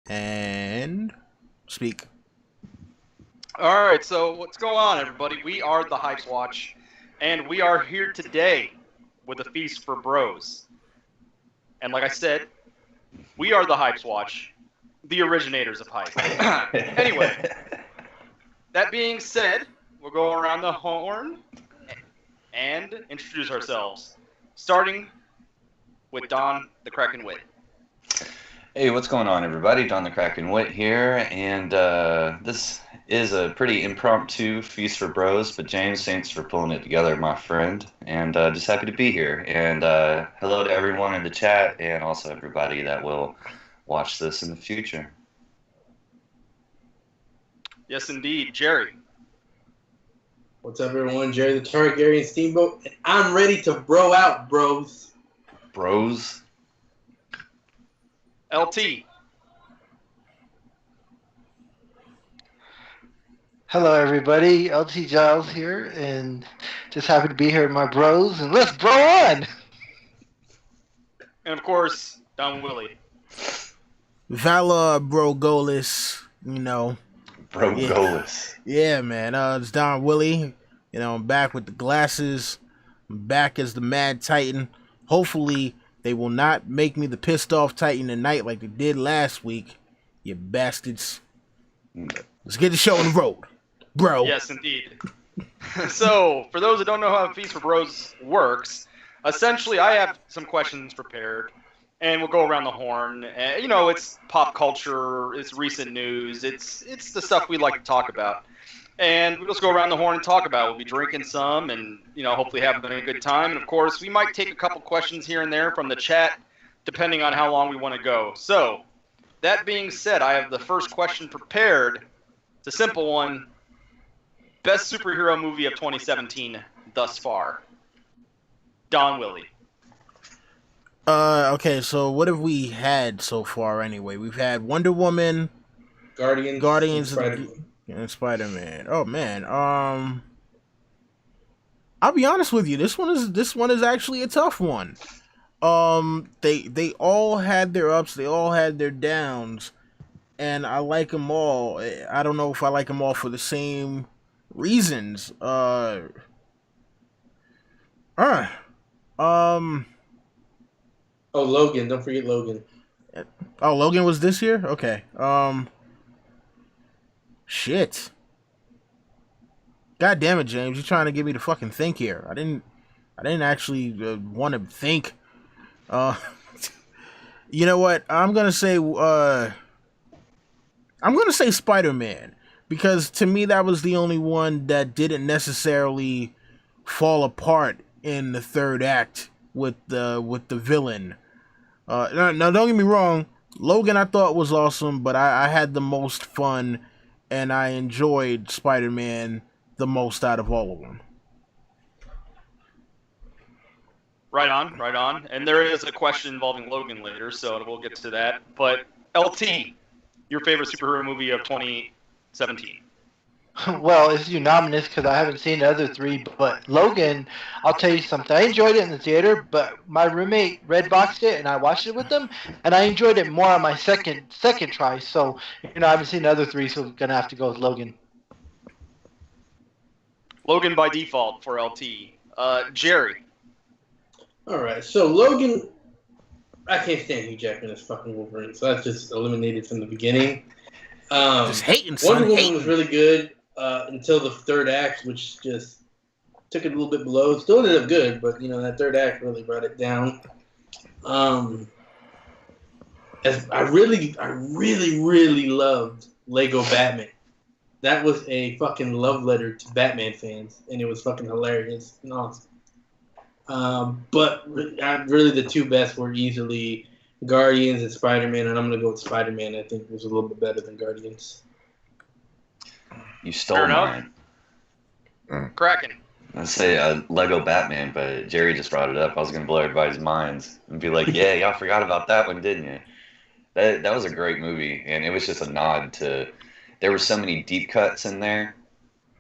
And speak. All right, so what's going on, everybody? We are the Hypes Watch, and we are here today with a feast for bros. And like I said, we are the Hypes Watch, the originators of hype. Anyway, that being said, we'll go around the horn and introduce ourselves, starting with Don the Kraken Wit. Hey, what's going on, everybody? Don the Kraken Wit here, and this is a pretty impromptu feast for bros. But James, thanks for pulling it together, my friend, and just happy to be here. And hello to everyone in the chat, and also everybody that will watch this in the future. Yes, indeed, Jerry. What's up, everyone? Jerry the Targaryen Steamboat, and I'm ready to bro out, bros. Bros. LT. Hello, everybody. LT Giles here, and just happy to be here with my bros, and let's bro on! And of course, Don Willie. Valor, bro, goalless. Bro Yeah. goalless. Yeah, man. It's Don Willie. I'm back with the glasses. I'm back as the Mad Titan. Hopefully, they will not make me the pissed off Titan tonight like they did last week. You bastards. Let's get the show on the road, bro. Yes, indeed. So, for those that don't know how Feast for Bros works, essentially I have some questions prepared, and we'll go around the horn. It's pop culture, it's recent news, it's the stuff we like to talk about. And we'll just go around the horn and talk about it. We'll be drinking some and, hopefully having a good time. And, of course, we might take a couple questions here and there from the chat, depending on how long we want to go. So, that being said, I have the first question prepared. It's a simple one. Best superhero movie of 2017 thus far. Don Willie. Okay, so what have we had so far anyway? We've had Wonder Woman, Guardians, and Spider-Man. Oh man. I'll be honest with you. This one is actually a tough one. They all had their ups, they all had their downs, and I like them all. I don't know if I like them all for the same reasons. Oh, Logan. Don't forget Logan. Oh, Logan was this year? Okay. Shit. God damn it, James. You're trying to get me to fucking think here. I didn't actually want to think. You know what? I'm going to say Spider-Man, because to me that was the only one that didn't necessarily fall apart in the third act with the villain. Now, don't get me wrong. Logan I thought was awesome, but I had the most fun, and I enjoyed Spider-Man the most out of all of them. Right on. And there is a question involving Logan later, so we'll get to that. But LT, your favorite superhero movie of 2017? Well, it's unanimous because I haven't seen the other three, but Logan, I'll tell you something. I enjoyed it in the theater, but my roommate red boxed it, and I watched it with them, and I enjoyed it more on my second try. So, I haven't seen the other three, so I'm gonna have to go with Logan. Logan by default for LT. Jerry. All right, so Logan, I can't stand Hugh Jackman as fucking Wolverine, so that's just eliminated from the beginning. Just hating, son. Wonder Woman Hating. was really good until the third act, which just took it a little bit below. Still ended up good, but that third act really brought it down. As I really loved Lego Batman. That was a fucking love letter to Batman fans, and it was fucking hilarious and awesome. But really the two best were easily Guardians and Spider-Man, and I'm going to go with Spider-Man. I think it was a little bit better than Guardians. You stole Fair enough. mine. Kraken. I'd say Lego Batman, but Jerry just brought it up. I was going to blow everybody's minds and be like, yeah, y'all forgot about that one, didn't you? That was a great movie, and it was just a nod to... There were so many deep cuts in there,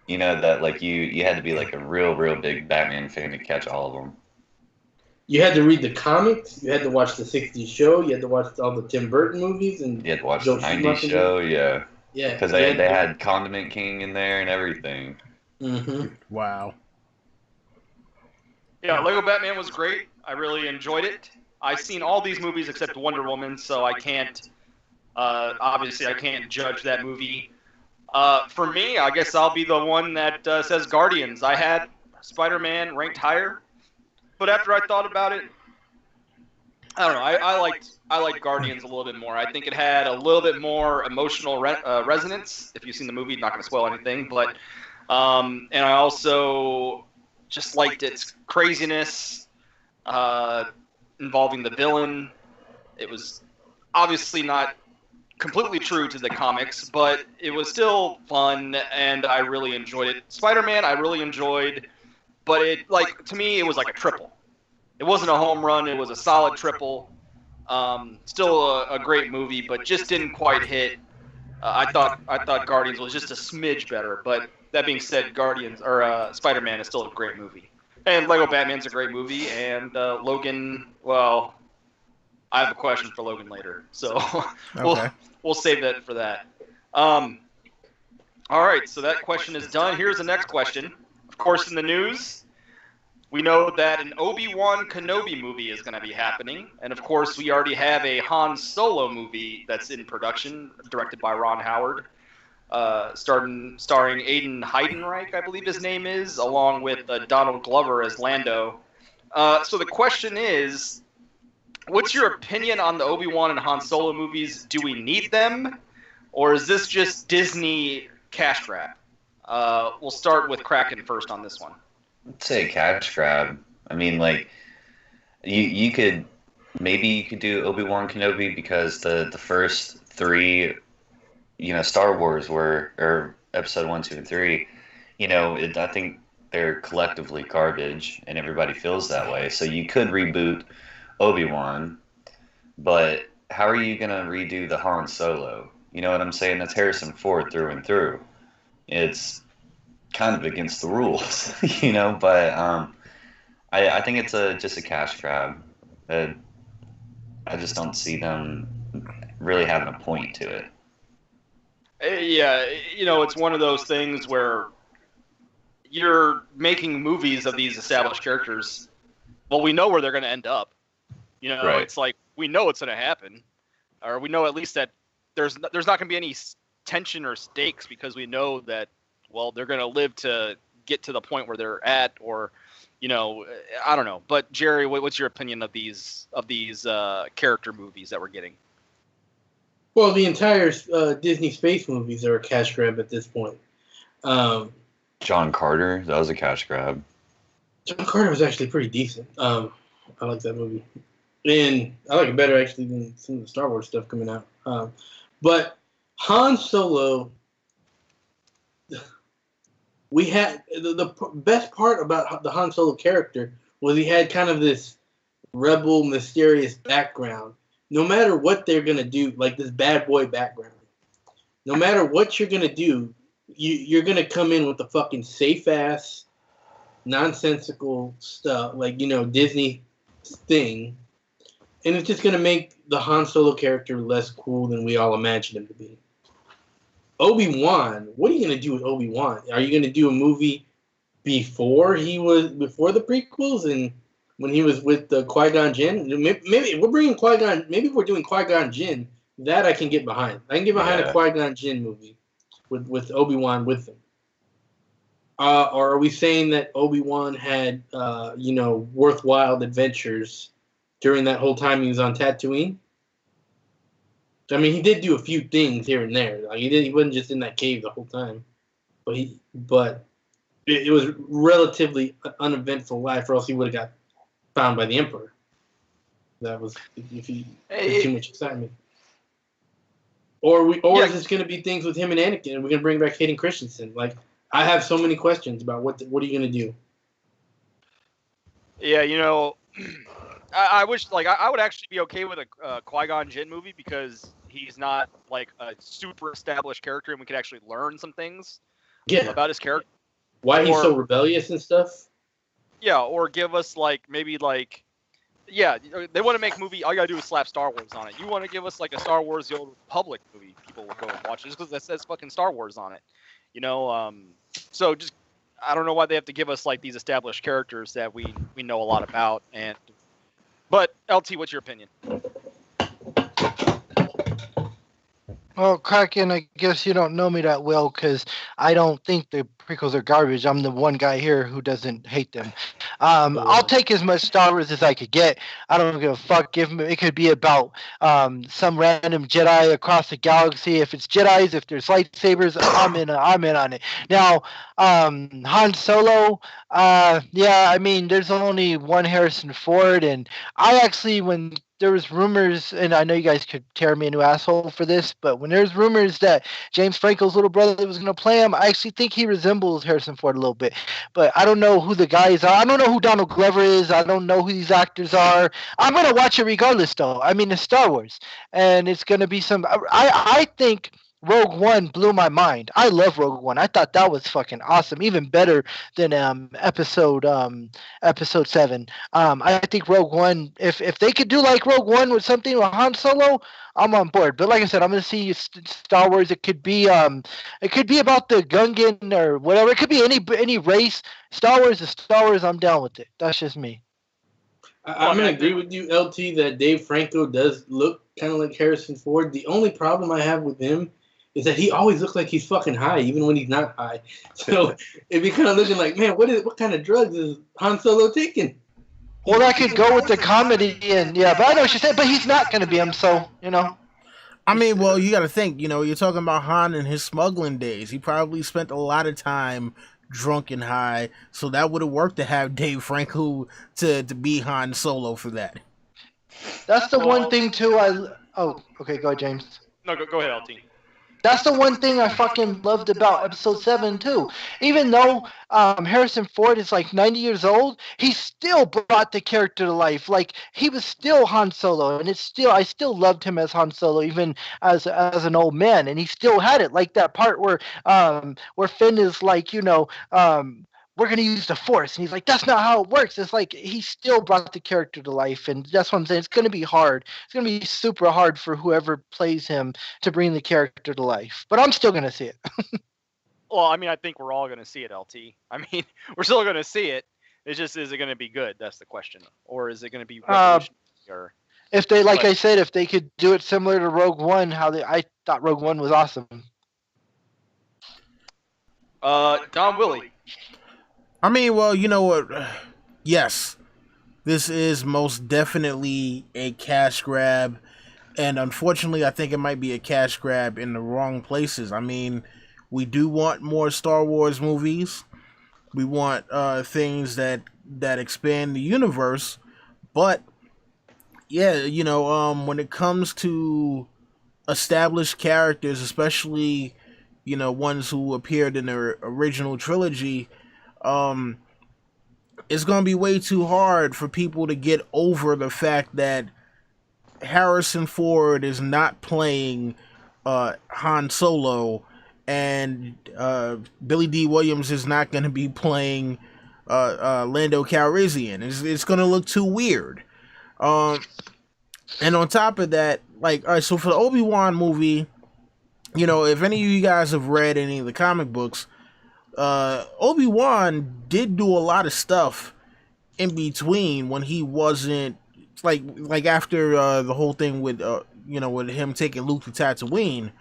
that like you had to be like a real big Batman fan to catch all of them. you had to read the comics, you had to watch the '60s show, you had to watch all the Tim Burton movies, and You had to watch Joe the '90s Schumacher show, yeah, Yeah, because they had Condiment King in there and everything. Mm-hmm. Wow. Yeah, Lego Batman was great. I really enjoyed it. I've seen all these movies except Wonder Woman, so I can't. Obviously, I can't judge that movie. For me, I guess I'll be the one that says Guardians. I had Spider-Man ranked higher, but after I thought about it, I don't know. I liked Guardians a little bit more. I think it had a little bit more emotional resonance. If you've seen the movie, not going to spoil anything, but and I also just liked its craziness involving the villain. It was obviously not completely true to the comics, but it was still fun, and I really enjoyed it. Spider-Man, I really enjoyed, but to me, it was like a triple. It wasn't a home run; it was a solid triple. Still a great movie, but just didn't quite hit. I thought Guardians was just a smidge better, but that being said, Spider-Man is still a great movie, and Lego Batman's a great movie, and Logan. Well, I have a question for Logan later, so we'll save that for that. All right, so that question is done. Here's the next question. Of course, in the news, we know that an Obi-Wan Kenobi movie is going to be happening, and of course, we already have a Han Solo movie that's in production, directed by Ron Howard, starring Aiden Heidenreich, I believe his name is, along with Donald Glover as Lando. So the question is, what's your opinion on the Obi-Wan and Han Solo movies? Do we need them, or is this just Disney cash grab? We'll start with Kraken first on this one. I'd say cash grab. I mean, like, you could do Obi-Wan Kenobi because the first three, Star Wars or episode 1, 2, and 3, I think they're collectively garbage, and everybody feels that way. So you could reboot Obi-Wan, but how are you gonna redo the Han Solo? You know what I'm saying? That's Harrison Ford through and through. It's kind of against the rules, but I think it's just a cash grab. I just don't see them really having a point to it. Yeah, it's one of those things where you're making movies of these established characters. Well, we know where they're going to end up. Right. It's like we know it's going to happen, or we know at least that there's not going to be any tension or stakes because we know that, well, they're going to live to get to the point where they're at, or I don't know. But Jerry, what's your opinion of these character movies that we're getting? Well, the entire Disney space movies are a cash grab at this point. John Carter, that was a cash grab. John Carter was actually pretty decent. I like that movie. And I like it better, actually, than some of the Star Wars stuff coming out. But Han Solo, we had the best part about the Han Solo character was he had kind of this rebel, mysterious background. No matter what they're going to do, like this bad boy background, no matter what you're going to do, you're going to come in with the fucking safe-ass, nonsensical stuff, like, Disney thing. And it's just going to make the Han Solo character less cool than we all imagined him to be. Obi-Wan, what are you going to do with Obi-Wan? Are you going to do a movie before the prequels and when he was with the Qui-Gon Jinn? Maybe we're bringing Qui-Gon. Maybe we're doing Qui-Gon Jinn. That I can get behind. I can get behind a Qui-Gon Jinn movie with Obi-Wan with him. Or are we saying that Obi-Wan had worthwhile adventures during that whole time he was on Tatooine? I mean, he did do a few things here and there. Like he wasn't just in that cave the whole time. But it was relatively uneventful life, or else he would have got found by the Emperor. That was if he had too much excitement. Is this going to be things with him and Anakin, and we're going to bring back Hayden Christensen? Like, I have so many questions about what are you going to do? Yeah, I wish, I would actually be okay with a Qui-Gon Jinn movie because he's not like a super established character, and we could actually learn some things about his character. Why he's so rebellious and stuff. Yeah, or give us maybe yeah, they want to make a movie. All you gotta do is slap Star Wars on it. You want to give us like a Star Wars The Old Republic movie? People will go and watch it just because that says fucking Star Wars on it. So just I don't know why they have to give us like these established characters that we know a lot about. But LT, what's your opinion? Well, Kraken, I guess you don't know me that well because I don't think the prequels are garbage. I'm the one guy here who doesn't hate them. I'll take as much Star Wars as I could get. I don't give a fuck. It could be about some random Jedi across the galaxy. If it's Jedis, if there's lightsabers, I'm in on it. Now, Han Solo, yeah, I mean, there's only one Harrison Ford, and I actually, when there was rumors, and I know you guys could tear me a new asshole for this, but when there's rumors that James Franco's little brother was going to play him, I actually think he resembles Harrison Ford a little bit. But I don't know who the guys are. I don't know who Donald Glover is. I don't know who these actors are. I'm going to watch it regardless, though. I mean, it's Star Wars, and it's going to be some. I think Rogue One blew my mind. I love Rogue One. I thought that was fucking awesome, even better than episode 7. I think Rogue One, if they could do like Rogue One with something with Han Solo, I'm on board. But like I said, I'm gonna see Star Wars. It could be about the Gungan or whatever. It could be any race. Star Wars is Star Wars. I'm down with it. That's just me. I'm gonna agree with you, LT, that Dave Franco does look kind of like Harrison Ford. The only problem I have with him is that he always looks like he's fucking high, even when he's not high. So it'd be kind of looking like, man, what kind of drugs is Han Solo taking? Well, that could go with the comedy, and yeah, but I know what you're saying, but he's not going to be him, so, I mean, well, you got to think, you're talking about Han in his smuggling days. He probably spent a lot of time drunk and high, so that would have worked to have Dave Franco to be Han Solo for that. That's the one thing, too, Oh, okay, go ahead, James. No, go ahead, LT. That's the one thing I fucking loved about episode 7 too. Even though Harrison Ford is like 90 years old, he still brought the character to life. Like he was still Han Solo, and I still loved him as Han Solo, even as an old man, and he still had it. Like that part where Finn is like, we're going to use the Force. And he's like, that's not how it works. It's like he still brought the character to life. And that's what I'm saying. It's going to be hard. It's going to be super hard for whoever plays him to bring the character to life. But I'm still going to see it. Well, I mean, I think we're all going to see it, LT. I mean, we're still going to see it. It's just, is it going to be good? That's the question. Or is it going to be revolutionary? If they, like I said, if they could do it similar to Rogue One, I thought Rogue One was awesome. Don Willie. I mean, well, you know what? Yes, this is most definitely a cash grab. And unfortunately, I think it might be a cash grab in the wrong places. I mean, we do want more Star Wars movies. We want things that expand the universe. But, yeah, when it comes to established characters, especially, ones who appeared in the original trilogy, it's going to be way too hard for people to get over the fact that Harrison Ford is not playing Han Solo, and Billy D. Williams is not going to be playing Lando Calrissian. It's going to look too weird. And on top of that, like, all right, so for the Obi-Wan movie, if any of you guys have read any of the comic books, Obi-Wan did do a lot of stuff in between when he wasn't like after the whole thing with with him taking Luke to Tatooine.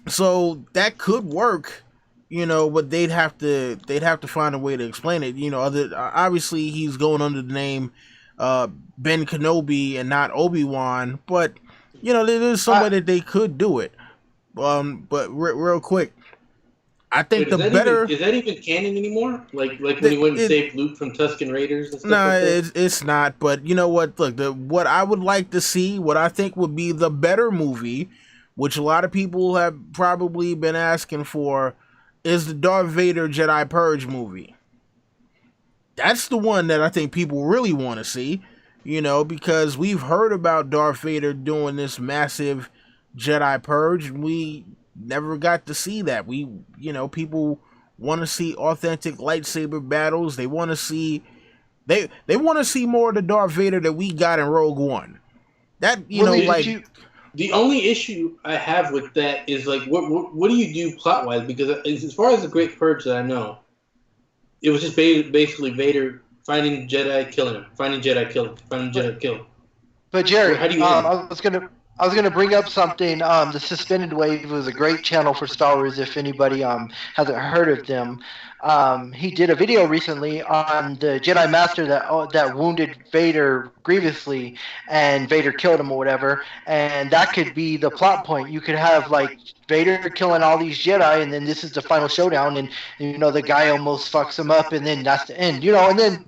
So that could work, but they'd have to find a way to explain it. Obviously he's going under the name Ben Kenobi and not Obi-Wan, but there's some way that they could do it. But real quick, I think is that even canon anymore? Like when he went and saved Luke from Tusken Raiders and stuff like that? It's not. But you know what? Look, what I would like to see, what I think would be the better movie, which a lot of people have probably been asking for, is the Darth Vader Jedi Purge movie. That's the one that I think people really want to see, because we've heard about Darth Vader doing this massive Jedi Purge, and we never got to see that. People want to see authentic lightsaber battles. They want to see, They want to see more of the Darth Vader that we got in Rogue One. That the only issue I have with that is like, what do you do plot wise? Because as far as the Great Purge that I know, it was just basically Vader finding Jedi, killing him, finding Jedi, killing him, finding Jedi, killing him. But Jerry, How do you I was gonna bring up something. The Suspended Wave was a great channel for Star Wars. If anybody hasn't heard of them, he did a video recently on the Jedi Master that wounded Vader grievously, and Vader killed him or whatever. And that could be the plot point. You could have like Vader killing all these Jedi, and then this is the final showdown, and the guy almost fucks him up, and then that's the end. And then.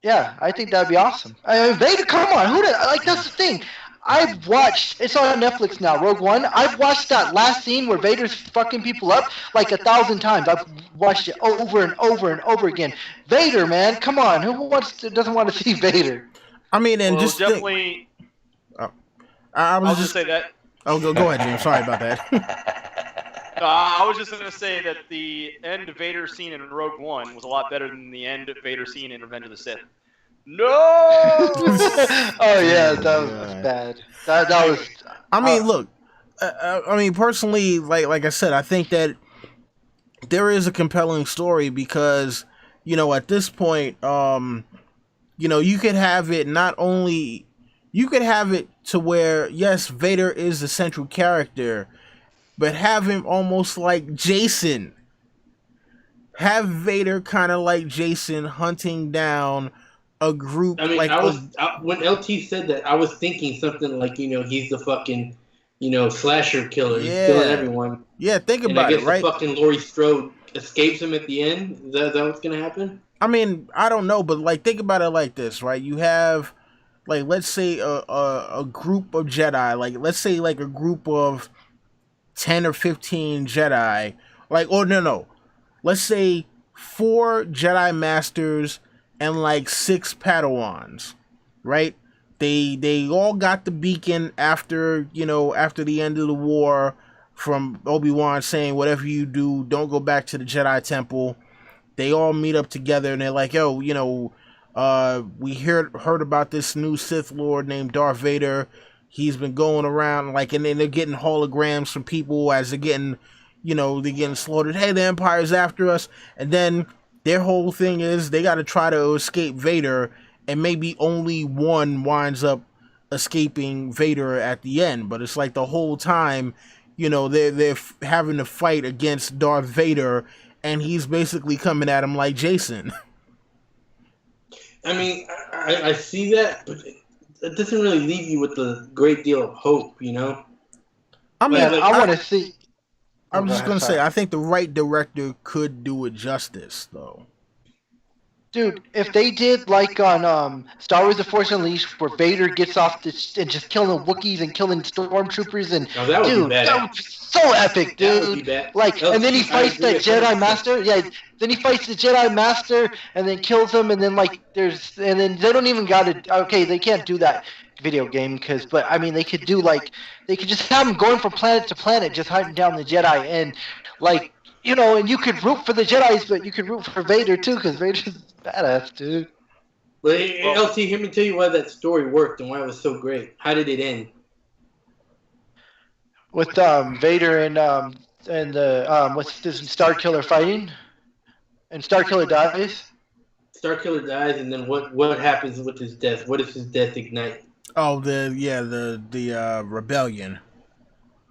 Yeah, I think that'd be awesome. Vader, come on, that's the thing. I've watched, it's on Netflix now, Rogue One. I've watched that last scene where Vader's fucking people up like 1,000 times. I've watched it over and over and over again. Vader, man, come on. Who doesn't want to see Vader? I mean, and just definitely. I was just say that. Oh, go ahead, Jim. Sorry about that. I was just going to say that the end Vader scene in Rogue One was a lot better than the end Vader scene in Revenge of the Sith. No! Oh, yeah, that was bad. That was... I mean, look, I mean, personally, like I said, I think that there is a compelling story because, at this point, you could have it not only... You could have it to where, yes, Vader is the central character, but have him almost like Jason. Have Vader kind of like Jason hunting down a group. I mean, like when LT said that, I was thinking something like, he's the fucking, slasher killer. He's killing everyone. Yeah, think about it, right? I guess fucking Laurie Strode escapes him at the end. Is that what's gonna happen? I mean, I don't know, but think about it like this, right? You have, let's say a group of Jedi, let's say a group of 10 or 15 Jedi, let's say 4 Jedi Masters and 6 Padawans, right? They all got the beacon after the end of the war from Obi-Wan saying, whatever you do, don't go back to the Jedi Temple. They all meet up together and they're like, yo, we heard about this new Sith Lord named Darth Vader. He's been going around and then they're getting holograms from people as they're getting slaughtered. Hey, the Empire's after us. And then their whole thing is they got to try to escape Vader, and maybe only one winds up escaping Vader at the end. But it's like the whole time, they're having to fight against Darth Vader, and he's basically coming at him like Jason. I mean, I see that, but it doesn't really leave you with a great deal of hope, I mean, I want to see. I'm just going to say, I think the right director could do it justice, though. Dude, if they did on Star Wars The Force Unleashed, where Vader gets off and just killing Wookiees and killing stormtroopers, and that would be that would be so epic, dude. That would be bad. And then he fights that Jedi Master. Yeah, then he fights the Jedi Master and then kills him, and then and then they don't even okay, they can't do that video game but I mean they could do they could just have them going from planet to planet, just hunting down the Jedi, and and you could root for the Jedis, but you could root for Vader too, because Vader's badass, dude. But LT, let me tell you why that story worked and why it was so great. How did it end? With Vader and the what's this, Starkiller fighting, and Starkiller dies. Starkiller dies, and then what happens with his death? What does his death ignite? Oh, the rebellion.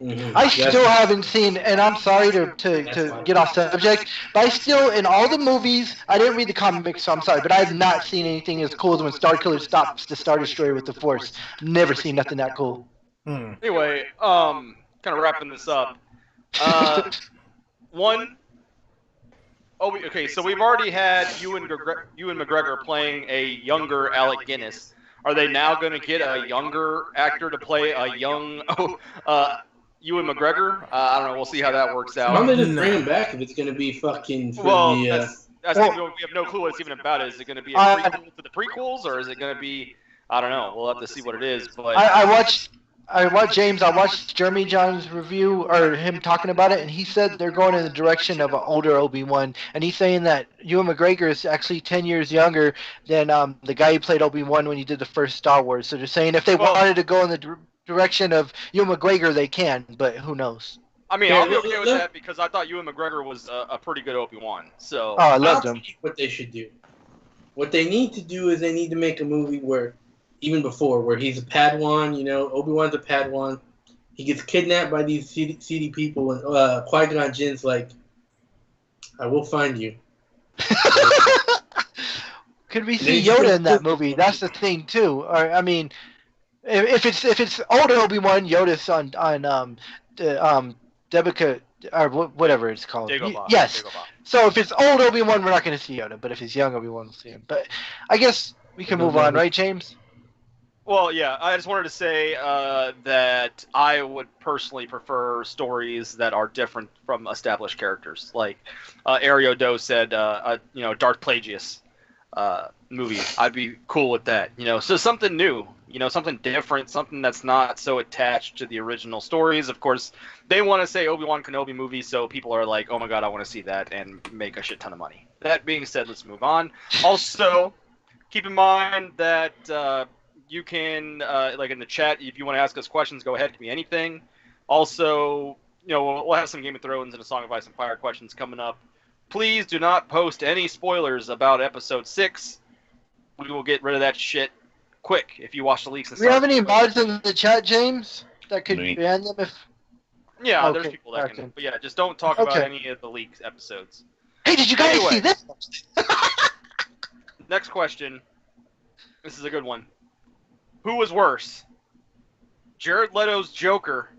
Mm-hmm. I still haven't seen, and I'm sorry to get off subject, but I still, in all the movies, I didn't read the comics, so I'm sorry, but I have not seen anything as cool as when Starkiller stops the Star Destroyer with the Force. Never seen nothing that cool. Anyway, kind of wrapping this up. Okay, so we've already had Ewan McGregor playing a younger Alec Guinness. Are they now going to get a younger actor to play a young Ewan McGregor? I don't know. We'll see how that works out. Why don't they just bring him back if it's going to be fucking for we have no clue what it's even about. Is it going to be a prequel to the prequels, or is it going to be? I don't know. We'll have to see what it is. But I I watched Jeremy John's review or him talking about it, and he said they're going in the direction of an older Obi-Wan, and he's saying that Ewan McGregor is actually 10 years younger than the guy who played Obi-Wan when he did the first Star Wars. So they're saying if they wanted to go in the direction of Ewan McGregor, they can, but who knows? I mean, I'll be okay with that because I thought Ewan McGregor was a pretty good Obi-Wan. So I loved him. What they should do. What they need to do is they need to make a movie where, even before, where he's a Padawan, you know, Obi-Wan's a Padawan. He gets kidnapped by these seedy people, and Qui-Gon Jinn's like, I will find you. Could we see Yoda in that movie? That's the thing, too. Or, I mean, if it's older Obi-Wan, Yoda's on Debica, or whatever it's called. Yes. Dagobah. So if it's old Obi-Wan, we're not going to see Yoda. But if it's young Obi-Wan, we'll see him. But I guess we can move on, right, James? Well, yeah. I just wanted to say that I would personally prefer stories that are different from established characters. Like Ariodo said, Darth Plagueis movie. I'd be cool with that. So something new. Something different, something that's not so attached to the original stories. Of course, they want to say Obi-Wan Kenobi movie, so people are like, oh my god, I want to see that, and make a shit ton of money. That being said, let's move on. Also, keep in mind that you can, like in the chat, if you want to ask us questions, go ahead, it can be anything. Also, we'll have some Game of Thrones and a Song of Ice and Fire questions coming up. Please do not post any spoilers about Episode 6. We will get rid of that shit quick if you watch the leaks. Do we have any mods in the chat, James, that could ban them if... Yeah, okay, there's people that can. But yeah, just don't talk about any of the leaks episodes. Hey, did you guys see this? Next question. This is a good one. Who was worse? Jared Leto's Joker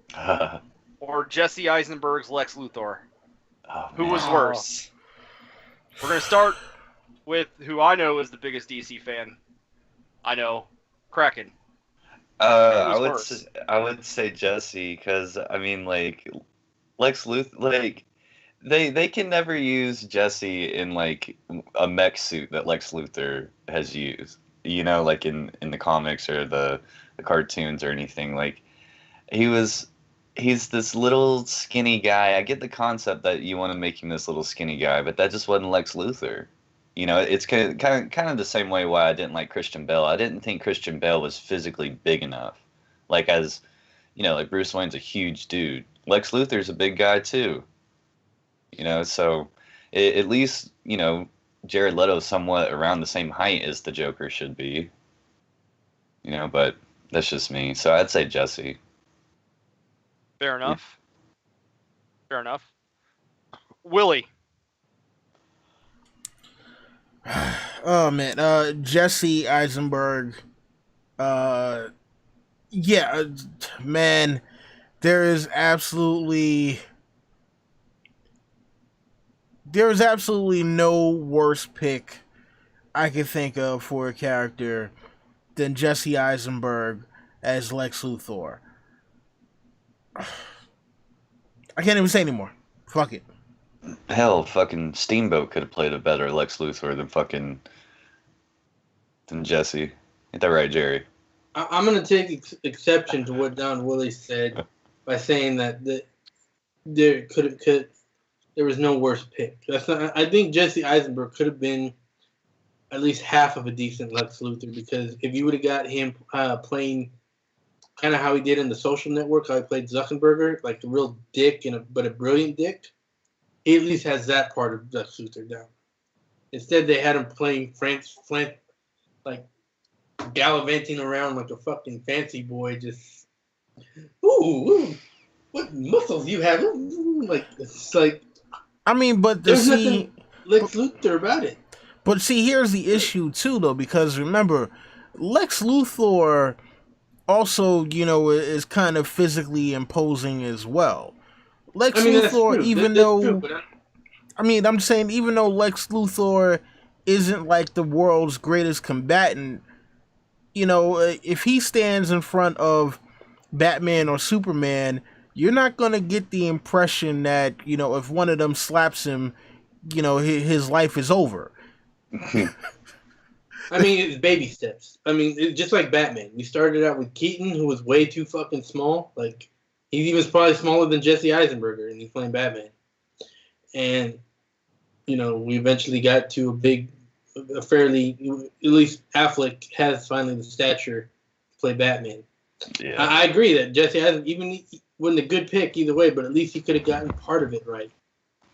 or Jesse Eisenberg's Lex Luthor? Who was worse? We're going to start with who I know is the biggest DC fan. I know, Kraken. I would say Jesse, because I mean, like, Lex Luthor, like, they can never use Jesse in like a mech suit that Lex Luthor has used. Like in the comics or the cartoons or anything. Like, he's this little skinny guy. I get the concept that you want to make him this little skinny guy, but that just wasn't Lex Luthor. It's kind of the same way why I didn't like Christian Bale. I didn't think Christian Bale was physically big enough. Like, as like Bruce Wayne's a huge dude. Lex Luthor's a big guy too. So at least Jared Leto's somewhat around the same height as the Joker should be. But that's just me. So I'd say Jesse. Fair enough. Fair enough. Willie. Oh man, Jesse Eisenberg. Yeah, man, there is absolutely no worse pick I can think of for a character than Jesse Eisenberg as Lex Luthor. I can't even say anymore. Fuck it. Hell, fucking Steamboat could have played a better Lex Luthor than Jesse. Ain't that right, Jerry? I'm going to take exception to what Don Willie said by saying that there was no worse pick. I think Jesse Eisenberg could have been at least half of a decent Lex Luthor, because if you would have got him playing kind of how he did in The Social Network, how he played Zuckerberg, like a real dick but a brilliant dick, he at least has that part of Lex Luthor down. Instead, they had him playing like gallivanting around like a fucking fancy boy, just ooh, what muscles you have? Ooh, like it's like. I mean, but there's nothing Lex Luthor about it. But see, here's the issue too, though, because remember, Lex Luthor also, is kind of physically imposing as well. Lex Luthor, even though, I'm saying, even though Lex Luthor isn't like the world's greatest combatant, if he stands in front of Batman or Superman, you're not going to get the impression that, if one of them slaps him, his life is over. I mean, it's baby steps. I mean, it's just like Batman. We started out with Keaton, who was way too fucking small. Like, he was probably smaller than Jesse Eisenberg, and he's playing Batman. And, you know, we eventually got to a fairly, at least Affleck has finally the stature to play Batman. Yeah. I agree that Jesse Eisenberg, even wasn't a good pick either way, but at least he could have gotten part of it right.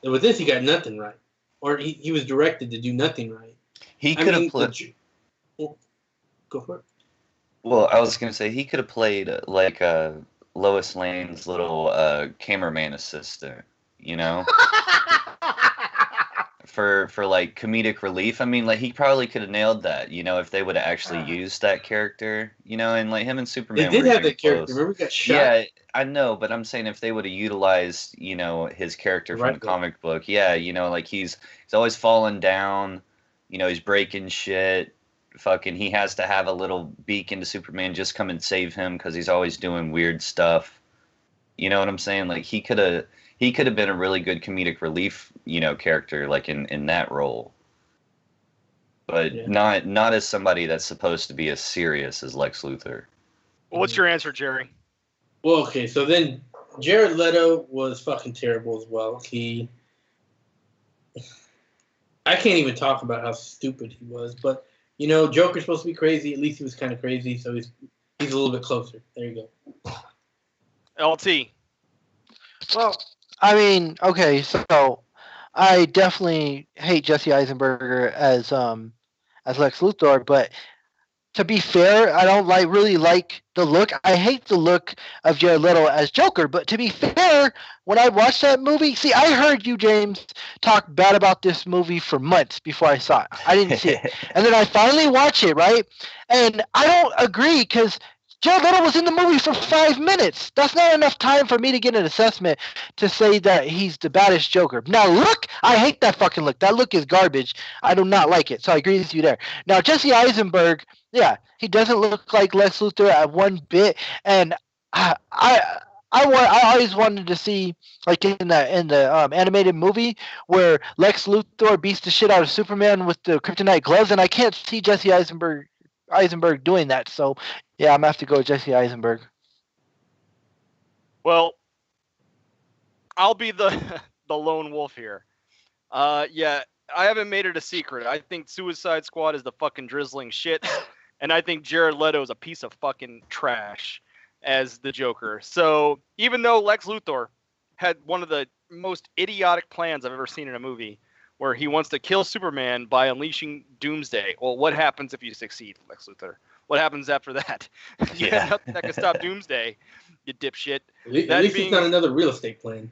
And with this, he got nothing right. Or he was directed to do nothing right. He could have played. Go for it. Well, I was gonna say he could have played like Lois Lane's little cameraman assistant, you know, for like comedic relief. I mean, like he probably could have nailed that, you know, if they would have actually used that character, you know, and like him and Superman. They did were have that character. close. Remember, he got shot. Yeah, I know, but I'm saying if they would have utilized, you know, his character from the comic book, yeah, you know, like he's always falling down, you know, he's breaking shit. Fucking, he has to have a little beacon to Superman just come and save him because he's always doing weird stuff. You know what I'm saying? Like he could have been a really good comedic relief, you know, character like in that role. But not as somebody that's supposed to be as serious as Lex Luthor. Well, what's your answer, Jerry? Well, okay, so then Jared Leto was fucking terrible as well. I can't even talk about how stupid he was, but you know, Joker's supposed to be crazy. At least he was kind of crazy, so he's a little bit closer. There you go. LT. Well, I mean, okay, so I definitely hate Jesse Eisenberg as Lex Luthor, but to be fair, I don't really like the look. I hate the look of Jared Leto as Joker, but to be fair, when I watched that movie, see, I heard you, James, talk bad about this movie for months before I saw it. I didn't see it. And then I finally watched it, right? And I don't agree because Jared Leto was in the movie for 5 minutes. That's not enough time for me to get an assessment to say that he's the baddest Joker. Now, look, I hate that fucking look. That look is garbage. I do not like it. So I agree with you there. Now, Jesse Eisenberg, yeah, he doesn't look like Lex Luthor at one bit. And I always wanted to see, like in the animated movie, where Lex Luthor beats the shit out of Superman with the kryptonite gloves, and I can't see Jesse Eisenberg doing that. So yeah, I'm gonna have to go with Jesse Eisenberg. Well, I'll be the lone wolf here. Yeah, I haven't made it a secret. I think Suicide Squad is the fucking drizzling shit, and I think Jared Leto is a piece of fucking trash as the Joker. So even though Lex Luthor had one of the most idiotic plans I've ever seen in a movie, where he wants to kill Superman by unleashing Doomsday. Well, what happens if you succeed, Lex Luthor? What happens after that? Yeah. Nothing that can stop Doomsday, you dipshit. At least it's not another real estate plan.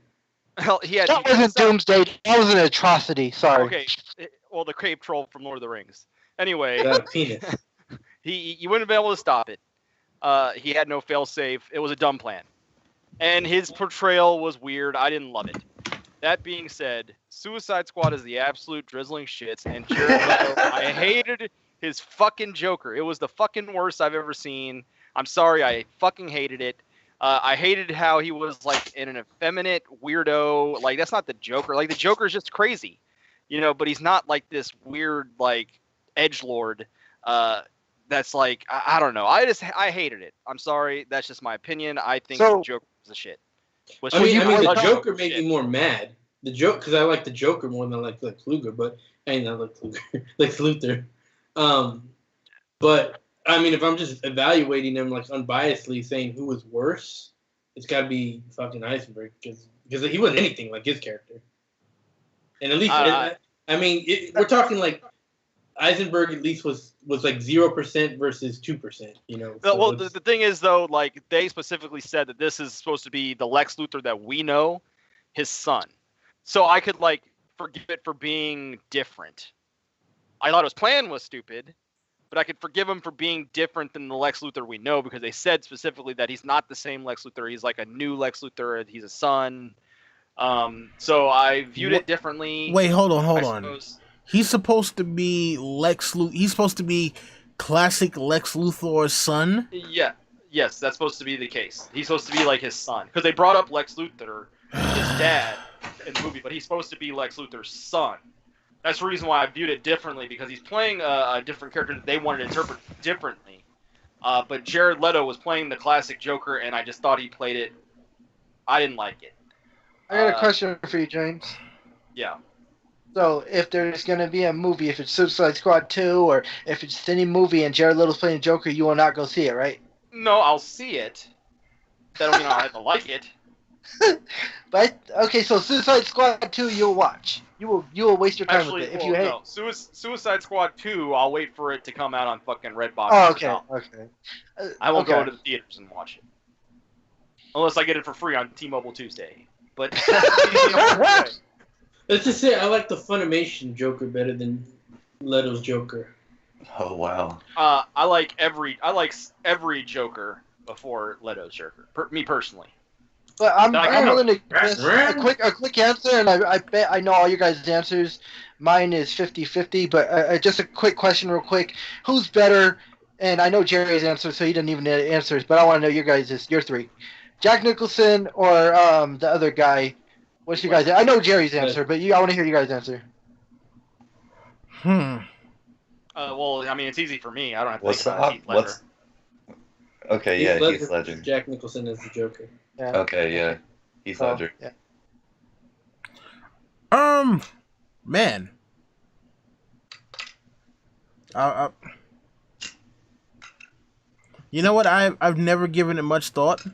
Hell, That wasn't Doomsday. That was an atrocity. Sorry. Okay. Well, the Cape Troll from Lord of the Rings. Anyway, Got a penis. you wouldn't be able to stop it. He had no failsafe. It was a dumb plan. And his portrayal was weird. I didn't love it. That being said, Suicide Squad is the absolute drizzling shits, and Jared Leto, I hated his fucking Joker. It was the fucking worst I've ever seen. I'm sorry, I fucking hated it. I hated how he was like an effeminate weirdo. Like, that's not the Joker. Like, the Joker is just crazy, you know. But he's not like this weird like edgelord. That's like I don't know. I hated it. I'm sorry. That's just my opinion. I think the Joker was a shit. I mean, the Joker made me more mad. The joke, because I like the Joker more than I like Lex Luthor, but I mean, not Lex Luthor, Lex Luthor. But I mean, if I'm just evaluating them like unbiasedly, saying who was worse, it's got to be fucking Eisenberg because he wasn't anything like his character. And at least, I mean, we're talking like Eisenberg at least was like 0% versus 2%, you know. So well, the thing is though, like they specifically said that this is supposed to be the Lex Luthor that we know, his son. So I could like forgive it for being different. I thought his plan was stupid, but I could forgive him for being different than the Lex Luthor we know because they said specifically that he's not the same Lex Luthor. He's like a new Lex Luthor. He's a son. So I viewed it differently. Wait, hold on. He's supposed to be He's supposed to be classic Lex Luthor's son? Yeah. Yes, that's supposed to be the case. He's supposed to be like his son. Because they brought up Lex Luthor, his dad, in the movie, but he's supposed to be Lex Luthor's son. That's the reason why I viewed it differently, because he's playing a different character that they wanted to interpret differently. But Jared Leto was playing the classic Joker, and I just thought he played it. I didn't like it. I got a question for you, James. Yeah. So, if there's going to be a movie, if it's Suicide Squad 2, or if it's any movie and Jared Leto's playing Joker, you will not go see it, right? No, I'll see it. That don't mean I'll have to like it. But okay, so Suicide Squad 2 you'll watch. You will waste your time Actually, with it. If well, you hate. no. Suicide Squad 2, I'll wait for it to come out on fucking Redbox. Oh, okay, okay. I won't okay. go to the theaters and watch it. Unless I get it for free on T-Mobile Tuesday. But Let's just say I like the Funimation Joker better than Leto's Joker. Oh wow. I like every Joker before Leto's Joker. Me personally. But I'm I'm willing to guess a quick answer, and I bet I know all your guys' answers. Mine is 50-50, but just a quick question real quick. Who's better? And I know Jerry's answer, so he didn't even answer, but I want to know your three. Jack Nicholson or the other guy? What's your guys? I know Jerry's answer, but I want to hear you guys' answer. Well, I mean, it's easy for me. I don't have to What's think about Heath Ledger. Okay, yeah, Heath Ledger. Jack Nicholson as the Joker. Yeah. Okay, yeah, Heath Ledger. Yeah. Man. You know what? I've never given it much thought.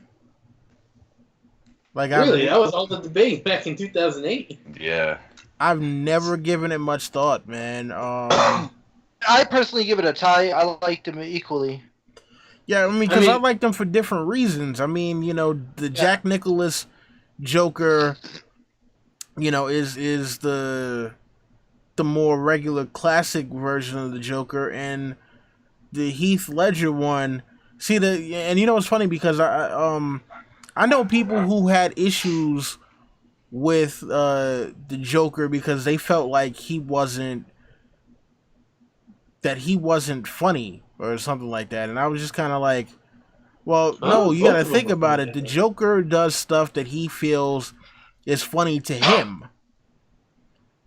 Like really, that was all the debate back in 2008. Yeah. I've never given it much thought, man. I personally give it a tie. I liked them equally. Yeah, I mean, because I like them for different reasons. I mean, you know, the Jack Nicklaus Joker, you know, is the more regular classic version of the Joker, and the Heath Ledger one. See and you know it's funny because I know people who had issues with the Joker because they felt like he wasn't funny or something like that, and I was just kind of like, well, no, you gotta think about it. The Joker does stuff that he feels is funny to him.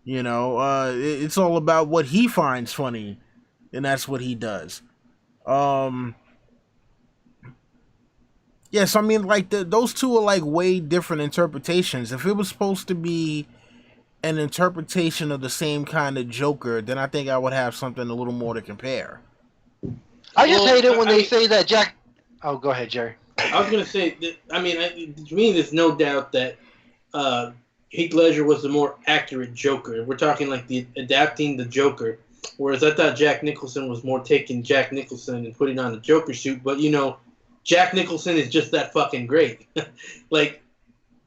You know, it's all about what he finds funny, and that's what he does. Yes, I mean, like those two are like way different interpretations. If it was supposed to be an interpretation of the same kind of Joker, then I think I would have something a little more to compare. I just hate it when they say that Jack. Oh, go ahead, Jerry. I was gonna say that. I mean, to me, there's no doubt that Heath Ledger was the more accurate Joker. We're talking like adapting the Joker, whereas I thought Jack Nicholson was more taking Jack Nicholson and putting on a Joker suit. But you know, Jack Nicholson is just that fucking great. Like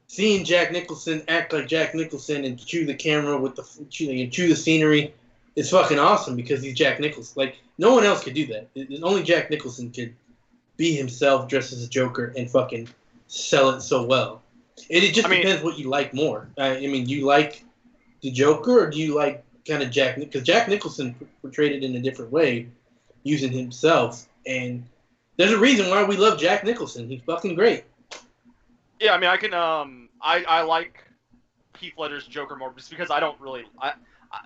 seeing Jack Nicholson act like Jack Nicholson and chew the camera with chew the scenery is fucking awesome because he's Jack Nicholson. Like no one else could do that. Only Jack Nicholson could be himself dressed as a Joker and fucking sell it so well. It just depends what you like more. I mean, do you like the Joker or do you like kind of Jack? Because Jack Nicholson portrayed it in a different way, using himself. And there's a reason why we love Jack Nicholson. He's fucking great. Yeah, I mean, I can. I like Heath Ledger's Joker more just because I don't really.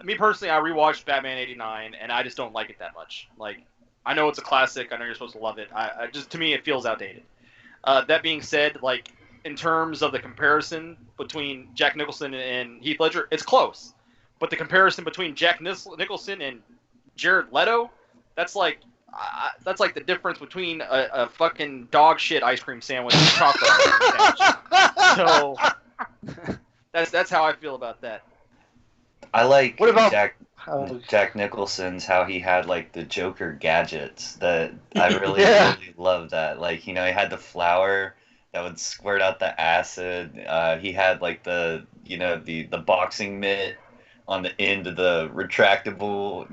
Me personally, I rewatched Batman '89 and I just don't like it that much. Like, I know it's a classic. I know you're supposed to love it. I just, to me, it feels outdated. That being said, like in terms of the comparison between Jack Nicholson and Heath Ledger, it's close. But the comparison between Jack Nicholson and Jared Leto, that's like the difference between a fucking dog shit ice cream sandwich and a chocolate ice cream sandwich. So that's how I feel about that. I like What about Jack Nicholson's how he had like the Joker gadgets that I really Yeah. really love that. Like, you know, he had the flower that would squirt out the acid. He had like the boxing mitt on the end of the retractable,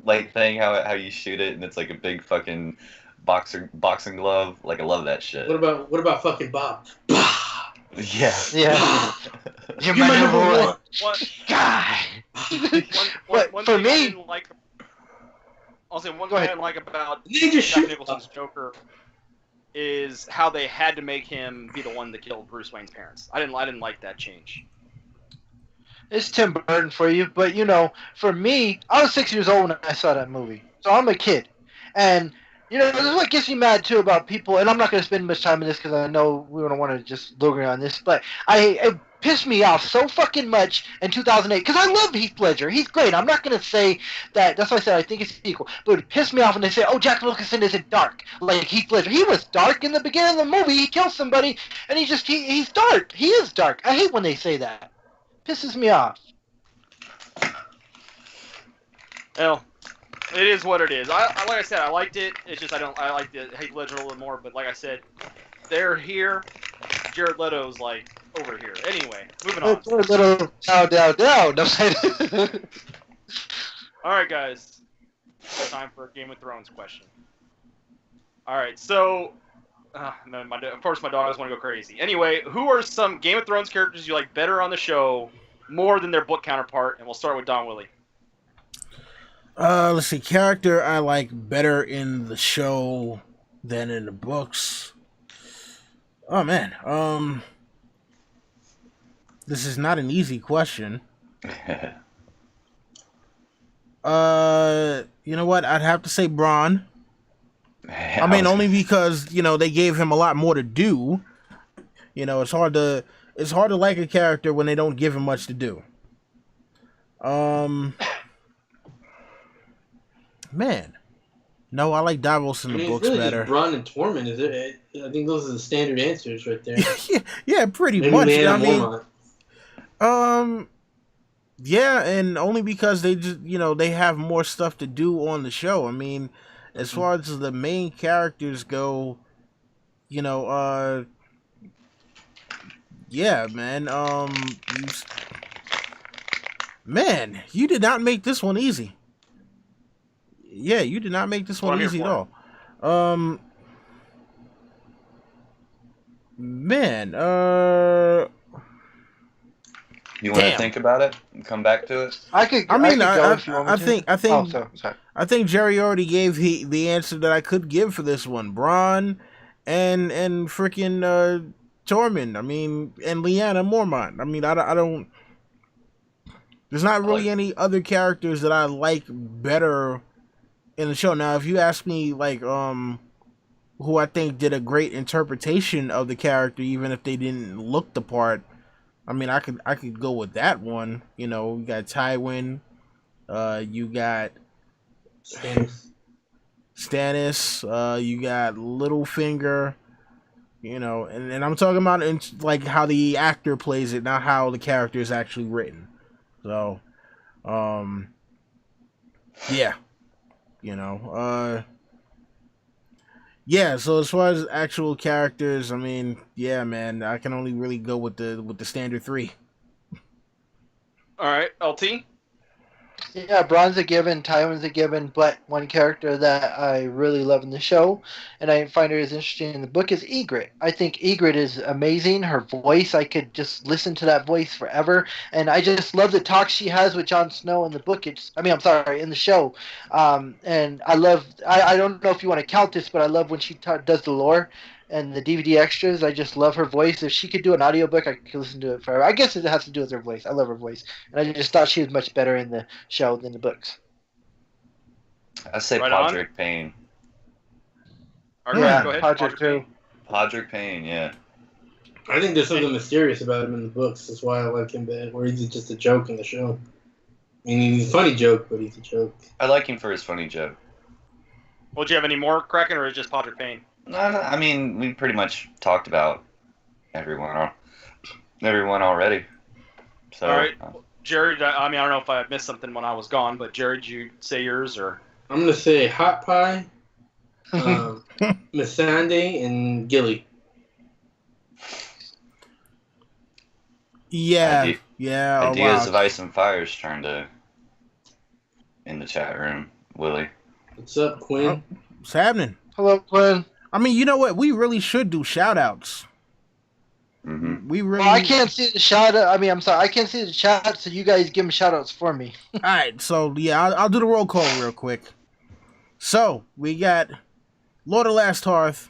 like thing how you shoot it and it's like a big fucking boxing glove. Like I love that shit. What about fucking Bob? Yeah. Yeah. You're You're my number one One, guy. one For thing me- I didn't like. I'll say one Go thing I ahead. didn't like about They just Jack shoot. Nicholson's Joker is how they had to make him be the one that killed Bruce Wayne's parents. I didn't like that change. It's Tim Burton for you, but for me, I was 6 years old when I saw that movie, so I'm a kid, and this is what gets me mad too about people. And I'm not going to spend much time in this because I know we don't want to just linger on this, but it pissed me off so fucking much in 2008 because I love Heath Ledger. He's great. I'm not going to say that. That's why I said I think it's equal, but it pissed me off when they say, "Oh, Jack Nicholson isn't dark like Heath Ledger." He was dark in the beginning of the movie. He kills somebody, and he's dark. He is dark. I hate when they say that. Pisses me off. Well, it is what it is. Like I said, I liked it. It's just I like the Heath Ledger a little more. But like I said, they're here. Jared Leto's like over here. Anyway, moving on. Jared Leto, down. No. All right, guys. Time for a Game of Thrones question. All right, so of course my dogs want to go crazy. Anyway, who are some Game of Thrones characters you like better on the show more than their book counterpart? And we'll start with Don Willie. Let's see. Character I like better in the show than in the books. Oh man. This is not an easy question. You know what? I'd have to say Bronn. I mean, only because they gave him a lot more to do. It's hard to like a character when they don't give him much to do. Man, no, I like Davos in the books really better. Just Bronn and Tormund, is it? I think those are the standard answers right there. yeah, pretty Maybe much. Man I and mean, Mormont. Yeah, and only because they just they have more stuff to do on the show. I mean, as far as the main characters go, yeah, man. Man, you did not make this one easy. Yeah, you did not make this one easy at all. Man, you want to think about it and come back to it? I think Jerry already gave the answer that I could give for this one. Bronn and freaking Tormund. I mean, and Lyanna Mormont. I mean, I don't. There's not really any other characters that I like better in the show. Now, if you ask me, like, who I think did a great interpretation of the character, even if they didn't look the part, I mean, I could go with that one. You got Tywin, you got Stannis, you got Littlefinger, and I'm talking about like how the actor plays it, not how the character is actually written. So, yeah. Yeah, so as far as actual characters, I mean, yeah, man, I can only really go with the standard three. All right, LT? Yeah, Bronn's a given, Tywin's a given, but one character that I really love in the show, and I find her as interesting in the book, is Ygritte. I think Ygritte is amazing. Her voice, I could just listen to that voice forever, and I just love the talk she has with Jon Snow in the book. In the show. And I don't know if you want to count this, but I love when she does the lore and the DVD extras. I just love her voice. If she could do an audiobook, I could listen to it forever. I guess it has to do with her voice. I love her voice. And I just thought she was much better in the show than the books. I say Podrick Payne. Yeah, go ahead. Podrick Payne, yeah. I think there's something mysterious about him in the books. That's why I like him better. Where he's just a joke in the show. I mean, he's a funny joke, but he's a joke. I like him for his funny joke. Well, do you have any more, Kraken, or is it just Podrick Payne? No, I mean, we pretty much talked about everyone already. So, all right, Jared. I mean, I don't know if I missed something when I was gone, but Jared, did you say yours or? I'm gonna say Hot Pie, Missandei, and Gilly. Yeah, Ideas of Ice and Fire's turned to in the chat room. Willie, what's up, Quinn? What's happening? Hello, Quinn. I mean, you know what? We really should do shout-outs. Mm-hmm. We really. Well, I can't see the shout out. I mean, I'm sorry, I can't see the chat, so you guys give them shout outs for me. All right, so yeah, I'll do the roll call real quick. So we got Lord of Last Hearth,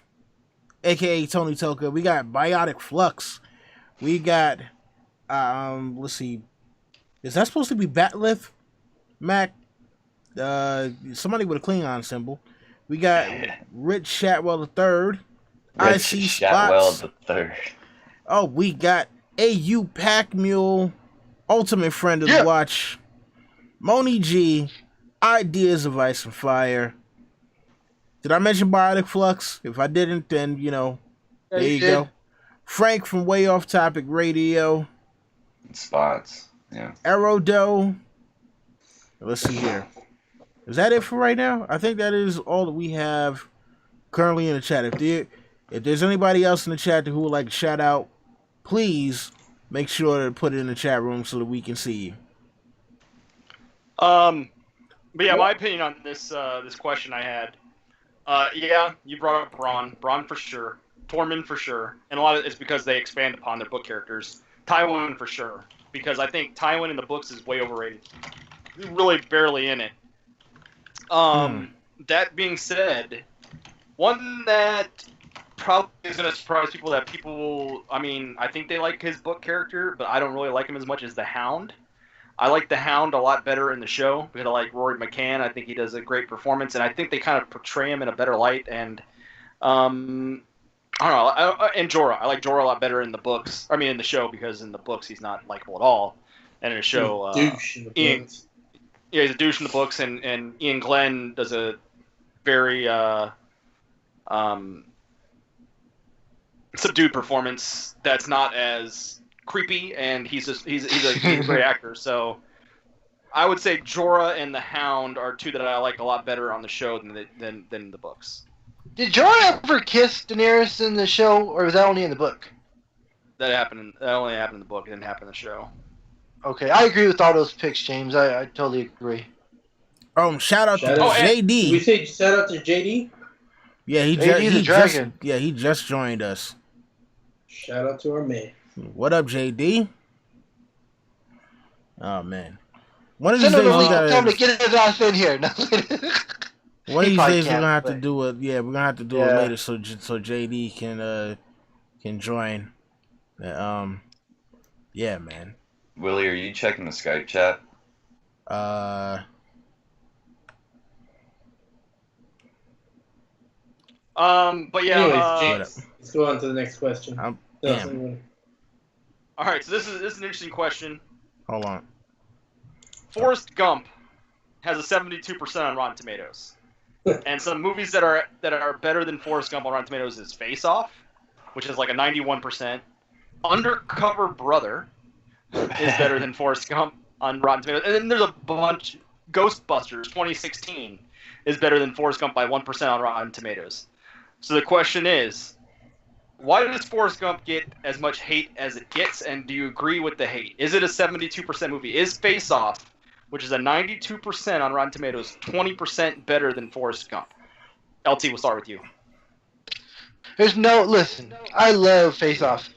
aka Tony Toka. We got Biotic Flux. We got let's see, Is that supposed to be Batleth, Mac? Somebody with a Klingon symbol. We got Rich Shatwell III. I see spots. Shatwell the third. Oh, we got AU Pack Mule, ultimate friend of the watch. Moni G, Ideas of Ice and Fire. Did I mention Biotic Flux? If I didn't, then, there you go. Frank from Way Off Topic Radio. Spots, yeah. Aerodo. Let's see here. Is that it for right now? I think that is all that we have currently in the chat. If there's anybody else in the chat who would like to shout out, please make sure to put it in the chat room so that we can see you. But yeah, my opinion on this question I had. Yeah, you brought up Braun for sure, Tormund for sure, and a lot of it's because they expand upon their book characters. Tywin for sure, because I think Tywin in the books is way overrated. He's really barely in it. That being said, one that probably is going to surprise people I think they like his book character, but I don't really like him as much as the Hound. I like the Hound a lot better in the show because I like Rory McCann. I think he does a great performance, and I think they kind of portray him in a better light. And I don't know. And Jorah, I like Jorah a lot better in the books. I mean, in the show, because in the books he's not likable at all, and in the show, douche in the books. Yeah, he's a douche in the books, and Ian Glenn does a very subdued performance that's not as creepy, and he's a great actor. So I would say Jorah and the Hound are two that I like a lot better on the show than the books. Did Jorah ever kiss Daenerys in the show, or was that only in the book? That only happened in the book. It didn't happen in the show. Okay, I agree with all those picks, James. I totally agree. Shout out to JD. Did we say shout out to JD? Yeah, he just joined us. Shout out to our man. What up, JD? Oh man, one of these days we gotta tell him to get his ass in here. One of these days we're gonna have to do it. Yeah, we're gonna have to do it later so JD can join. Yeah, man. Willie, are you checking the Skype chat? But yeah. Anyways, James, let's go on to the next question. All right, so this is an interesting question. Hold on. Forrest Gump has a 72% on Rotten Tomatoes, and some movies that are better than Forrest Gump on Rotten Tomatoes is Face Off, which is like a 91%. Undercover Brother is better than Forrest Gump on Rotten Tomatoes, and then there's a bunch. Ghostbusters 2016 is better than Forrest Gump by 1% on Rotten Tomatoes. So the question is, why does Forrest Gump get as much hate as it gets, and do you agree with the hate? Is it a 72% movie? Is Face Off, which is a 92% on Rotten Tomatoes, 20% better than Forrest Gump? LT, we'll start with you. Listen, I love Face Off.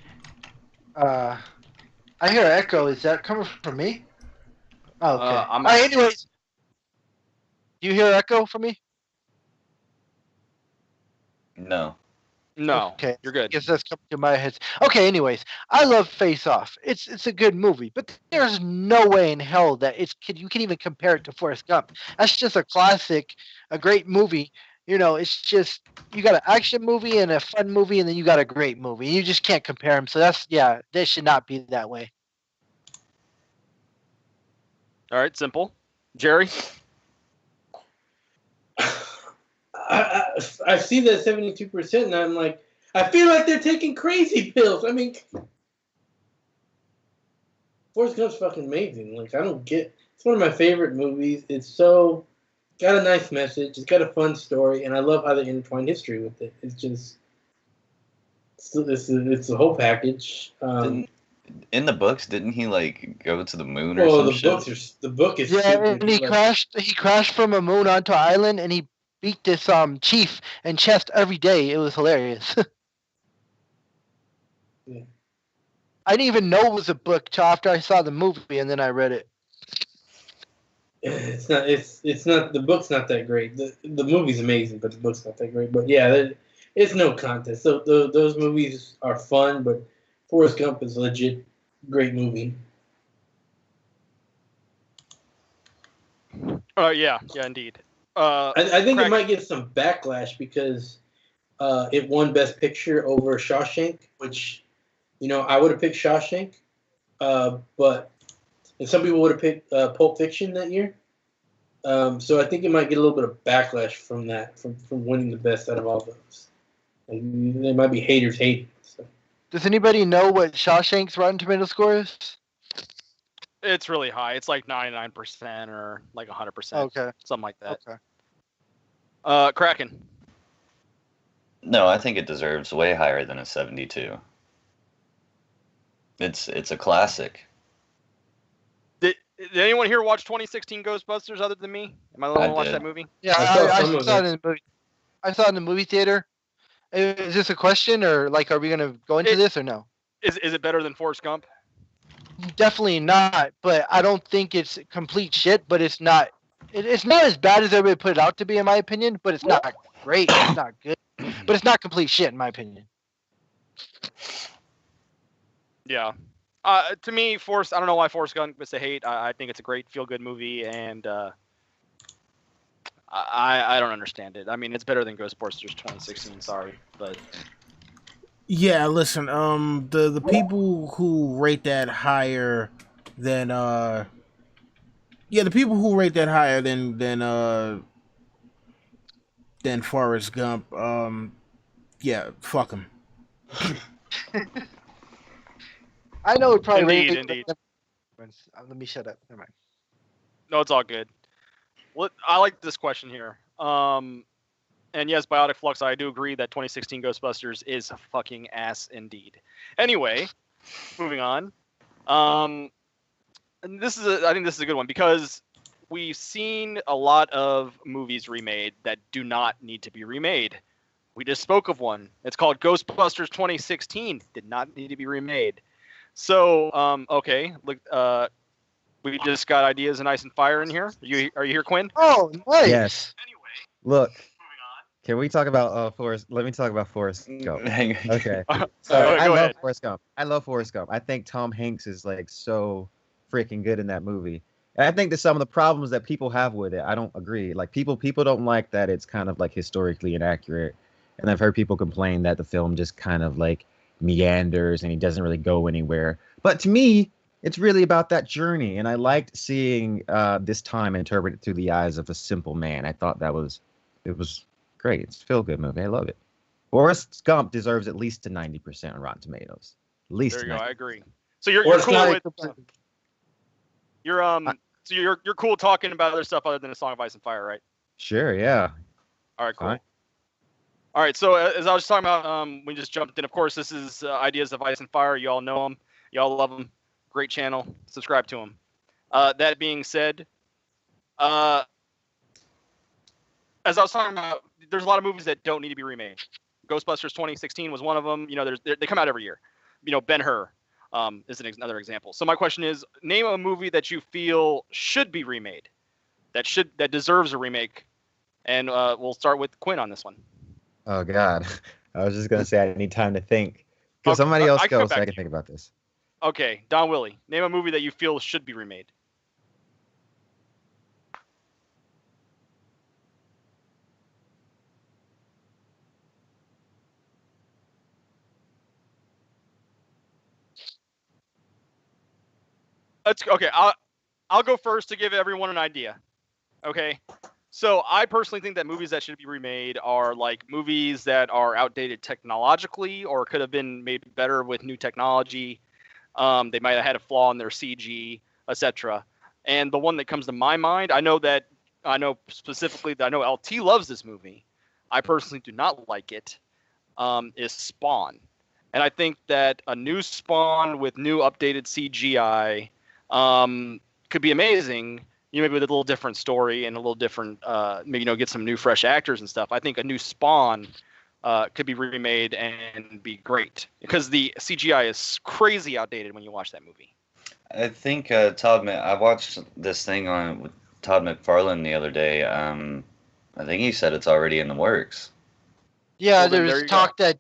I hear an echo. Is that coming from me? Oh, okay. Anyways, do you hear echo from me? No. Okay, you're good. I guess that's coming to my head. Okay, anyways, I love Face Off. It's a good movie, but there's no way in hell that you can even compare it to Forrest Gump. That's just a classic, a great movie. It's just, you got an action movie and a fun movie, and then you got a great movie. You just can't compare them. So they should not be that way. All right, simple. Jerry? I see that 72%, and I'm like, I feel like they're taking crazy pills. I mean, Forrest Gump's fucking amazing. Like, I don't get. It's one of my favorite movies. It's so got a nice message. It's got a fun story, and I love how they intertwine history with it. It's just, it's the whole package. In the books, didn't he go to the moon or something? The book is and he crashed from a moon onto an island, and he beat this chief and chest every day. It was hilarious. Yeah. I didn't even know it was a book till after I saw the movie, and then I read it. It's not. The book's not that great. The movie's amazing, but the book's not that great. But yeah, it's no contest. So those movies are fun, but Forrest Gump is a legit great movie. Yeah, indeed. I think it Crack- might get some backlash because it won Best Picture over Shawshank, which, I would have picked Shawshank, but and some people would have picked Pulp Fiction that year. So I think it might get a little bit of backlash from that, from winning the best out of all those. Like, there might be haters hating. So. Does anybody know what Shawshank's Rotten Tomato score is? It's really high. It's like 99% or like 100%. Okay. Something like that. Okay. Kraken. No, I think it deserves way higher than a 72. It's a classic. Did anyone here watch 2016 Ghostbusters other than me? Am I the only one who watched did. that movie? Yeah, I saw I some of saw it. it in the movie. I saw it in the movie theater. Is this a question, or like, are we gonna go into this or no? Is it better than Forrest Gump? Definitely not. But I don't think it's complete shit. But it's not. It's not as bad as everybody put it out to be, in my opinion. But it's not great. It's not good. But it's not complete shit, in my opinion. Yeah. To me, I don't know why Forrest Gump is a hate. I think it's a great feel-good movie, and I don't understand it. I mean, it's better than Ghostbusters 2016. Sorry, but Yeah, listen. The people who rate that higher than the people who rate that higher than Forrest Gump. Yeah, fuck them. I know it probably. Indeed. Let me shut up. Never mind. no, it's all good. Well, I like this question here. And yes, Biotic Flux, I do agree that 2016 Ghostbusters is a fucking ass indeed. Anyway, moving on. And I think this is a good one because we've seen a lot of movies remade that do not need to be remade. We just spoke of one. It's called Ghostbusters 2016. Did not need to be remade. So, okay, look, we just got Ideas in Ice and Fire in here. Are you here, Quinn? Oh, nice. Yes. Look, can we talk about Forrest? Let me talk about Forrest Gump. Hang on. Okay. Go I love ahead. Forrest Gump. I love Forrest Gump. I think Tom Hanks is like so freaking good in that movie. And I think that some of the problems that people have with it, I don't agree. Like people don't like that it's kind of like historically inaccurate. And I've heard people complain that the film just kind of like meanders and he doesn't really go anywhere. But to me, it's really about that journey. And I liked seeing this time interpreted through the eyes of a simple man. I thought it was great. It's a feel-good movie. I love it. Forrest Gump deserves at least a 90% on Rotten Tomatoes. At least. There you 90%. go. I agree. So you're Forrest cool Gump. with you're cool talking about other stuff other than A Song of Ice and Fire, right? Sure. Yeah. All right, cool. Fine. All right, so as I was talking about, we just jumped in. Of course, this is Ideas of Ice and Fire. You all know them. You all love them. Great channel. Subscribe to them. That being said, as I was talking about, there's a lot of movies that don't need to be remade. Ghostbusters 2016 was one of them. You know, they come out every year. You know, Ben-Hur is another example. So my question is, name a movie that you feel should be remade, that deserves a remake, and we'll start with Quinn on this one. Oh God. I was just gonna say I need time to think. Because Okay, somebody else I can go come so back I to can think about this. Okay, Don Willie, name a movie that you feel should be remade. Okay. I'll go first to give everyone an idea. Okay. So I personally think that movies that should be remade are like movies that are outdated technologically or could have been made better with new technology. They might have had a flaw in their CG, etc. And the one that comes to my mind, I know specifically that I know LT loves this movie. I personally do not like it. Is Spawn. And I think that a new Spawn with new updated CGI could be amazing. You know, maybe with a little different story and a little different, maybe get some new fresh actors and stuff. I think a new Spawn could be remade and be great because the CGI is crazy outdated when you watch that movie. I think I watched this thing with Todd McFarlane the other day. I think he said it's already in the works. Yeah, Well, then there there's you talk that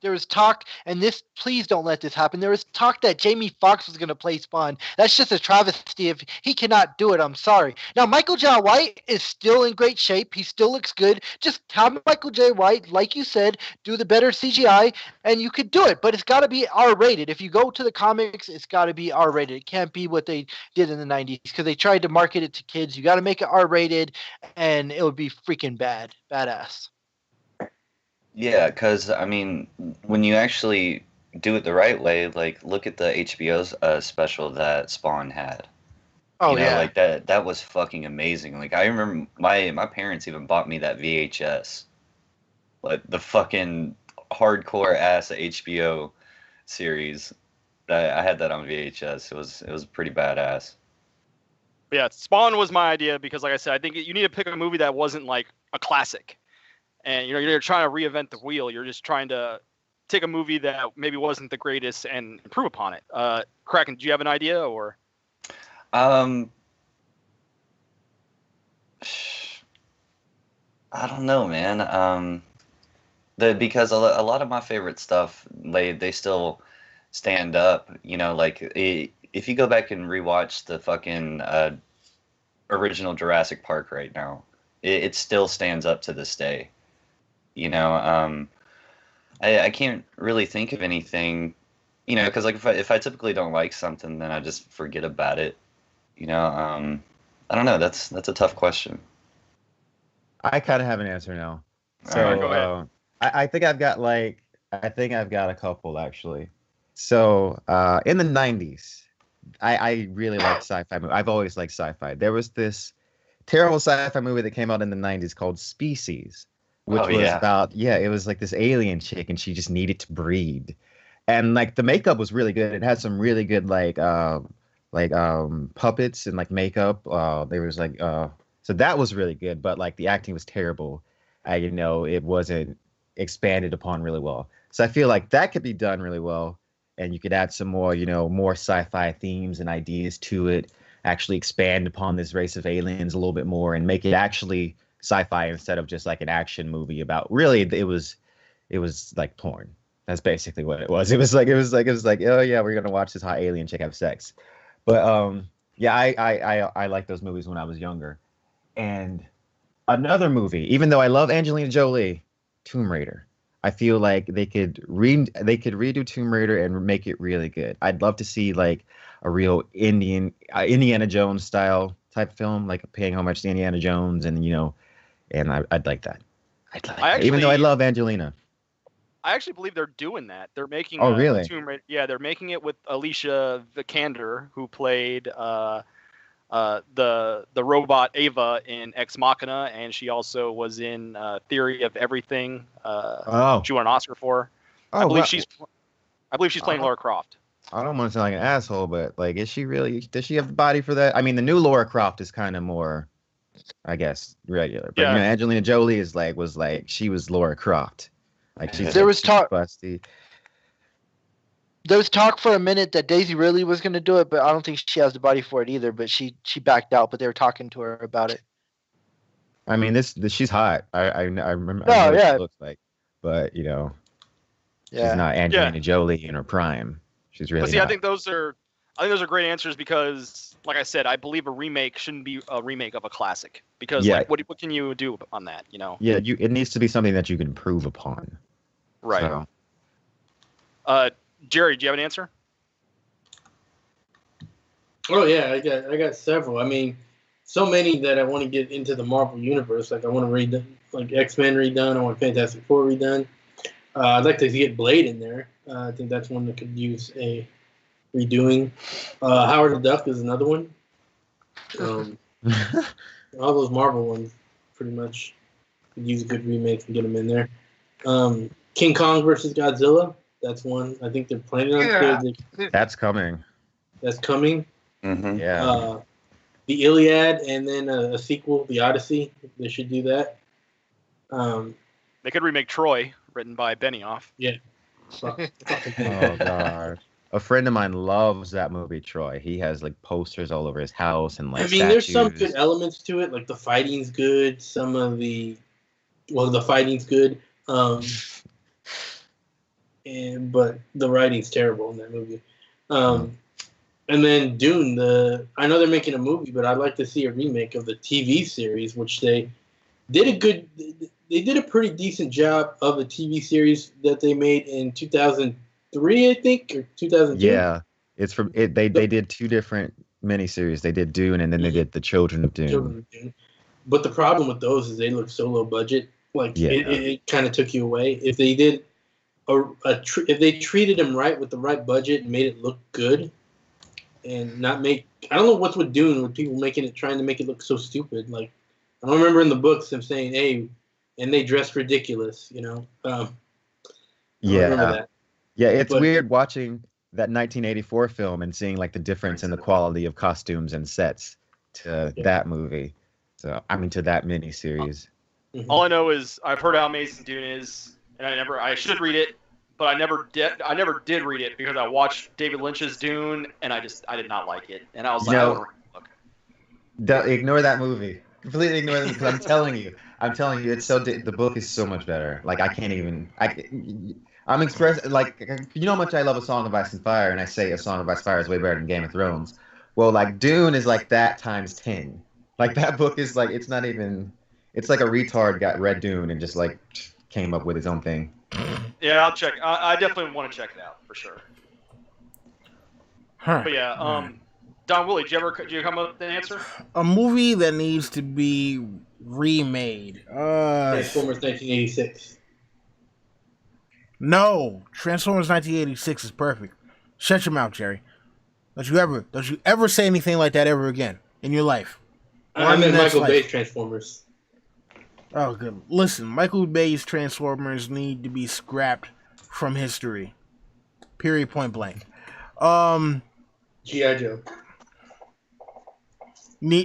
There was talk, and this, please don't let this happen. There was talk that Jamie Foxx was going to play Spawn. That's just a travesty. If he cannot do it, I'm sorry. Now, Michael J. White is still in great shape. He still looks good. Just have Michael J. White, like you said, do the better CGI, and you could do it. But it's got to be R-rated. If you go to the comics, it's got to be R-rated. It can't be what they did in the 90s because they tried to market it to kids. You got to make it R-rated, and it would be freaking badass. Yeah, because I mean, when you actually do it the right way, like look at the HBO's special that Spawn had. Oh, You know, yeah. like that was fucking amazing. Like I remember my parents even bought me that VHS, like the fucking hardcore ass HBO series. That I had that on VHS. It was pretty badass. But yeah, Spawn was my idea because, like I said, I think you need to pick a movie that wasn't like a classic. And you're trying to reinvent the wheel. You're just trying to take a movie that maybe wasn't the greatest and improve upon it. Kraken, do you have an idea or? I don't know, man. Because a lot of my favorite stuff, they still stand up. You know, like if you go back and rewatch the fucking original Jurassic Park right now, it still stands up to this day. You know, I can't really think of anything, you know, because like if I typically don't like something, then I just forget about it. You know, I don't know. That's a tough question. I kind of have an answer now. So All right, go ahead. I think I've got a couple actually. So in the 90s, I really liked sci-fi movies. I've always liked sci-fi. There was this terrible sci-fi movie that came out in the 90s called Species, which was about, it was like this alien chick and she just needed to breed. And like the makeup was really good. It had some really good puppets and like makeup. There was like so that was really good, but like the acting was terrible. You know, it wasn't expanded upon really well. So I feel like that could be done really well, and you could add some more, you know, more sci-fi themes and ideas to it. Actually expand upon this race of aliens a little bit more and make it actually sci-fi instead of just like an action movie about. Really, it was like porn. That's basically what it was. It was like oh yeah, we're gonna watch this hot alien chick have sex. But yeah, I liked those movies when I was younger. And another movie, even though I love Angelina Jolie, Tomb Raider. I feel like they could redo Tomb Raider and make it really good. I'd love to see like a real Indiana Jones style type film, like paying homage to Indiana Jones, and you know, and I'd like that. Even though I love Angelina. I actually believe they're doing that. They're making really? Tomb Raider. Yeah, they're making it with Alicia Vikander, who played the robot Ava in Ex Machina, and she also was in Theory of Everything. She won an Oscar for. I believe she's playing Lara Croft. I don't want to sound like an asshole, but like, does she have the body for that? I mean, the new Lara Croft is kind of more, I guess, regular. But you know, Angelina Jolie she was Lara Croft. Like there was talk. Busty. There was talk for a minute that Daisy Ridley was going to do it, but I don't think she has the body for it either. But she backed out. But they were talking to her about it. I mean, she's hot. I remember. Oh, I know what yeah. she looks like, but you know, she's not Angelina Jolie in her prime. She's really. But see, not. I think those are great answers because, like I said, I believe a remake shouldn't be a remake of a classic because, like, what can you do on that? You know. Yeah, it needs to be something that you can improve upon. Right. So. Jerry, do you have an answer? Oh yeah, I got several. I mean, so many that I want to get into the Marvel universe. Like I want to read like X-Men redone. I want Fantastic Four redone. I'd like to get Blade in there. I think that's one that could use a redoing. Howard the Duck is another one. All those Marvel ones pretty much could use a good remake and get them in there. King Kong versus Godzilla. That's one. I think they're planning on. That's coming. That's coming. Mm-hmm. Yeah. The Iliad and then a sequel, The Odyssey. They should do that. They could remake Troy, written by Benioff. Yeah. Oh god. A friend of mine loves that movie, Troy. He has like posters all over his house and like. I mean, there's some good elements to it. Like the fighting's good. The fighting's good. but the writing's terrible in that movie. And then Dune, I know they're making a movie, but I'd like to see a remake of the TV series, which they did a pretty decent job of the TV series that they made in 2003, I think, or 2002. Yeah, it's from it. They did 2 different miniseries. They did Dune, and then they did The Children of Dune. But the problem with those is they look so low budget. Like it kind of took you away. If they did if they treated them right with the right budget and made it look good, and not make, I don't know what's with Dune with people trying to make it look so stupid. Like, I don't remember in the books them saying, "Hey," and they dress ridiculous. You know. Yeah, it's weird watching that 1984 film and seeing like the difference in the quality of costumes and sets to that movie. So I mean, to that miniseries. All I know is I've heard how amazing Dune is, and I should read it, but I never did read it because I watched David Lynch's Dune, and I did not like it, and I was like, I want to read the book. Ignore that movie. Completely ignore it because I'm telling you, it's so the book is so much better. Like I'm expressed like, you know how much I love A Song of Ice and Fire, and I say A Song of Ice and Fire is way better than Game of Thrones. Well, like Dune is like that times 10. Like that book is like, it's not even. It's like a retard got read Dune and just like came up with his own thing. Yeah, I'll check. I definitely want to check it out for sure. Huh. But yeah, Don Willie, did you come up with an answer? A movie that needs to be remade. Transformers 1986. No, Transformers 1986 is perfect. Shut your mouth, Jerry. Don't you ever say anything like that ever again in your life. I meant Michael Bay's Transformers. Oh, good. Listen, Michael Bay's Transformers need to be scrapped from history. Period. Point blank. G.I. Joe.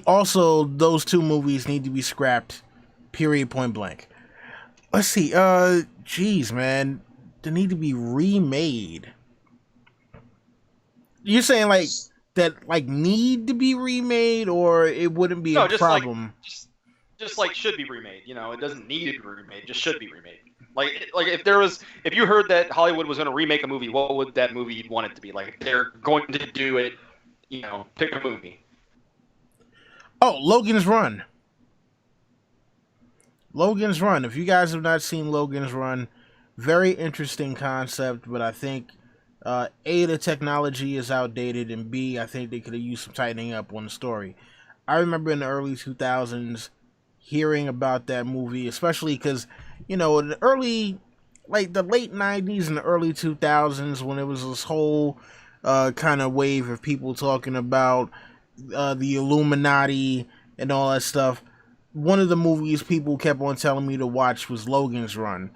Also, those 2 movies need to be scrapped. Period. Point blank. Let's see. Jeez, man, they need to be remade. You're saying like that, like need to be remade, or it wouldn't be a problem? Just like should be remade. You know, it doesn't need to be remade. It just should be remade. Like if you heard that Hollywood was going to remake a movie, what would that movie you'd want it to be? Like if they're going to do it, you know, pick a movie. Oh, Logan's Run. Logan's Run. If you guys have not seen Logan's Run, very interesting concept, but I think A, the technology is outdated, and B, I think they could have used some tightening up on the story. I remember in the early 2000s hearing about that movie, especially because, you know, in the early, like the late 90s and the early 2000s, when it was this whole kind of wave of people talking about the Illuminati and all that stuff, one of the movies people kept on telling me to watch was Logan's Run.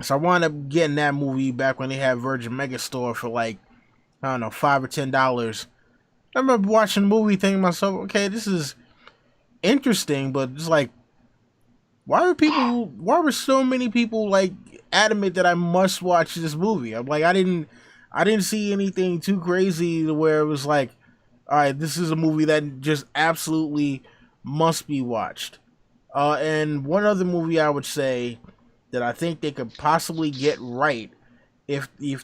So I wound up getting that movie back when they had Virgin Megastore for like, I don't know, $5 or $10. I remember watching the movie thinking to myself, okay, this is interesting, but it's like, why were so many people like adamant that I must watch this movie? I'm like, I didn't see anything too crazy to where it was like, all right, this is a movie that just absolutely must be watched. And one other movie I would say that I think they could possibly get right if you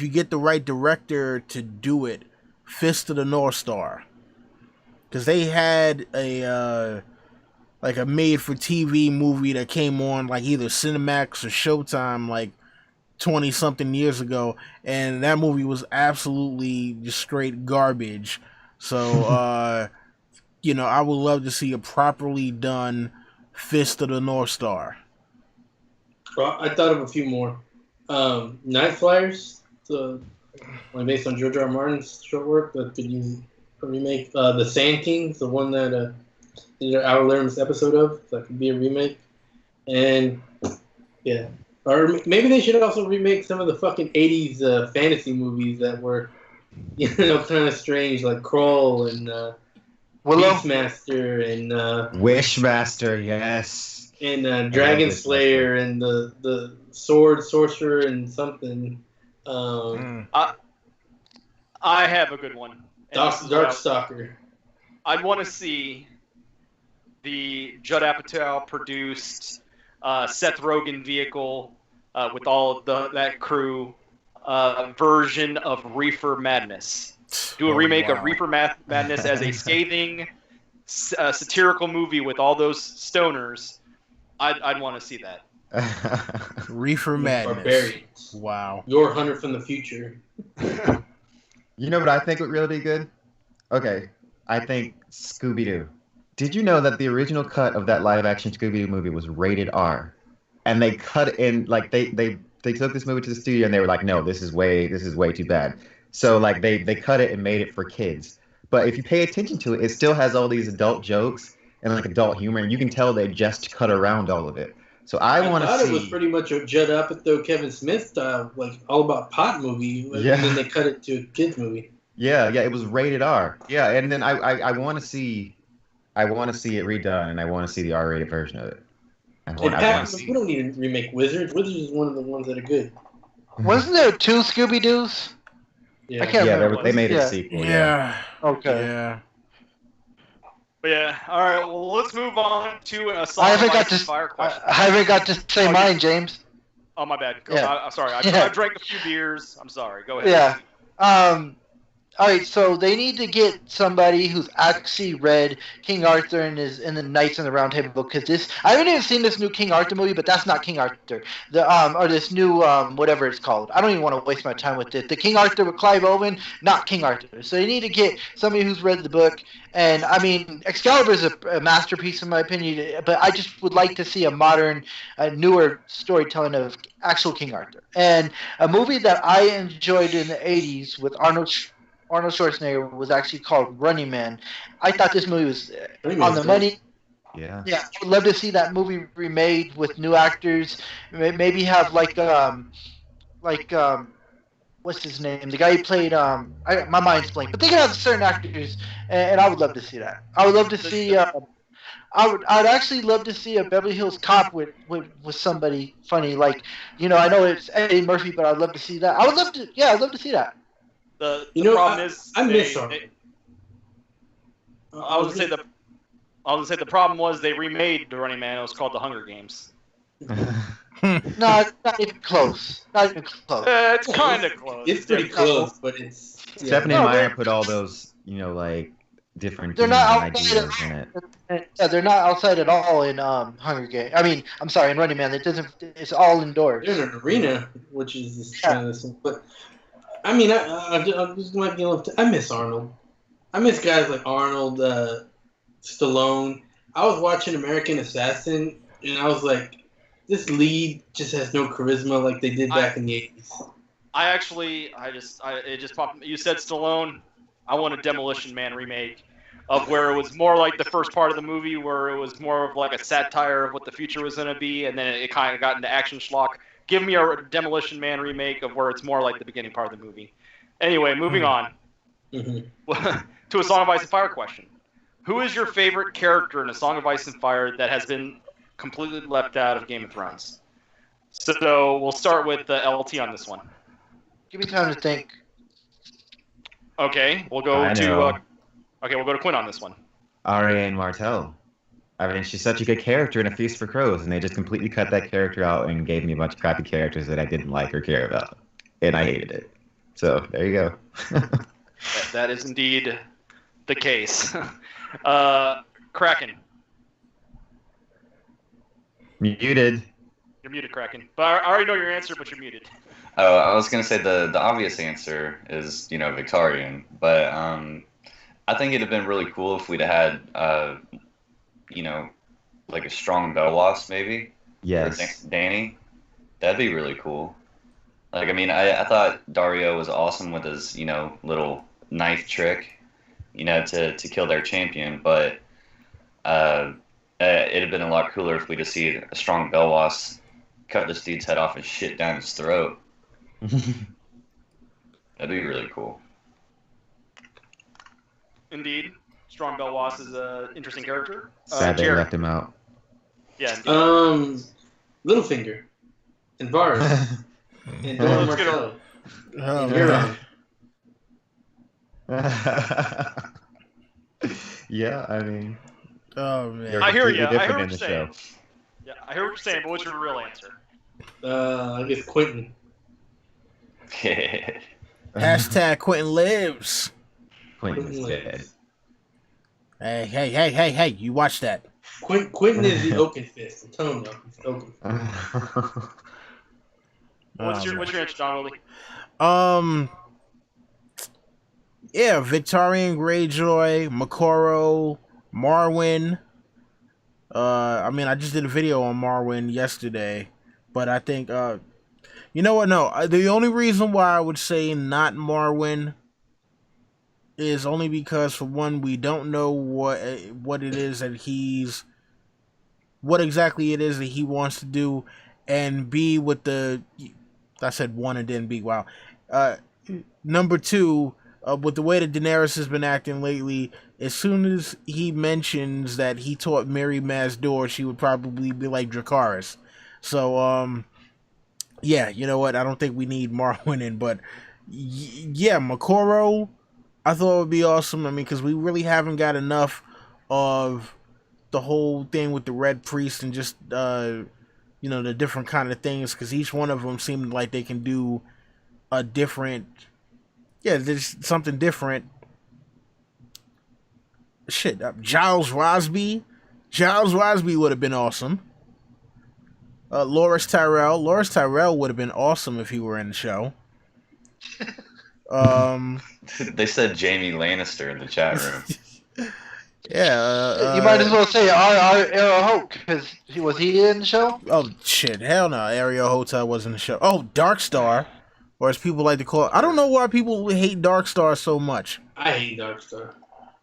get the right director to do it, Fist of the North Star. Because they had a made-for-TV movie that came on like either Cinemax or Showtime like 20-something years ago, and that movie was absolutely just straight garbage. So, you know, I would love to see a properly done Fist of the North Star. Well, I thought of a few more. Night Flyers, based on George R. R. Martin's short work that could use a remake. The Sand Kings, the one that our latest episode of, that could be a remake. And yeah, or maybe they should also remake some of the fucking 80s fantasy movies that were, you know, kind of strange, like Crawl and Beastmaster and Wishmaster, yes, and Dragon Slayer and the Sword Sorcerer and something. I have a good one. Darkstalker. I'd want to see the Judd Apatow produced Seth Rogen vehicle with all that crew version of Reefer Madness. Do a remake of Reefer Madness as a scathing, satirical movie with all those stoners. I'd want to see that. Reefer Madness. Barbarians. Wow. Your Hunter from the Future. You know what I think would really be good? Okay, I think Scooby-Doo. Did you know that the original cut of that live-action Scooby-Doo movie was rated R? And they cut in, like, they took this movie to the studio and they were like, no, this is way too bad. So, like, they cut it and made it for kids. But if you pay attention to it, it still has all these adult jokes and, like, adult humor, and you can tell they just cut around all of it. So I want to see. I thought it was pretty much a Judd Apatow, Kevin Smith style, like all about pot movie, Yeah. and then they cut it to a kids movie. Yeah, it was rated R. Yeah, and then I want to see, it redone, and I want to see the R-rated version of it. We don't need to remake Wizards. Wizards is one of the ones that are good. Wasn't there 2 Scooby-Doos? Yeah. I can't remember. They made a Yeah. sequel. Yeah. Okay. Yeah. But yeah, all right. Well, let's move on to a I Song haven't of got Ice to. and Fire question. I haven't got to say mine, James. Oh, my bad. Yeah. I'm sorry. I Yeah. drank a few beers. I'm sorry. Go ahead. Yeah. All right, so they need to get somebody who's actually read King Arthur and the Knights in the Round Table book, because I haven't even seen this new King Arthur movie, but that's not King Arthur. Or this new whatever it's called. I don't even want to waste my time with it. The King Arthur with Clive Owen, not King Arthur. So they need to get somebody who's read the book. And I mean, Excalibur is a masterpiece in my opinion, but I just would like to see a modern, newer storytelling of actual King Arthur. And a movie that I enjoyed in the '80s with Arnold Schwarzenegger was actually called Running Man. I thought this movie was on the money. Yeah. Yeah, I would love to see that movie remade with new actors. Maybe have what's his name? The guy who played my mind's blank, but they can have certain actors, and I would love to see that. I would love to see. I'd actually love to see a Beverly Hills Cop with somebody funny, like, I know it's Eddie Murphy, but I'd love to see that. I'd love to see that. The problem problem is I miss Arnold. I was gonna say the problem was they remade the Running Man. It was called The Hunger Games. No, it's not even close. Not even close. It's kind of close. It's pretty close, but it's. Stephanie No, Meyer they're- put all those, like, different They're themes not and outside ideas in it. Yeah, they're not outside at all in Hunger Games. I mean, I'm sorry, in Running Man. It's all indoors. They're in an arena, which is this kind of thing. But I mean, I just might be able to. I miss Arnold. I miss guys like Arnold, Stallone. I was watching American Assassin, and I was like, this lead just has no charisma like they did back in the '80s. It just popped. You said Stallone. I want a Demolition Man remake of where it was more like the first part of the movie, where it was more of like a satire of what the future was going to be, and then it kind of got into action schlock. Give me a Demolition Man remake of where it's more like the beginning part of the movie. Anyway, moving on to a Song of Ice and Fire question. Who is your favorite character in A Song of Ice and Fire that has been completely left out of Game of Thrones? So we'll start with LT on this one. Give me time to think. Okay, we'll go to Quinn on this one. Ariane Martell. I mean, she's such a good character in A Feast for Crows, and they just completely cut that character out and gave me a bunch of crappy characters that I didn't like or care about, and I hated it. So there you go. That is indeed the case. Kraken. Muted. You're muted, Kraken. But I already know your answer, but you're muted. Oh, I was gonna say the obvious answer is Victorian, but I think it'd have been really cool if we'd had like a strong bell wasp maybe. Yes. Or Danny. That'd be really cool. Like, I mean, I thought Dario was awesome with his little knife trick, to kill their champion, but it'd have been a lot cooler if we just see a strong bell wasp cut this dude's head off and shit down his throat. That'd be really cool. Indeed. Strong Bell Wasp is an interesting character. Sad they Jared. left him out. Yeah. Littlefinger and Varys and Dora Let's get Martell. Oh, Euron. Yeah, I mean. Oh man. They're I hear you. completely I hear different what in you're the saying. show. Yeah, I hear what you're saying, but what's your real answer? I guess Quentin. Hashtag Quentin lives. Quentin is dead. Hey! You watch that. Quentin is the Oaken Fist. I'm telling you, he's Oaken Fist. What's your answer, John Willie? Yeah, Victorian Greyjoy, Makoro, Marwyn. I mean, I just did a video on Marwyn yesterday, but I think, you know what? No, the only reason why I would say not Marwyn is only because, for one, we don't know what it is that what exactly it is that he wants to do, and B, I said one and then B. Wow. Number two, with the way that Daenerys has been acting lately, as soon as he mentions that he taught Mary Mazdor, she would probably be like Dracarys. So, yeah, you know what? I don't think we need Marwyn in, but yeah, Makoro, I thought it would be awesome. I mean, because we really haven't got enough of the whole thing with the Red Priest and just, the different kind of things, because each one of them seemed like they can do a different, there's something different. Shit, Giles Rosby would have been awesome. Loras Tyrell would have been awesome if he were in the show. They said Jamie Lannister in the chat room. Yeah, you might as well say our Arrow Hope, because was he in the show? Oh shit, hell no, Ariel Hotel was in the show. Oh, Darkstar, or as people like to call it. I don't know why people hate Darkstar so much. I hate Darkstar.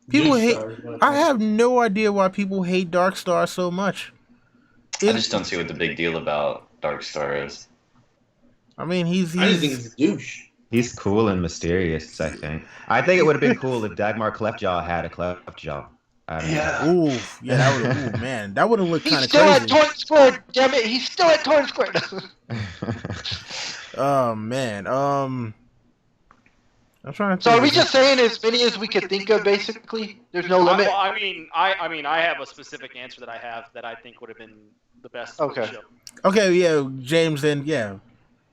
People hate. I have no idea why people hate Darkstar so much. I just don't see what the big deal about Darkstar is. I mean, I just think he's a douche. He's cool and mysterious, I think. I think it would have been cool if Dagmar Cleftjaw had a Cleftjaw. Yeah. Ooh, yeah, that would have. Ooh, man, that would have looked kind of crazy. crazy. He's still at Torrent Square, damn it! He's still at Torrent Square. Oh man, I'm trying to. So are we just saying as many as we could think of? Basically, there's no limit. Well, I mean, I have a specific answer that I think would have been the best. Okay. For the show. Okay, yeah, James. Then yeah,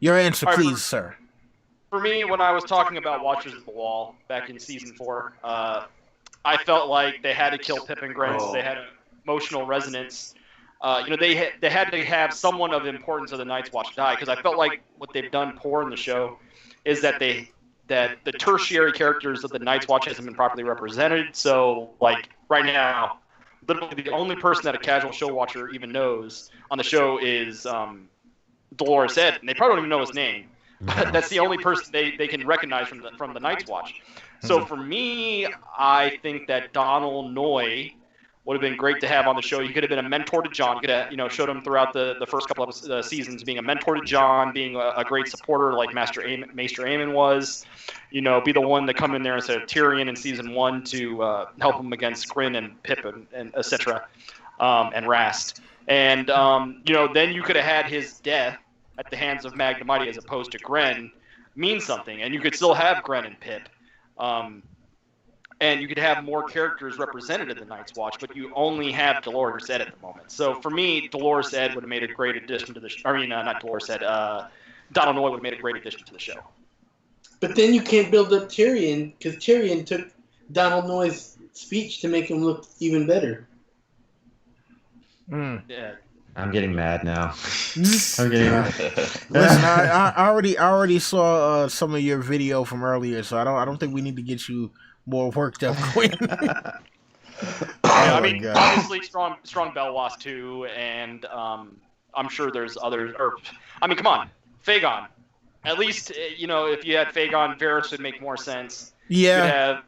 your answer, All right, please, sir. For me, when I was talking about Watchers of the Wall back in season 4, I felt like they had to kill Pip and Gren, so they had emotional resonance. They had to have someone of importance of the Night's Watch die, because I felt like what they've done poor in the show is that the tertiary characters of the Night's Watch hasn't been properly represented. So, like, right now, literally the only person that a casual show watcher even knows on the show is Dolores Ed, and they probably don't even know his name. But that's the only person they can recognize from the Night's Watch. So for me, I think that Donald Noy would have been great to have on the show. He could have been a mentor to Jon. Could have, showed him throughout the first couple of seasons being a mentor to Jon, being a great supporter like Maester Aemon was. Be the one to come in there instead of Tyrion in season 1 to help him against Grin and Pip and etc. And Rast. And then you could have had his death at the hands of Magna Mighty as opposed to Gren mean something, and you could still have Gren and Pip. And you could have more characters represented in the Night's Watch, but you only have Dolores Ed at the moment. So for me, Dolores Ed would have made a great addition to the show. I mean, not Dolores Ed. Donald Noy would have made a great addition to the show. But then you can't build up Tyrion, because Tyrion took Donald Noy's speech to make him look even better. Yeah. I'm getting mad now. I'm getting mad. Listen, I already saw some of your video from earlier, so I don't think we need to get you more worked up, Quinn. I mean, obviously strong Belwas too, and I'm sure there's others. Come on, Fagon. At least if you had Fagon, Varys would make more sense. Yeah. You'd have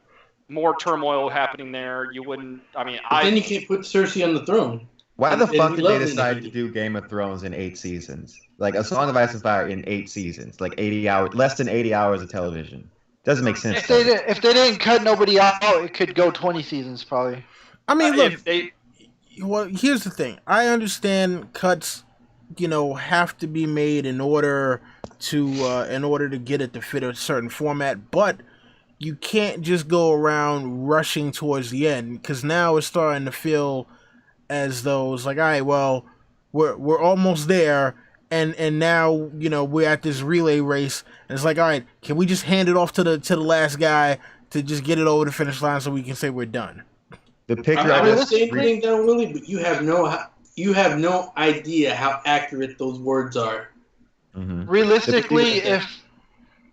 more turmoil happening there. You wouldn't. Then you can't put Cersei on the throne. Why the fuck did they decide to do Game of Thrones in 8 seasons? Like A Song of Ice and Fire in 8 seasons, like 80 hours, less than 80 hours of television. Doesn't make sense. If they didn't cut nobody out, it could go 20 seasons probably. I mean, look. Well, here's the thing. I understand cuts, have to be made in order to get it to fit a certain format, but you can't just go around rushing towards the end, because now it's starting to feel as though it's like, all right, well, we're almost there, and now we're at this relay race, and it's like, all right, can we just hand it off to the last guy to just get it over the finish line so we can say we're done? The I'm picture not I gonna just say anything down, Willie, but you have no idea how accurate those words are. Mhm. Realistically, if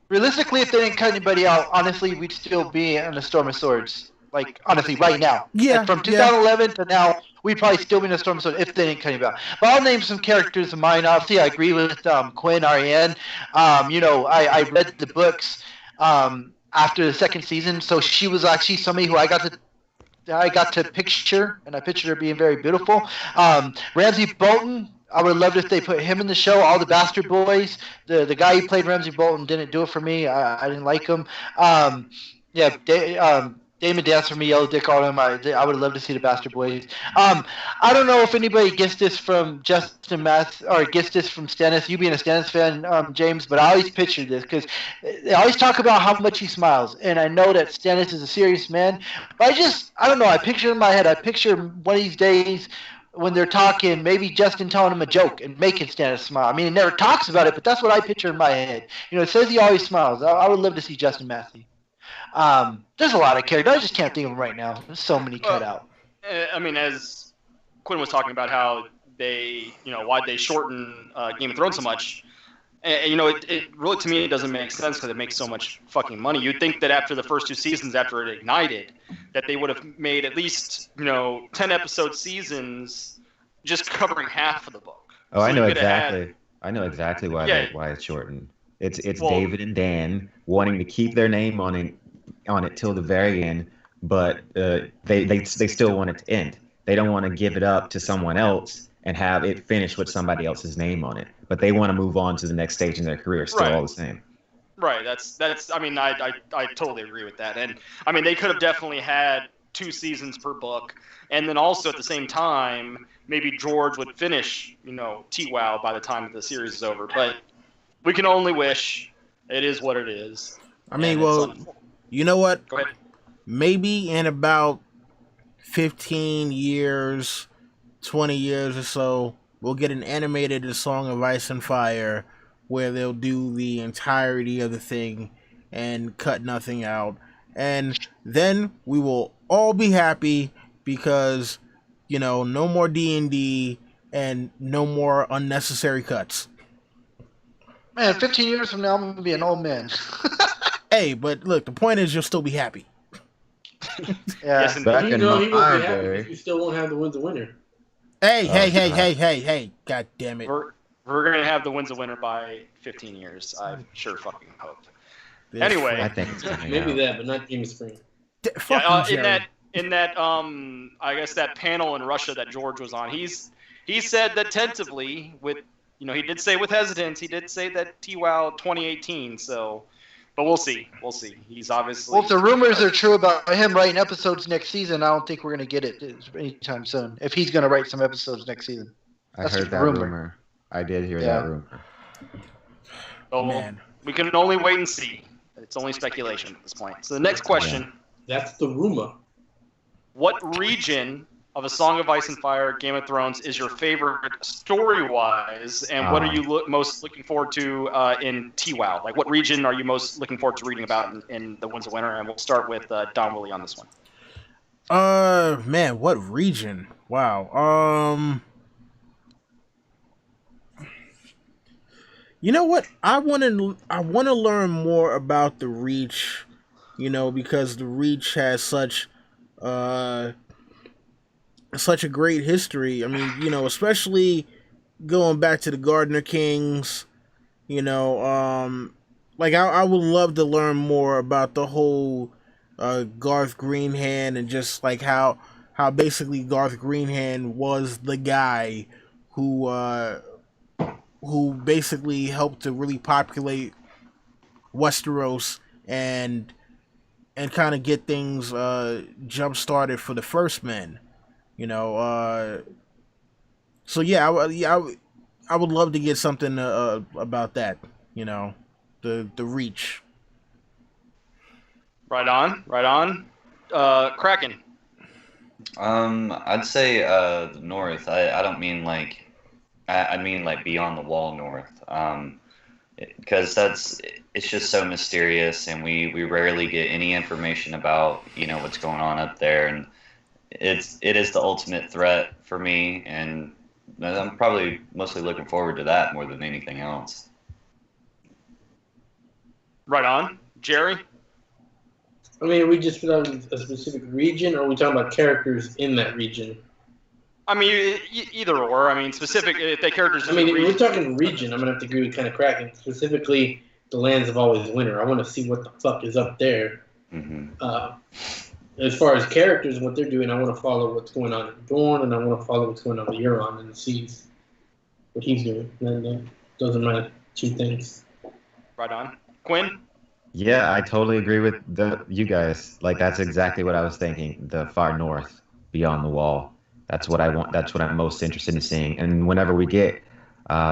they didn't cut anybody out, honestly, we'd still be in a storm of swords. Like, honestly, right now. Yeah, Like, from yeah. 2011 to now, we'd probably still be in a storm of swords if they didn't cut anybody out. But I'll name some characters of mine. Obviously, I agree with Quinn, Ariane. I read the books after the second season, so she was actually somebody who I got to picture, and I pictured her being very beautiful. Ramsay Bolton, I would have loved if they put him in the show. All the Bastard Boys. The guy who played Ramsay Bolton didn't do it for me. I didn't like him. Damon Dance for me, Yellow Dick, all of them. I would have loved to see the Bastard Boys. I don't know if anybody gets this from Justin Math or gets this from Stannis. You being a Stannis fan, James, but I always picture this because they always talk about how much he smiles, and I know that Stannis is a serious man. But I don't know. I picture in my head. I picture one of these days when they're talking, maybe Justin telling him a joke and making Stannis smile. I mean, he never talks about it, but that's what I picture in my head. It says he always smiles. I would love to see Justin Matthew. There's a lot of characters. I just can't think of them right now. There's so many cut out. I mean, as Quinn was talking about how they, why they shorten Game of Thrones so much. And, it really, to me, it doesn't make sense because it makes so much fucking money. You'd think that after the first 2 seasons, after it ignited, that they would have made at least, 10-episode seasons just covering half of the book. Oh, I know exactly. I know exactly why it's shortened. It's David and Dan wanting to keep their name on it till the very end, but they still want it to end. They don't want to give it up to someone else and have it finish with somebody else's name on it. But they want to move on to the next stage in their career, still all the same. Right. That's. I mean, I totally agree with that. And I mean, they could have definitely had 2 seasons per book, and then also at the same time, maybe George would finish, T-WoW by the time the series is over. But we can only wish. It is what it is. I mean, well, you know what? Go ahead. Maybe in about 15 years, 20 years or so, we'll get an animated A Song of Ice and Fire where they'll do the entirety of the thing and cut nothing out. And then we will all be happy because, no more D&D and no more unnecessary cuts. Man, 15 years from now, I'm going to be an old man. Hey, but look, the point is you'll still be happy. Yeah. Yes, Back He in won't be my happy day. if you still won't have the Winds of Winter. Hey, God damn it. We're going to have the Winds of Winter by 15 years. I sure fucking hope. This- Anyway. I think it's coming Maybe out. that, but not Game of Spring. Fuck you, Jerry. in that I guess that panel in Russia that George was on, he said that tentatively with he did say with hesitance, he did say that TWOW 2018, so but we'll see. He's obviously Well, if the rumors are true about him writing episodes next season, I don't think we're going to get it anytime soon. If he's going to write some episodes next season. I That's heard a that rumor. I did hear that rumor. Oh, Man. we can only wait and see. It's only speculation at this point. So the next question, That's the rumor. what region of A Song of Ice and Fire, Game of Thrones is your favorite story-wise, and what are you most looking forward to in TWOW? Like, what region are you most looking forward to reading about in The Winds of Winter? And we'll start with Don Willie on this one. Man, what region? Wow. You know what? I want to learn more about the Reach, because the Reach has such a great history. I mean, especially going back to the Gardner Kings, like I would love to learn more about the whole Garth Greenhand and just like how basically Garth Greenhand was the guy who basically helped to really populate Westeros and kind of get things jump started for the First Men. So yeah, I would love to get something about that. The Reach. Right on. Kraken. I'd say the north. I don't mean like I mean, like beyond the wall north, because it's just so mysterious, and we rarely get any information about what's going on up there, and it is the ultimate threat for me, and I'm probably mostly looking forward to that more than anything else. Right on, Jerry. I mean, are we just put on a specific region, or are we talking about characters in that region? I mean, either or. I mean, specific if they characters. I mean, if we're talking region, I'm gonna have to agree with kind of Kraken. Specifically, the lands of always winter. I want to see what the fuck is up there. Mm-hmm. As far as characters and what they're doing, I want to follow what's going on in Dorne, and I want to follow what's going on with Euron and the seas, what he's doing. And those are my two things. Right on, Quinn. Yeah, I totally agree with you guys. Like, that's exactly what I was thinking. The far north, beyond the wall. That's what I want. That's what I'm most interested in seeing. And whenever we get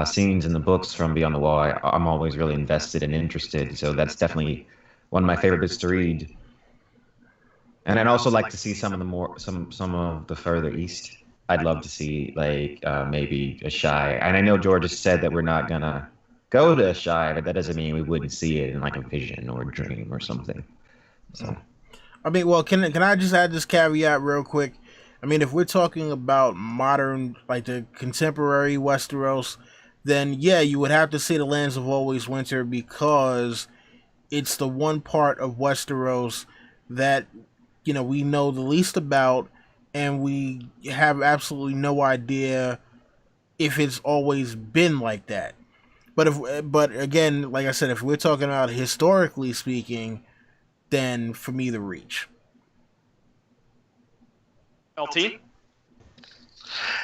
scenes in the books from Beyond the Wall, I'm always really invested and interested. So that's definitely one of my favorite bits to read. And I'd also like to see some of the further east. I'd love to see like maybe a Shy. And I know George has said that we're not gonna go to a Shy, but that doesn't mean we wouldn't see it in like a vision or a dream or something. So, I mean, well, can I just add this caveat real quick? I mean, if we're talking about modern, like the contemporary Westeros, then yeah, you would have to say the Lands of Always Winter, because it's the one part of Westeros that we know the least about, and we have absolutely no idea if it's always been like that. But again, like I said, if we're talking about historically speaking, then for me, the Reach. LT.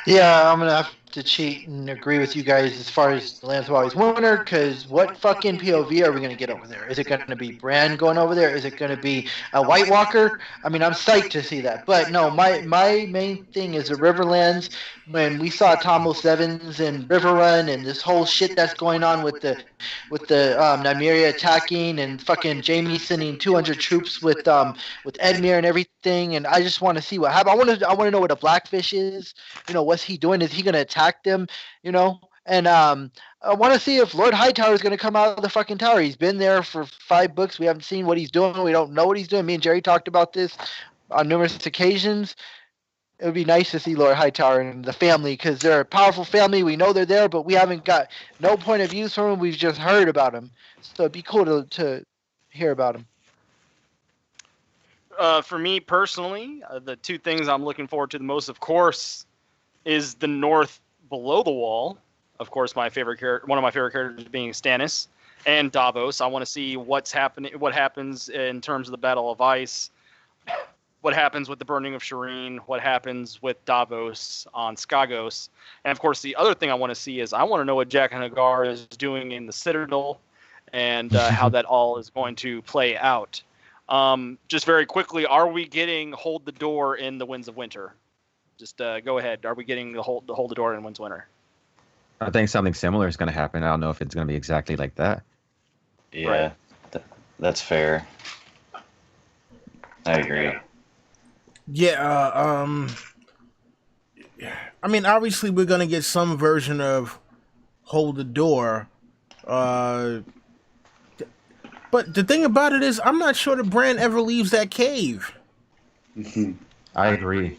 Yeah, I'm gonna have to cheat and agree with you guys as far as the Lands of Always Winter, because what fucking POV are we gonna get over there? Is it gonna be Bran going over there? Is it gonna be a White Walker? I mean, I'm psyched to see that. But no, my main thing is the Riverlands. When we saw Tomo Sevens and River Run and this whole shit that's going on with the Nymeria attacking and fucking Jaime sending 200 troops with Edmure and everything, and I just want to see what happens. I want to know what a Blackfish is. What's he doing? Is he gonna attack them? And I want to see if Lord Hightower is going to come out of the fucking tower. He's been there for 5 books. We haven't seen what he's doing. We don't know what he's doing. Me and Jerry talked about this on numerous occasions. It would be nice to see Lord Hightower and the family, because they're a powerful family. We know they're there, but we haven't got no point of views from them. We've just heard about them. So it'd be cool to hear about them. For me personally, the two things I'm looking forward to the most, of course, is the north below the wall. Of course, one of my favorite characters being Stannis and Davos. I want to see what happens in terms of the Battle of Ice, what happens with the burning of Shireen, what happens with Davos on Skagos. And of course, the other thing I want to see is I want to know what Jaqen H'ghar is doing in the Citadel, and how that all is going to play out. Just very quickly, are we getting Hold the Door in the Winds of Winter? Just go ahead. Are we getting the Hold the Door in Winds of Winter? I think something similar is going to happen. I don't know if it's going to be exactly like that. Yeah, right. That's fair. I agree. Yeah, I mean, obviously we're gonna get some version of Hold the Door, but the thing about it is, I'm not sure that Bran ever leaves that cave. I agree.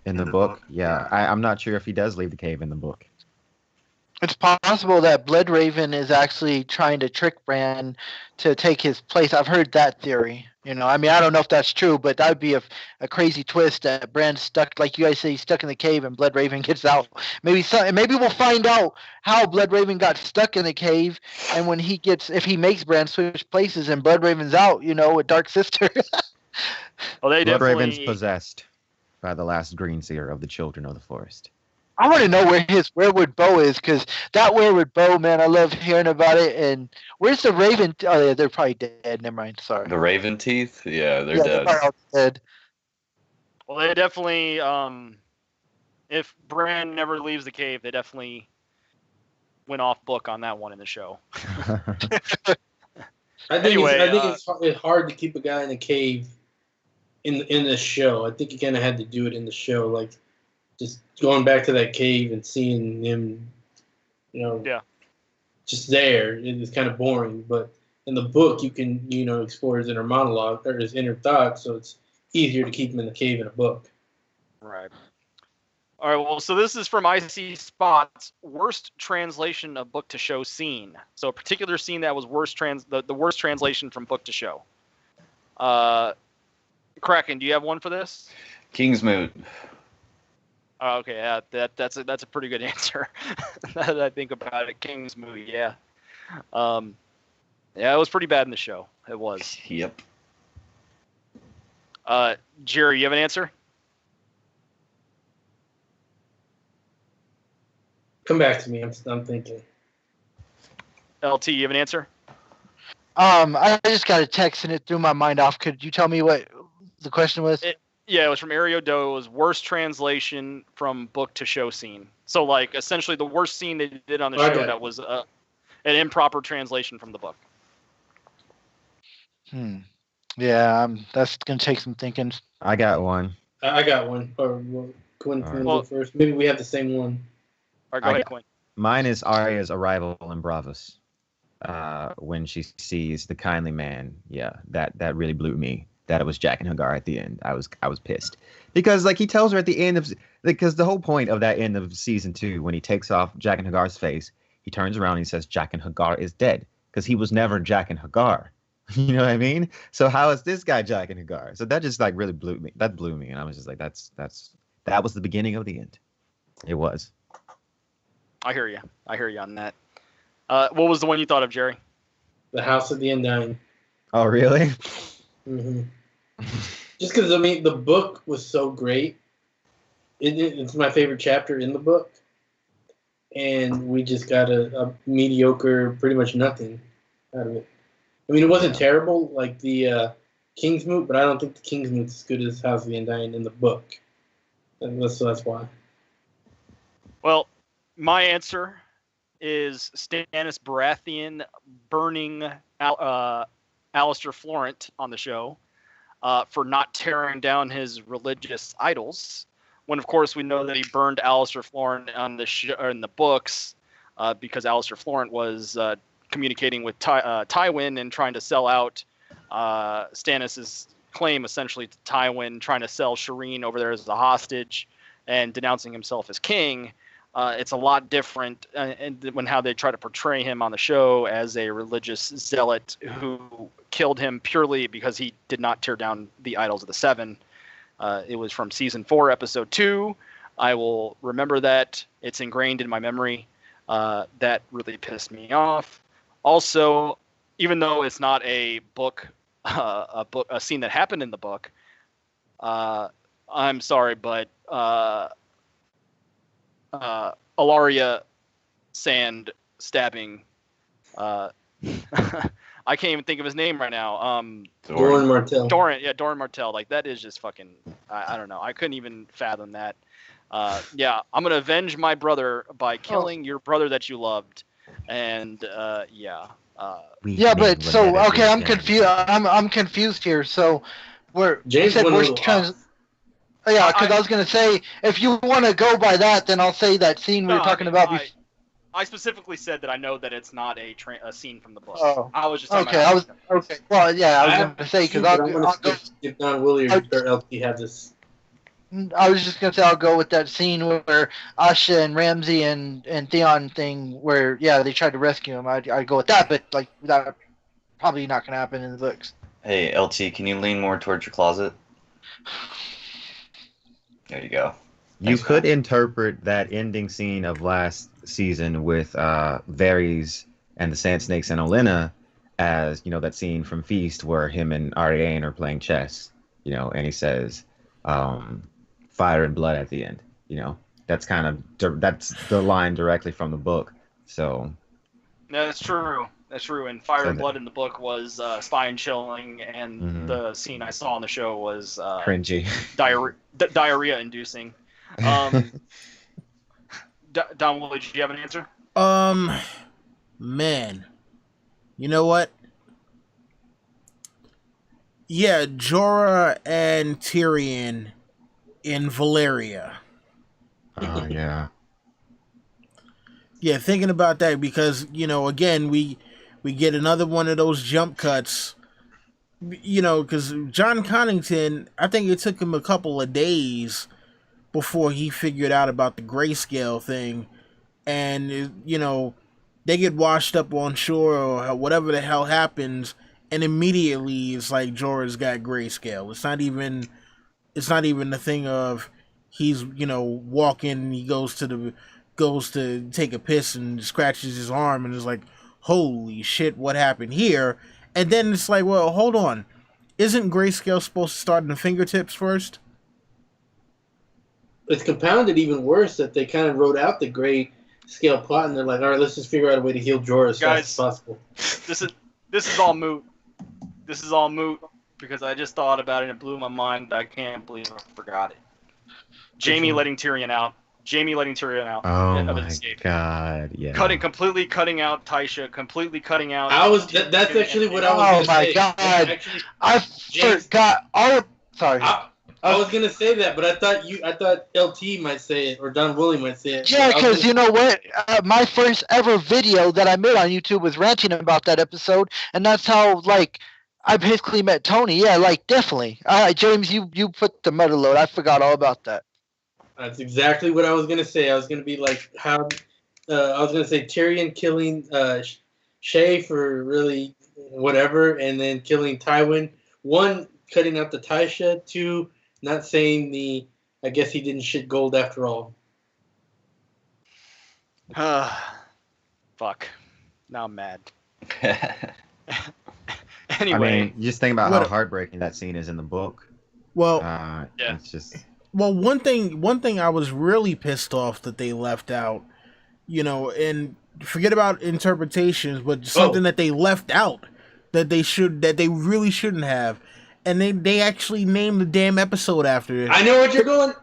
In the book, yeah, I'm not sure if he does leave the cave in the book. It's possible that Bloodraven is actually trying to trick Bran to take his place. I've heard that theory. I mean, I don't know if that's true, but that would be a crazy twist that Bran's stuck, like you guys say, he's stuck in the cave and Bloodraven gets out. Maybe we'll find out how Bloodraven got stuck in the cave, and if he makes Bran switch places and Bloodraven's out, with Dark Sister. Well, Bloodraven's possessed by the last green seer of the Children of the Forest. I want to know where his werewood bow is, because that werewood bow, man, I love hearing about it. And where's the raven? Oh, yeah, they're probably dead. Never mind. Sorry. The raven teeth? Yeah, they're dead. They're dead. Well, they definitely, if Bran never leaves the cave, they definitely went off book on that one in the show. I think it's hard to keep a guy in a cave in the show. I think you kind of had to do it in the show, like just going back to that cave and seeing him Yeah. just there. It's kind of boring. But in the book, you can explore his inner monologue or his inner thoughts, so it's easier to keep him in the cave in a book. Right. All right. Well, so this is from IC Spot's worst translation of book to show scene. So a particular scene that was the worst translation from book to show. Kraken, do you have one for this? Kingsmoot. Oh, okay, yeah, that's a pretty good answer. Now that I think about it, Kingsmoot, yeah. Yeah, it was pretty bad in the show. It was. Yep. Jerry, you have an answer? Come back to me. I'm thinking. LT, you have an answer? I just got a text and it threw my mind off. Could you tell me what the question was? Yeah, it was from Ario Doe. It was worst translation from book to show scene. So, like, essentially the worst scene they did on the show that was an improper translation from the book. Yeah, that's going to take some thinking. I got one. I got one. Or Quinn can go first. Maybe we have the same one. All right, go ahead, Quinn. Mine is Arya's arrival in Bravos. When she sees the kindly man. Yeah, that really blew me. That it was Jack and Hagar at the end. I was pissed. Because like he tells her at the end of because the whole point of that end of season 2, when he takes off Jack and Hagar's face, he turns around and he says Jack and Hagar is dead. Because he was never Jack and Hagar. You know what I mean? So how is this guy Jack and Hagar? So that just like really blew me. That blew me, and I was just like, that was the beginning of the end. It was. I hear you on that. What was the one you thought of, Jerry? The House of the Undying. Oh, really? Mm-hmm. Just because the book was so great. It's my favorite chapter in the book, and we just got a mediocre, pretty much nothing out of it. I mean, it wasn't terrible like the Kingsmoot, but I don't think the Kingsmoot's as good as House of the Undying in the book. And so that's why. Well, my answer is Stannis Baratheon burning Alistair Florent on the show for not tearing down his religious idols. When, of course, we know that he burned Alistair Florent on in the books because Alistair Florent was communicating with Tywin and trying to sell out Stannis' claim, essentially, to Tywin, trying to sell Shireen over there as a hostage and denouncing himself as king. It's a lot different when how they try to portray him on the show as a religious zealot who killed him purely because he did not tear down the idols of the Seven. It was from season 4, episode 2. I will remember that. It's ingrained in my memory. That really pissed me off. Also, even though it's not a book, a scene that happened in the book, I'm sorry, but Alaria Sand stabbing. I can't even think of his name right now. Doran Martell. Doran Martell. Like, that is just fucking. I don't know. I couldn't even fathom that. Yeah, I'm gonna avenge my brother by killing your brother that you loved, and yeah. Yeah, but so okay, I'm confused. I'm confused here. So, James went a little off. Yeah, because I was gonna say if you want to go by that, then I'll say that scene we were talking about before. I specifically said that I know that it's not a scene from the book. Oh. I was just okay. Okay. Well, yeah, I was gonna say because I'll go. If Don Willie or LT have this. I was just gonna say I'll go with that scene where Asha and Ramsay and Theon thing where they tried to rescue him. I'd go with that, but like that probably not gonna happen in the books. Hey LT, can you lean more towards your closet? There you go. You could interpret that ending scene of last season with Varys and the Sand Snakes and Olenna as, that scene from Feast where him and Ariane are playing chess, and he says, fire and blood at the end, that's that's the line directly from the book. So. No, that's true. That's true. And fire and blood in the book was spine chilling, and the scene I saw on the show was cringy, diarrhea inducing. Don Willie, do you have an answer? Man, you know what? Yeah, Jorah and Tyrion in Valyria. Oh yeah. Yeah, thinking about that because again we get another one of those jump cuts. Because John Connington, I think it took him a couple of days before he figured out about the grayscale thing, and they get washed up on shore or whatever the hell happens, and immediately it's like Jorah's got grayscale. It's not even the thing of he's walking and he goes to take a piss and scratches his arm and is like, holy shit, what happened here? And then it's like, well, hold on, isn't grayscale supposed to start in the fingertips first? It's compounded even worse that they kind of wrote out the gray scale plot and they're like, all right, let's just figure out a way to heal Jorah as fast as possible. This is all moot. This is all moot because I just thought about it and it blew my mind. I can't believe I forgot it. Jaime letting Tyrion out. Oh of my escape. God! Yeah. Completely cutting out Tysha. Completely cutting out. That's actually what I was. Oh my God! Actually, I forgot all. Sorry. I was gonna say that, but I thought LT might say it or Don Woolley might say it. Yeah, because you know what? My first ever video that I made on YouTube was ranting about that episode, and that's how I basically met Tony. Yeah, definitely. James, you put the meta load. I forgot all about that. That's exactly what I was gonna say. I was gonna be like how I was gonna say Tyrion killing Shay for really whatever, and then killing Tywin. 1, cutting out the Tysha. 2, not saying I guess he didn't shit gold after all. Fuck. Now I'm mad. I Anyway. mean, just think about how heartbreaking that scene is in the book. Well, yeah. It's just. Well, one thing I was really pissed off that they left out, and forget about interpretations, but something that they left out that they really shouldn't have, and they actually named the damn episode after it. I know what you're going.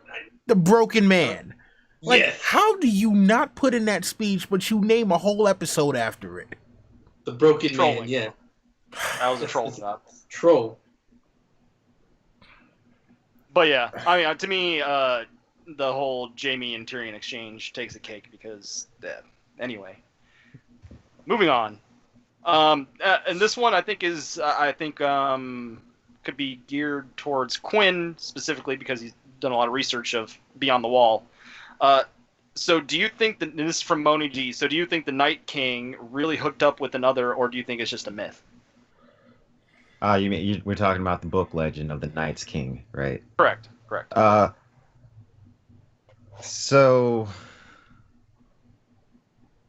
The Broken Man. Yes. How do you not put in that speech, but you name a whole episode after it? The Broken Trolling. Man. Yeah. That was a troll job. Troll. But yeah, I mean, to me, the whole Jaime and Tyrion exchange takes the cake because, anyway. Moving on. And this one I think could be geared towards Quinn specifically because he's done a lot of research of Beyond the Wall. So do you think that, and this is from Moni G, so do you think the Night King really hooked up with another, or do you think it's just a myth? We're talking about the book Legend of the Night's King, right? Correct. So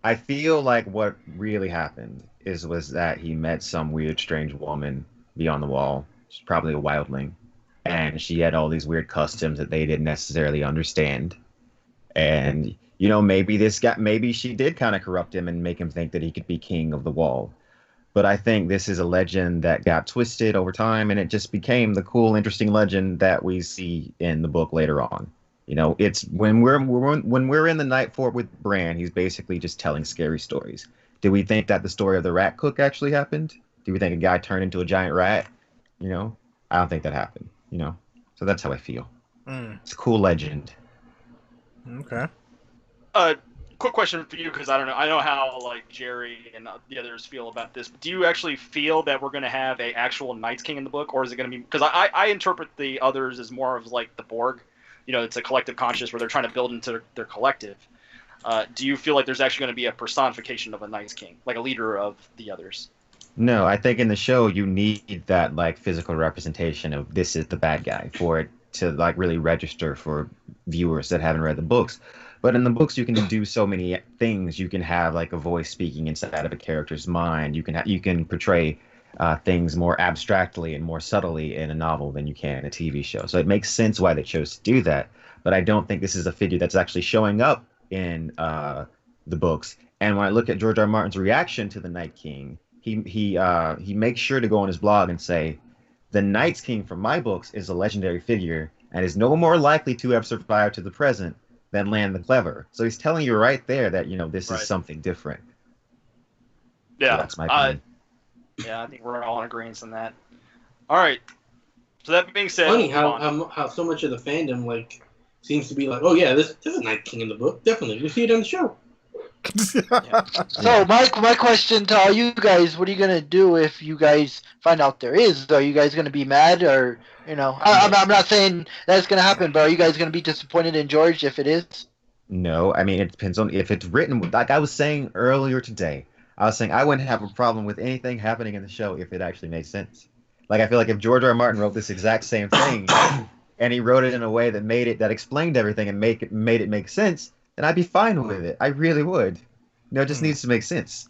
I feel like what really happened was that he met some weird, strange woman beyond the wall. She's probably a wildling, and she had all these weird customs that they didn't necessarily understand. And maybe she did kind of corrupt him and make him think that he could be king of the wall. But I think this is a legend that got twisted over time, and it just became the cool, interesting legend that we see in the book later on. It's when we're in the Night Fort with Bran, he's basically just telling scary stories. Do we think that the story of the rat cook actually happened? Do we think a guy turned into a giant rat? I don't think that happened. So that's how I feel. It's a cool legend. Okay. Quick question for you, because I don't know. I know how Jerry and the others feel about this. But do you actually feel that we're going to have a actual Night's King in the book, or is it going to be? Because I interpret the others as more of the Borg. It's a collective conscious where they're trying to build into their collective. Do you feel like there's actually going to be a personification of a Night's King, like a leader of the others? No, I think in the show you need that physical representation of this is the bad guy for it to really register for viewers that haven't read the books. But in the books, you can do so many things. You can have a voice speaking inside of a character's mind. You can portray things more abstractly and more subtly in a novel than you can in a TV show. So it makes sense why they chose to do that. But I don't think this is a figure that's actually showing up in the books. And when I look at George R. R. Martin's reaction to the Night King, he makes sure to go on his blog and say, the Night's King from my books is a legendary figure and is no more likely to have survived to the present than Land the Clever. So he's telling you right there that, this is something different. Yeah. So that's my opinion. Yeah, I think we're all in agreement on that. All right. So that being said... Funny how so much of the fandom, seems to be oh yeah, there's a Night King in the book. Definitely. We see it on the show. So my question to all you guys: what are you gonna do if you guys find out there is? Are you guys gonna be mad, or I'm not saying that's gonna happen, but are you guys gonna be disappointed in George if it is? No, I mean it depends on if it's written. Like I was saying earlier today, I was saying I wouldn't have a problem with anything happening in the show if it actually made sense. Like I feel like if George R. R. Martin wrote this exact same thing, and he wrote it in a way that explained everything and made it make sense, then I'd be fine with it. I really would. It just needs to make sense.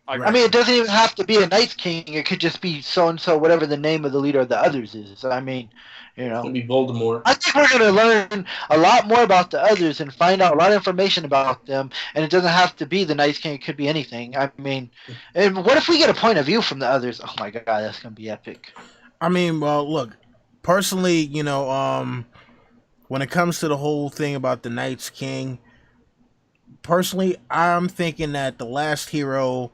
I mean, it doesn't even have to be a Night's King. It could just be so and so, whatever the name of the leader of the others is. I mean, It's gonna be Voldemort. I think we're gonna learn a lot more about the others and find out a lot of information about them. And it doesn't have to be the Night's King. It could be anything. I mean, and what if we get a point of view from the others? Oh my god, that's gonna be epic. I mean, well, look, personally, when it comes to the whole thing about the Night's King, personally, I'm thinking that the last hero,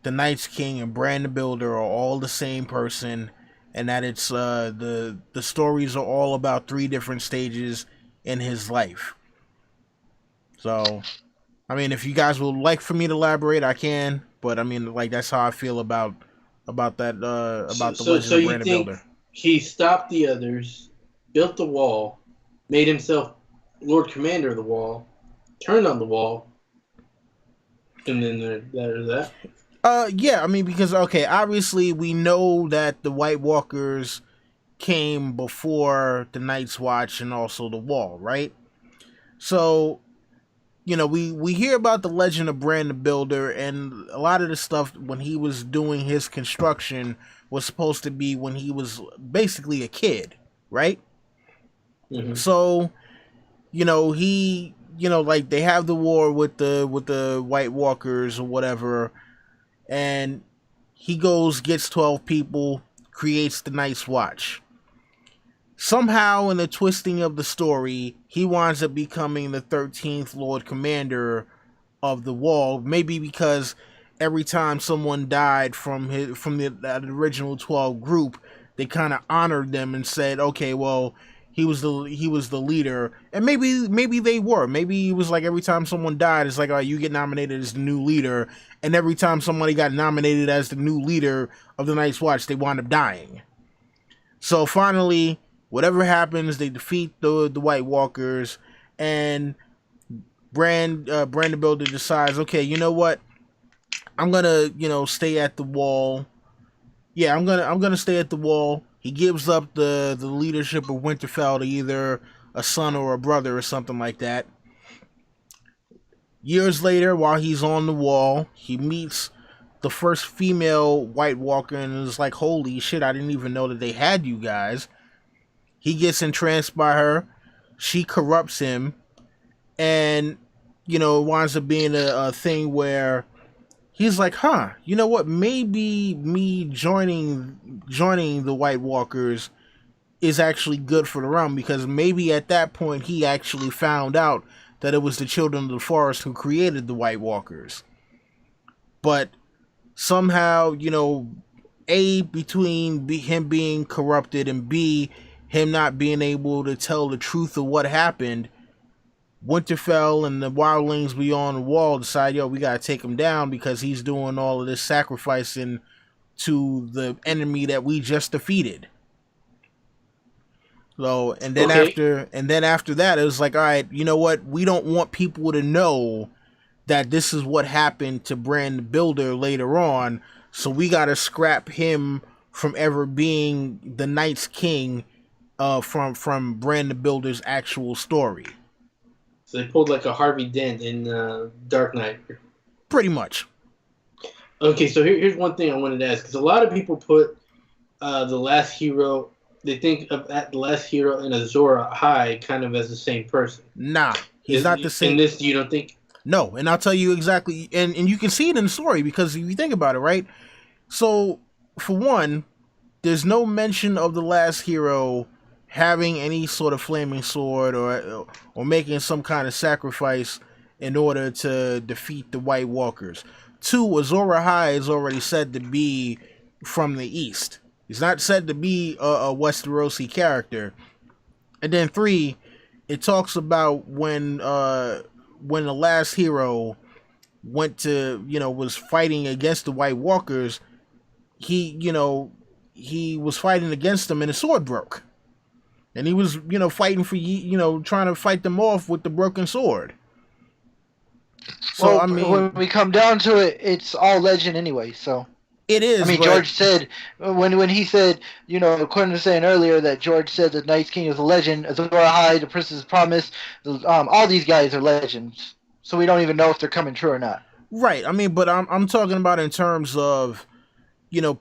the Night's King, and Bran the Builder are all the same person, and that it's the stories are all about 3 different stages in his life. So, I mean, if you guys would like for me to elaborate, I can. But I mean, like that's how I feel about that about the Legend of Bran the Builder. He stopped the others, built the wall, made himself Lord Commander of the Wall, turned on the wall, and then there's that. Yeah, I mean, because, okay, obviously we know that the White Walkers came before the Night's Watch and also the Wall, right? So, we hear about the legend of Bran the Builder, and a lot of the stuff when he was doing his construction was supposed to be when he was basically a kid, right? Mm-hmm. So, he, like they have the war with the White Walkers or whatever, and he gets 12 people, creates the Night's Watch. Somehow, in the twisting of the story, he winds up becoming the 13th Lord Commander of the Wall. Maybe because every time someone died from the original 12 group, they kind of honored them and said, okay, well, he was the leader. And maybe they were. Maybe it was like every time someone died, it's like, all right, you get nominated as the new leader. And every time somebody got nominated as the new leader of the Night's Watch, they wound up dying. So finally, whatever happens, they defeat the White Walkers, and Bran the Builder decides, okay, you know what? I'm gonna, stay at the Wall. Yeah, I'm gonna stay at the Wall. He gives up the leadership of Winterfell to either a son or a brother or something like that. Years later, while he's on the Wall, he meets the first female White Walker and is like, holy shit, I didn't even know that they had you guys. He gets entranced by her. She corrupts him. And, it winds up being a thing where he's like, huh, you know what? Maybe me joining the White Walkers is actually good for the realm, because maybe at that point he actually found out that it was the children of the forest who created the White Walkers. But somehow, A, between him being corrupted and B, him not being able to tell the truth of what happened, Winterfell and the wildlings beyond the Wall decide, we gotta take him down because he's doing all of this sacrificing to the enemy that we just defeated. So, and then after that, it was like, all right, you know what? We don't want people to know that this is what happened to Bran the Builder later on, so we gotta scrap him from ever being the Night's King, from Bran the Builder's actual story. So they pulled like a Harvey Dent in Dark Knight. Pretty much. Okay, so here's one thing I wanted to ask, because a lot of people put the last hero. They think of the last hero and Azor Ahai kind of as the same person. Nah, he's not the same. In this, you don't think? No, and I'll tell you exactly, and you can see it in the story, because if you think about it, right? So, for one, there's no mention of the last hero having any sort of flaming sword or making some kind of sacrifice in order to defeat the White Walkers. 2, Azor Ahai is already said to be from the East. He's not said to be a Westerosi character. And then 3, it talks about when the last hero went to, was fighting against the White Walkers, he was fighting against them and his sword broke. And he was, fighting for, trying to fight them off with the broken sword. So, well, when we come down to it, it's all legend anyway, so. It is. I mean, George said, when he said, according to saying earlier that George said the Night's King is a legend, Azor Ahai, the Princess Promise, all these guys are legends. So we don't even know if they're coming true or not. Right. I mean, but I'm talking about in terms of,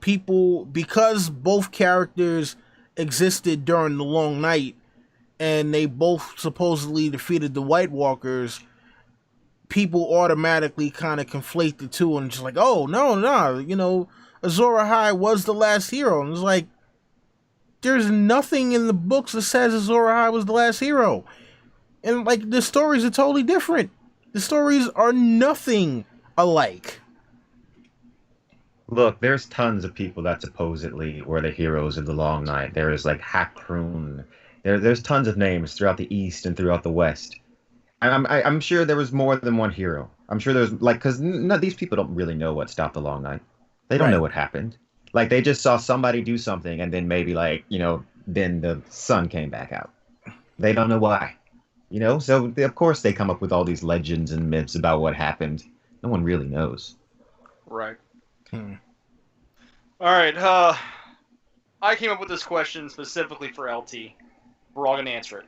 people, because both characters existed during the Long Night and they both supposedly defeated the White Walkers, people automatically kind of conflate the two and just like, oh, no, Azor Ahai was the last hero. And it's like, there's nothing in the books that says Azor Ahai was the last hero. And, like, the stories are totally different. The stories are nothing alike. Look, there's tons of people that supposedly were the heroes of the Long Night. There is, like, Hakrun. There's tons of names throughout the East and throughout the West. I'm sure there was more than one hero. I'm sure there's, like, because these people don't really know what stopped the Long Night. They don't know what happened. Like, they just saw somebody do something, and then maybe, like, then the sun came back out. They don't know why. So of course they come up with all these legends and myths about what happened. No one really knows. Right. All right. I came up with this question specifically for LT. We're all going to answer it.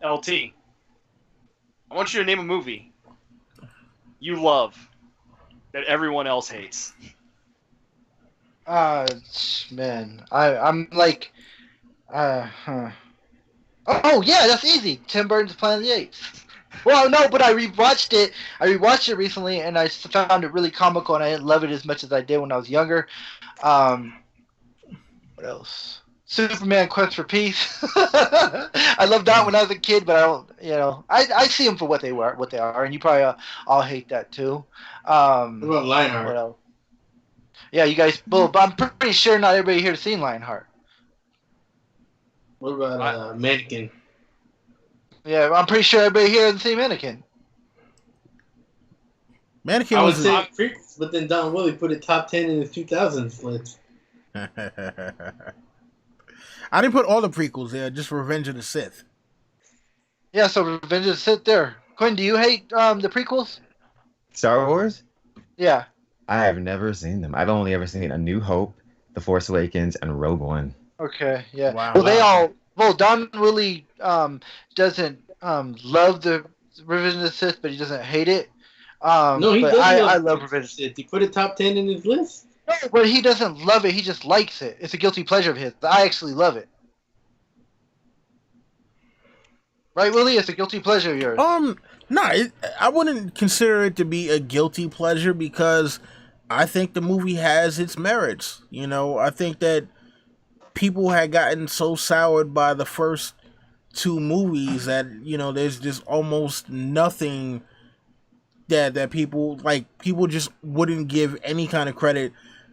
LT, I want you to name a movie you love that everyone else hates. Man, I'm like, Oh yeah, that's easy. Tim Burton's Planet of the Apes. Well, no, but I rewatched it. I rewatched it recently, and I found it really comical, and I didn't love it as much as I did when I was younger. What else? Superman Quest for Peace. I loved that when I was a kid, but I don't. I see them for what they are, and you probably all hate that too. What about Lionheart? What else? Yeah, you guys. But I'm pretty sure not everybody here has seen Lionheart. What about Mannequin? Yeah, I'm pretty sure everybody here hasn't seen Mannequin. Mannequin I would was say freaks, but then Don Willie put it top 10 in his 2000s list. I didn't put all the prequels there, just Revenge of the Sith. Yeah, so Revenge of the Sith there. Quinn, do you hate the prequels? Star Wars? Yeah. I have never seen them. I've only ever seen A New Hope, The Force Awakens, and Rogue One. Okay, yeah. Wow. Don really doesn't love the Revenge of the Sith, but he doesn't hate it. No, he does. I love Revenge of the Sith. He put it top 10 in his list. No, but he doesn't love it. He just likes it. It's a guilty pleasure of his. I actually love it. Right, Willie? It's a guilty pleasure of yours. No, I wouldn't consider it to be a guilty pleasure because I think the movie has its merits. I think that people had gotten so soured by the first two movies that, there's just almost nothing that people just wouldn't give any kind of credit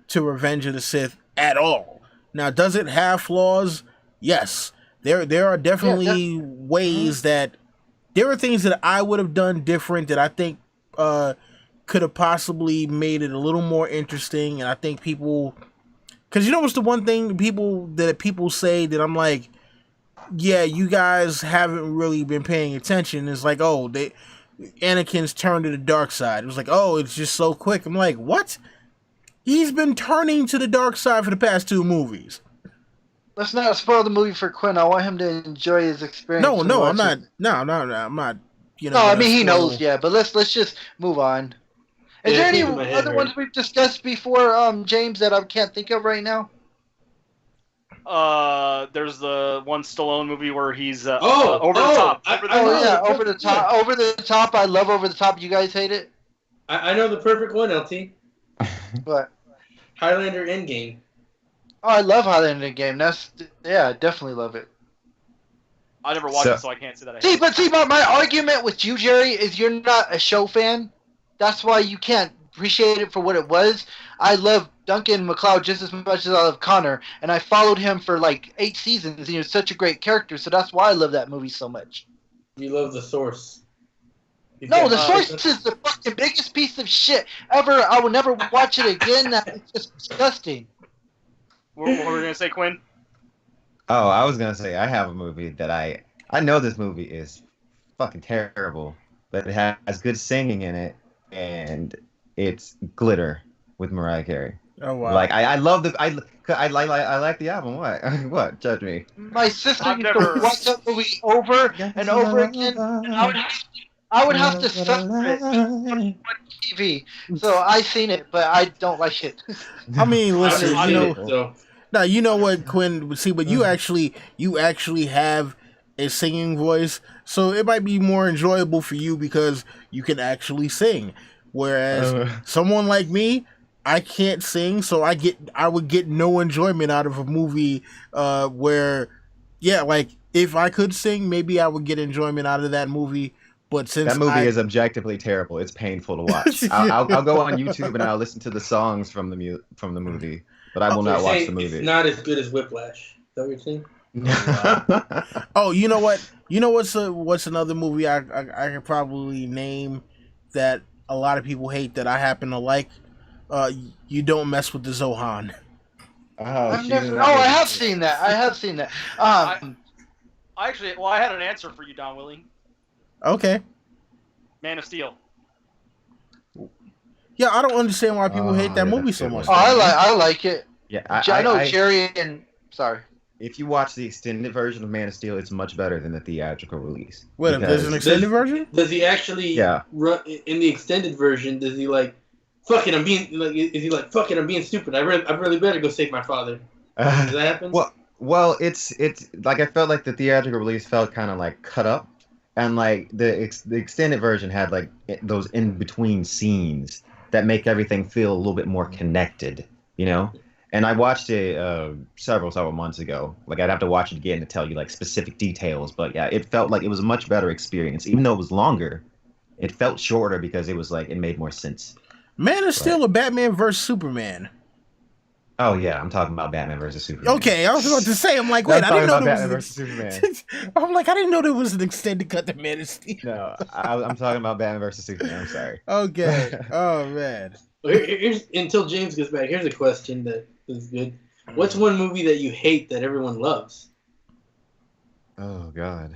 to Revenge of the Sith at all. Now, does it have flaws? Yes. There are definitely ways that there are things that I would have done different that I think could have possibly made it a little more interesting. And I think people, because what's the one thing people say that I'm like, yeah, you guys haven't really been paying attention. It's like, oh, Anakin's turned to the dark side. It was like, oh, it's just so quick. I'm like, what? He's been turning to the dark side for the past two movies. Let's not spoil the movie for Quinn. I want him to enjoy his experience. No, I'm not. No, I'm not. No, I mean he knows, yeah. But let's just move on. Is there any other ones we've discussed before, James, that I can't think of right now? There's the one Stallone movie where he's over the top. Over the top. I love Over the Top. You guys hate it? I know the perfect one, LT. What? Highlander Endgame. Oh, I love Highlander Endgame. I definitely love it. I never watched it, so I can't say that. See, my argument with you, Jerry, is you're not a show fan. That's why you can't appreciate it for what it was. I love Duncan MacLeod just as much as I love Connor, and I followed him for like 8 seasons, and he was such a great character, so that's why I love that movie so much. You love the source. No, The Source is the fucking biggest piece of shit ever. I will never watch it again. It's just disgusting. What were we gonna say, Quinn? Oh, I was gonna say I have a movie that I know this movie is fucking terrible, but it has good singing in it, and it's Glitter with Mariah Carey. Oh wow! Like I love the I like the album. What what? Judge me. My sister I've used never- to watch that movie over and over again, and I would have to suffer it on TV. So I seen it, but I don't like it. I mean, listen, I've you seen know, it, so. now you know what, Quinn. See, but you actually have a singing voice, so it might be more enjoyable for you because you can actually sing. Whereas someone like me, I can't sing, so I would get no enjoyment out of a movie where, yeah, like if I could sing, maybe I would get enjoyment out of that movie. But since that movie is objectively terrible, it's painful to watch. I'll go on YouTube and I'll listen to the songs from the movie, but I will not watch the movie. It's not as good as Whiplash. Is that what you're saying? Oh, you know what? You know what's another movie I could probably name that a lot of people hate that I happen to like? You Don't Mess with the Zohan. Oh, I have seen that. I have seen that. I had an answer for you, Don Willie. Okay. Man of Steel. Yeah, I don't understand why people hate that movie so much. Oh, I like it. Yeah, I know Jerry and sorry. If you watch the extended version of Man of Steel, it's much better than the theatrical release. Wait, there's an extended version? Does he actually? Yeah. Run, in the extended version, does he like? Fuck it, I'm being like. Is he like? Fuck it, I'm being stupid. I really better go save my father. Does that happen? Well, it's like I felt like the theatrical release felt kind of like cut up, and like the extended version had like those in between scenes that make everything feel a little bit more connected, you know. And I watched it several months ago. Like I'd have to watch it again to tell you like specific details, but yeah, it felt like it was a much better experience, even though it was longer. It felt shorter because it was like it made more sense. Man of Steel or Batman versus Superman? Oh yeah, I'm talking about Batman versus Superman. Okay, I was about to say, I'm like, wait, I didn't know there was Superman. I'm like, I didn't know there was an extended cut to Man of Steel. No, I'm talking about Batman versus Superman. I'm sorry. Okay. Oh man. Here's, until James gets back, here's a question that is good. What's one movie that you hate that everyone loves? Oh God.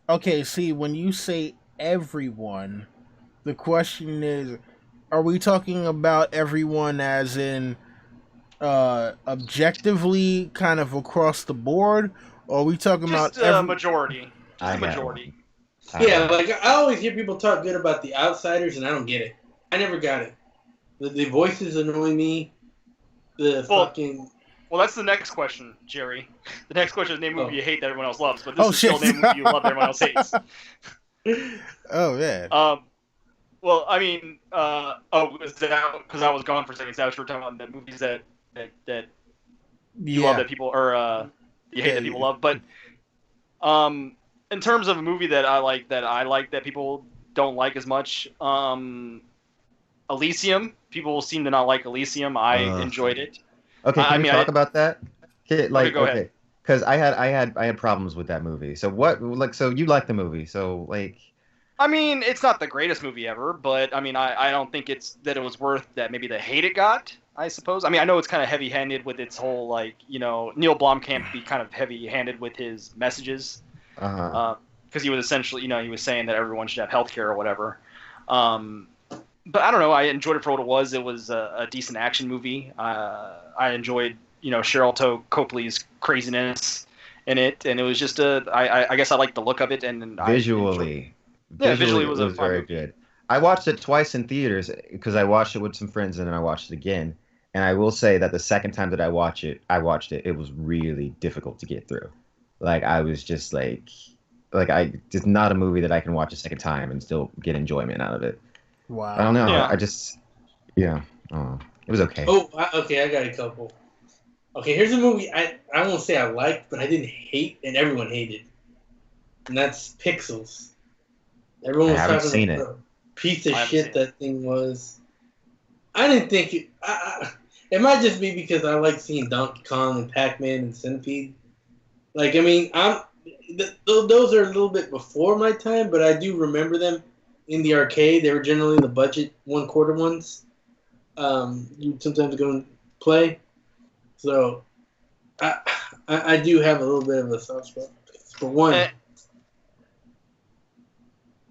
Okay, see, when you say everyone, the question is, are we talking about everyone as in objectively kind of across the board, or are we talking Just about majority? Just a majority. Yeah, like I always hear people talk good about The Outsiders, and I don't get it. I never got it. The voices annoy me. Well, that's the next question, Jerry. The next question is name a movie you hate that everyone else loves, but this is shit. still name a movie you love that everyone else hates. Oh man. Well, I mean, was that because I was gone for a second? So I was talking about the movies that you love that people or you hate that people love. But in terms of a movie that I like that people don't like as much, Elysium. People seem to not like Elysium. I enjoyed it. Okay, can we talk about that? Okay, like, go ahead. Because I had problems with that movie. So so you like the movie? So like. I mean, it's not the greatest movie ever, but I mean, I don't think it was worth that. Maybe the hate it got, I suppose. I mean, I know it's kind of heavy-handed with its whole Neil Blomkamp be kind of heavy-handed with his messages, because he was essentially, he was saying that everyone should have healthcare or whatever. But I don't know. I enjoyed it for what it was. It was a decent action movie. I enjoyed, Cheryl Copley's craziness in it, and it was just I guess I liked the look of it and visually. Visually it was very good. I watched it twice in theaters because I watched it with some friends and then I watched it again. And I will say that the second time that I watched it, it was really difficult to get through. Like I was just it's not a movie that I can watch a second time and still get enjoyment out of it. Wow. I don't know. Yeah. It was okay. Okay, I got a couple. Okay, here's a movie I won't say I liked, but I didn't hate and everyone hated. And that's Pixels. Everyone was I haven't talking seen about it. Piece of shit that thing was. I didn't think it. It might just be because I like seeing Donkey Kong and Pac-Man and Centipede. Like, I mean, those are a little bit before my time, but I do remember them in the arcade. They were generally the budget 1/4 ones. You sometimes go and play. So I do have a little bit of a soft spot for one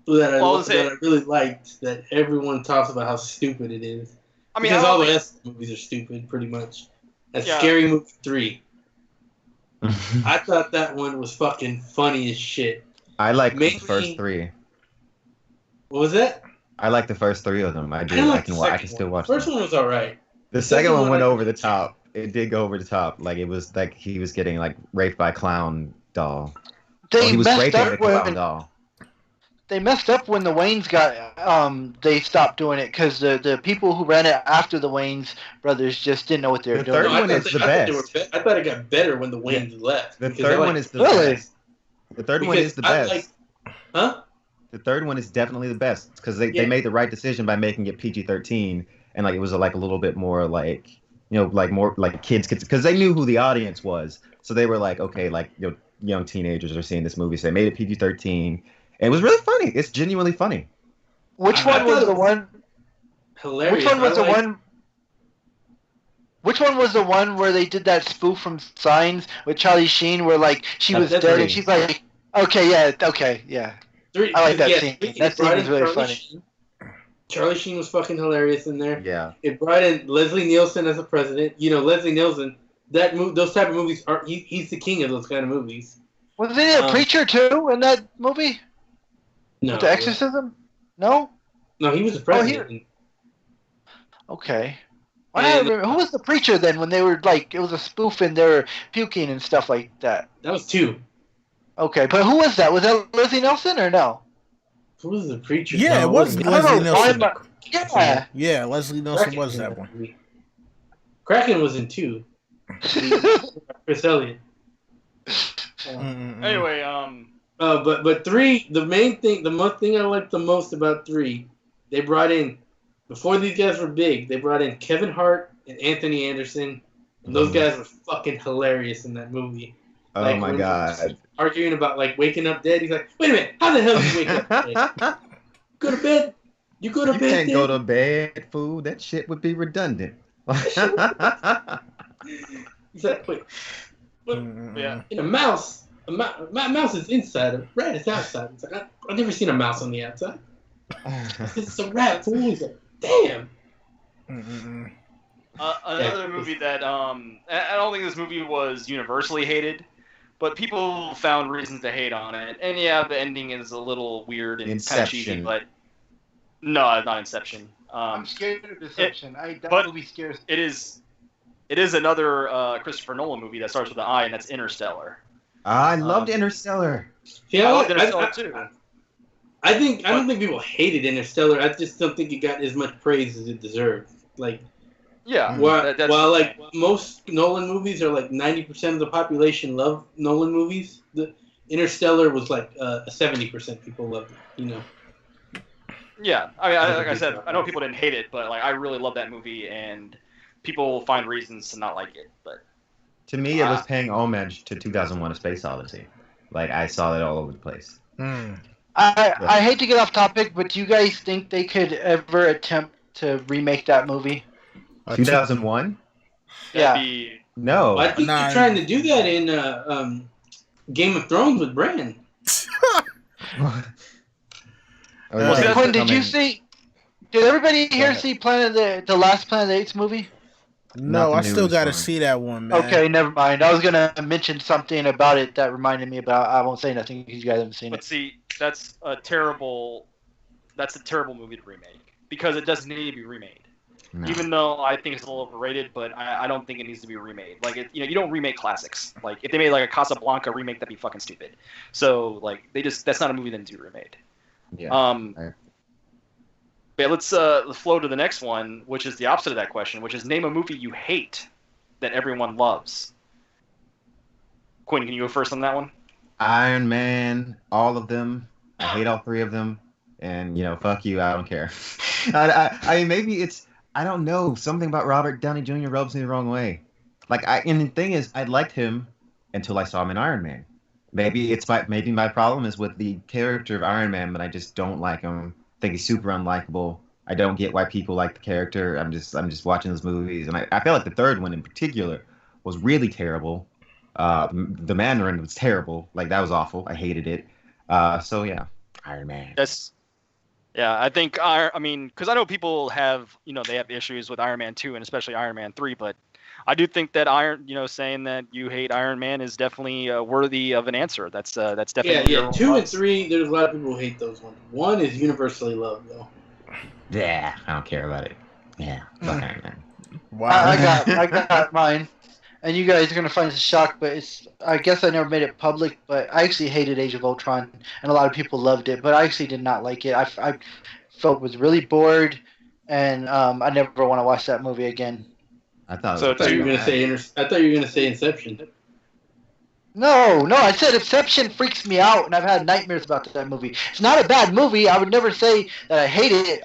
that I really liked. That everyone talks about how stupid it is. I mean, because all the rest of the movies are stupid, pretty much. That's Scary Movie 3. I thought that one was fucking funny as shit. I like the first 3. What was that? I like the first 3 of them. I do. I can still watch. The first one was alright. The second one went over the top. It did go over the top. Like it was like he was getting like raped by a clown doll. They he was messed raping up a clown doll. They messed up when the Waynes got. They stopped doing it because the people who ran it after the Waynes brothers just didn't know what they were doing. The third one is the best. I thought it got better when the Waynes left. The third one is the best. The third one is the best. Huh? The third one is definitely the best because they made the right decision by making it PG-13 and like it was like a little bit more like like more like kids because they knew who the audience was, so they were like, okay, like young teenagers are seeing this movie, so they made it PG-13. And it was really funny. It's genuinely funny. Which one was the one? Hilarious. Which one was the one? Which one was the one where they did that spoof from Signs with Charlie Sheen, where like she was dead and she's like, okay, yeah. I like that scene. That scene was really funny. Charlie Sheen was fucking hilarious in there. Yeah. It brought in Leslie Nielsen as a president. Leslie Nielsen. Those type of movies are he's the king of those kind of movies. Was he a preacher too in that movie? No. With the exorcism? No? No, he was the president. Okay. Who was the preacher then when they were like, it was a spoof and they were puking and stuff like that? That was 2. Okay, but who was that? Was that Leslie Nielsen or no? Who was the preacher? Yeah, it was Leslie Nielsen. Yeah. Yeah, Leslie Nielsen was that one. Kraken was in 2. Chris Elliott. Anyway, but 3, the most thing I liked the most about 3, they brought in, before these guys were big, they brought in Kevin Hart and Anthony Anderson. And those guys were fucking hilarious in that movie. Oh my god. Arguing about like waking up dead. He's like, wait a minute, how the hell did you wake up dead? Go to bed. You go to bed. You can't dead? go to bed, fool. That shit would be redundant. He's like, wait. Yeah. In a mouse. A mouse is inside. A rat is outside. It's like, I've never seen a mouse on the outside. It's a rat, fool. He's like, damn. Another movie that I don't think this movie was universally hated, but people found reasons to hate on it. And yeah, the ending is a little weird and kind of cheesy, but no, not Inception. I'm scared of Inception. That movie scares me. It is another Christopher Nolan movie that starts with an I, and that's Interstellar. I loved Interstellar. Yeah, I loved Interstellar too. I don't think people hated Interstellar. I just don't think it got as much praise as it deserved. Like, yeah. While like most Nolan movies are like 90% of the population love Nolan movies, the Interstellar was like 70% people loved it. Yeah, I mean, like I said, I know people didn't hate it, but like I really love that movie, and people find reasons to not like it. But to me, it was paying homage to 2001: A Space Odyssey. Like I saw it all over the place. I hate to get off topic, but do you guys think they could ever attempt to remake that movie? 2001? Yeah. No. I think they're trying to do that in Game of Thrones with Bran. Quinn, did you see? Did everybody here see the last Planet of the Apes movie? No, I still got to see that one, man. Okay, never mind. I was gonna mention something about it that reminded me about. I won't say nothing because you guys haven't seen it. But see, that's a terrible movie to remake because it doesn't need to be remade. No. Even though I think it's a little overrated, but I don't think it needs to be remade. Like, you don't remake classics. Like, if they made like a Casablanca remake, that'd be fucking stupid. So, like, that's not a movie that needs to be remade. Yeah. But let's flow to the next one, which is the opposite of that question, which is name a movie you hate that everyone loves. Quinn, can you go first on that one? Iron Man, all of them. I hate all 3 of them, and fuck you. I don't care. I mean, maybe it's. I don't know. Something about Robert Downey Jr. rubs me the wrong way. And the thing is, I liked him until I saw him in Iron Man. maybe my problem is with the character of Iron Man, but I just don't like him. I think he's super unlikable. I don't get why people like the character. I'm just watching those movies, and I feel like the third one in particular was really terrible. The Mandarin was terrible. Like that was awful. I hated it. So yeah, Iron Man. Yeah, I think because I know people have, they have issues with Iron Man 2 and especially Iron Man 3, but I do think that saying that you hate Iron Man is definitely worthy of an answer. That's definitely Yeah. 2 and 3, there's a lot of people who hate those ones. 1 is universally loved though. Yeah, I don't care about it. Yeah, fuck Iron Man. Wow. I got mine, and you guys are gonna find this a shock, but I guess I never made it public, but I actually hated Age of Ultron, and a lot of people loved it, but I actually did not like it. I felt was really bored, and I never want to watch that movie again. I thought. So I thought you were gonna say Inception. No, I said Inception freaks me out, and I've had nightmares about that movie. It's not a bad movie. I would never say that I hate it.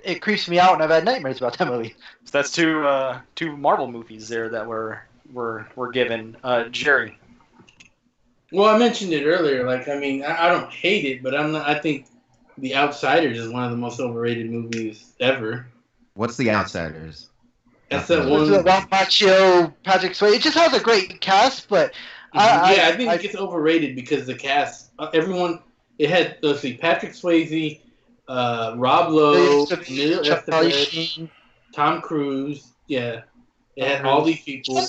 It creeps me out, and I've had nightmares about that movie. So that's two Marvel movies there that were given. Jerry. Well, I mentioned it earlier. I don't hate it, but I'm not. I think The Outsiders is one of the most overrated movies ever. What's The Outsiders? That's that It's one. Ralph Macchio, Patrick Swayze. It just has a great cast, but I think it gets overrated because the cast, everyone. It had Patrick Swayze, Rob Lowe, Emilio Charlie Estevez, Sheen. Tom Cruise. Yeah, it had all these people.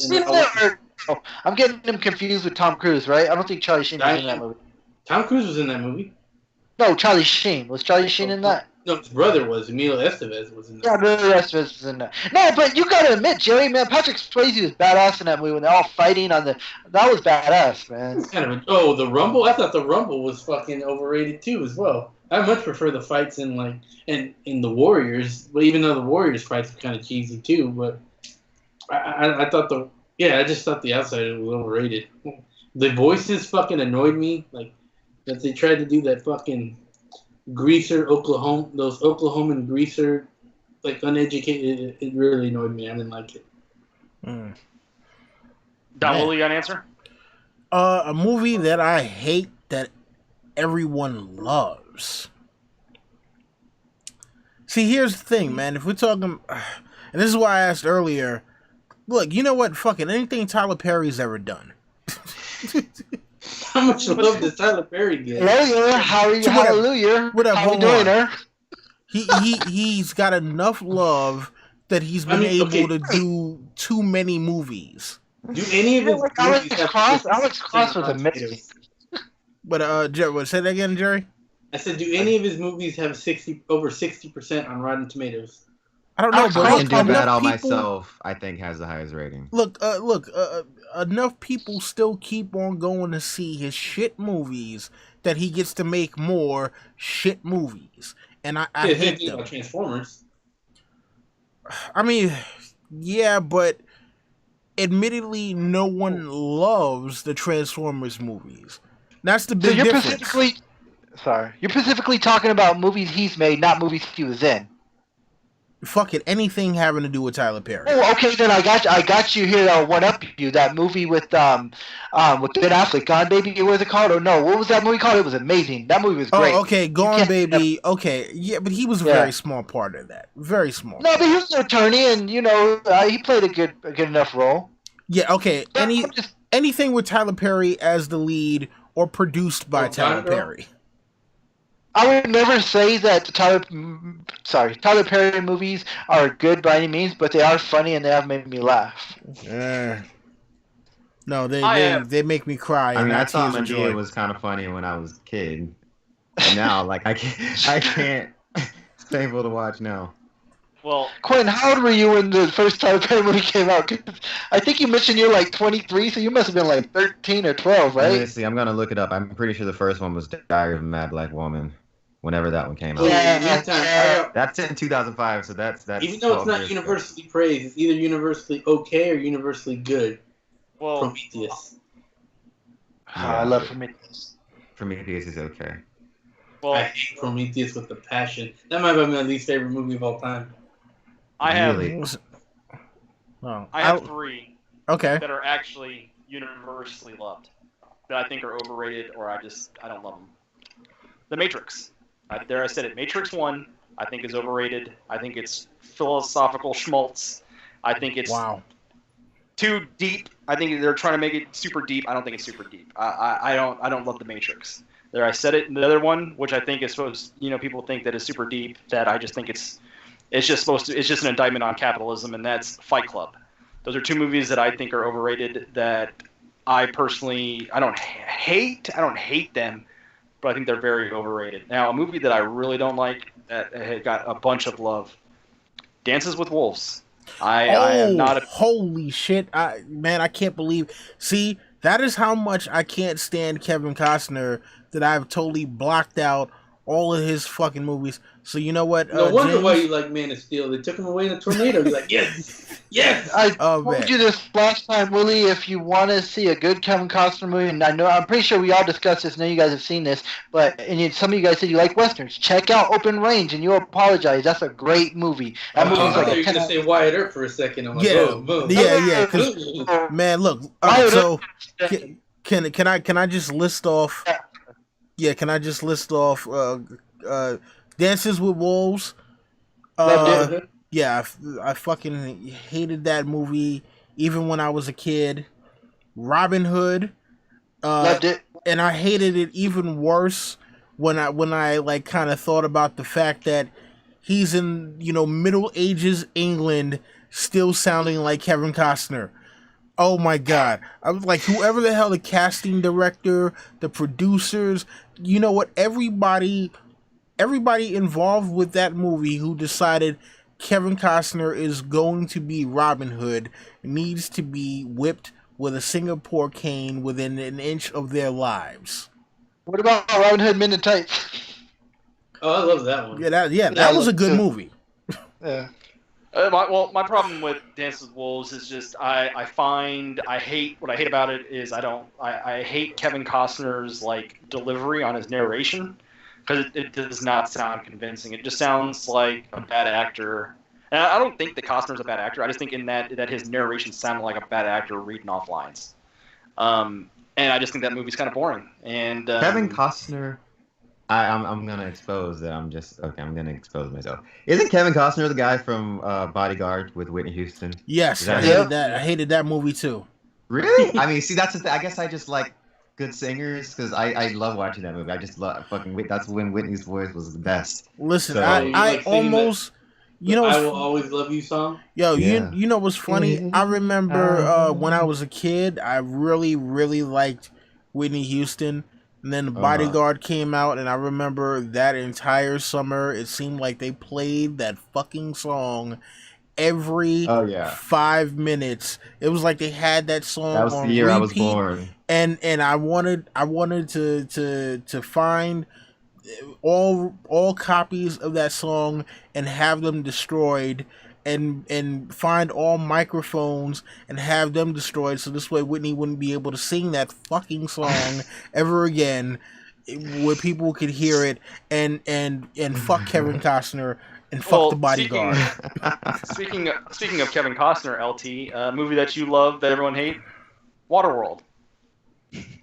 I'm getting him confused with Tom Cruise, right? I don't think Charlie Sheen was in that movie. Tom Cruise was in that movie. No, Charlie Sheen. Was Charlie Sheen in that? No, his brother was. Emilio Estevez was in that. Yeah, the rest of us was in that. No, but you gotta admit, Jerry, man, Patrick Swayze was badass in that movie when they're all fighting on the. That was badass, man. It's kind of the Rumble. I thought the Rumble was fucking overrated too, as well. I much prefer the fights in the Warriors, but even though the Warriors fights are kind of cheesy too, but I thought I just thought The Outsider was overrated. The voices fucking annoyed me, like that they tried to do that fucking greaser those Oklahoman greaser, like uneducated. It really annoyed me. I didn't like it. Don, will you got an answer? A movie that I hate that everyone loves. See, here's the thing, man. If we're talking, and this is why I asked earlier. Look, you know what? Fucking anything Tyler Perry's ever done. How much love does Tyler Perry get? Hallelujah. What up, How we doing, her? He's got enough love that he's been able to do too many movies. Do any of his movies Alex Cross was amazing. But Jerry, say that again, Jerry. I said, do any of his movies have over 60% on Rotten Tomatoes? I don't know, but I Can Do Bad All people, Myself, I think, has the highest rating. Look, enough people still keep on going to see his shit movies that he gets to make more shit movies, and I hate them. Transformers. I mean, yeah, but admittedly, no one loves the Transformers movies. That's the big difference. You're specifically talking about movies he's made, not movies he was in. Fuck it, anything having to do with Tyler Perry. Oh, okay, then I got you here. I'll one up you. That movie with Ben Affleck, Gone Baby. What was it called? Oh no, what was that movie called? It was amazing. That movie was great. Oh, okay, Gone Baby. Okay, yeah, but he was a very small part of that. Very small. No, but he was an attorney, and he played a good enough role. Yeah. Okay. Anything with Tyler Perry as the lead or produced by Tyler Perry. I would never say that Tyler Perry movies are good by any means, but they are funny and they have made me laugh. No, they make me cry. I mean, I thought Medea was kind of funny when I was a kid. And now, like, I can't. It's painful to watch now. Well, Quentin, how old were you when the first Tyler Perry movie came out? 'Cause I think you mentioned you're like 23, so you must have been like 13 or 12, right? Let me see. I'm gonna look it up. I'm pretty sure the first one was Diary of a Mad Black Woman. Whenever that one came out. Yeah. That's in 2005, so that's even though it's not universally praised, it's either universally okay or universally good. Well, Prometheus. I love Prometheus. Prometheus is okay. Well, I hate Prometheus with a passion. That might be my least favorite movie of all time. I have Well, I have three that are actually universally loved. that I think are overrated, or I don't love them. The Matrix. I said it. Matrix 1, I think is overrated. I think it's philosophical schmaltz. I think it's too deep. I think they're trying to make it super deep. I don't think it's super deep. I don't love The Matrix. There, I said it. And the other one, which I think is supposed, people think that is super deep, that I just think it's just an indictment on capitalism, and that's Fight Club. Those are two movies that I think are overrated. That I personally, I don't hate them, but I think they're very overrated. Now, a movie that I really don't like that had got a bunch of love, Dances with Wolves. I am not a... Holy shit. I can't believe... See, that is how much I can't stand Kevin Costner, that I've totally blocked out all of his fucking movies. So you know what? No wonder James? why you like Man of Steel. They took him away in a tornado. You're like, yes, yes. I told you this last time, Willie. If you want to see a good Kevin Costner movie, and I'm pretty sure we all discussed this. None of you guys have seen this, but some of you guys said you like westerns. Check out Open Range, and you apologize. That's a great movie. That movie's I thought you were gonna say Wyatt Earp for a second. I'm like, yeah. Cause, man, look. So can I just list off? Yeah, can I just list off? Dances with Wolves. Yeah, I fucking hated that movie even when I was a kid. Robin Hood. Loved it. And I hated it even worse when I like kind of thought about the fact that he's in, Middle Ages England still sounding like Kevin Costner. Oh my God. I was like, whoever the hell the casting director, the producers, you know what, everybody involved with that movie who decided Kevin Costner is going to be Robin Hood needs to be whipped with a Singapore cane within an inch of their lives. What about Robin Hood Men in Tights? Oh, I love that one. That was a good movie. Yeah. My problem with Dances with Wolves is just what I hate about it is I hate Kevin Costner's like delivery on his narration, because it does not sound convincing. It just sounds like a bad actor. And I don't think that Costner's a bad actor. I just think in that his narration sounded like a bad actor reading off lines. And I just think that movie's kind of boring. And Kevin Costner, I'm gonna expose that. I'm gonna expose myself. Isn't Kevin Costner the guy from Bodyguard with Whitney Houston? Yes, I hated that. I hated that movie too. Really? I mean, see, that's the thing. I guess I just like good singers, because I love watching that movie. I just love that's when Whitney's voice was the best. Listen, So, I almost, I Will Always Love You song. Yo, you know what's funny? I remember when I was a kid, I really, really liked Whitney Houston. And then The Bodyguard came out, and I remember that entire summer, it seemed like they played that fucking song every 5 minutes. It was like they had that song. That was the year I was born. And I wanted to find all copies of that song and have them destroyed, and find all microphones and have them destroyed, so this way Whitney wouldn't be able to sing that fucking song ever again, where people could hear it, and fuck Kevin Costner and fuck The Bodyguard. Speaking of Kevin Costner, LT, a movie that you love that everyone hates, Waterworld. Wait,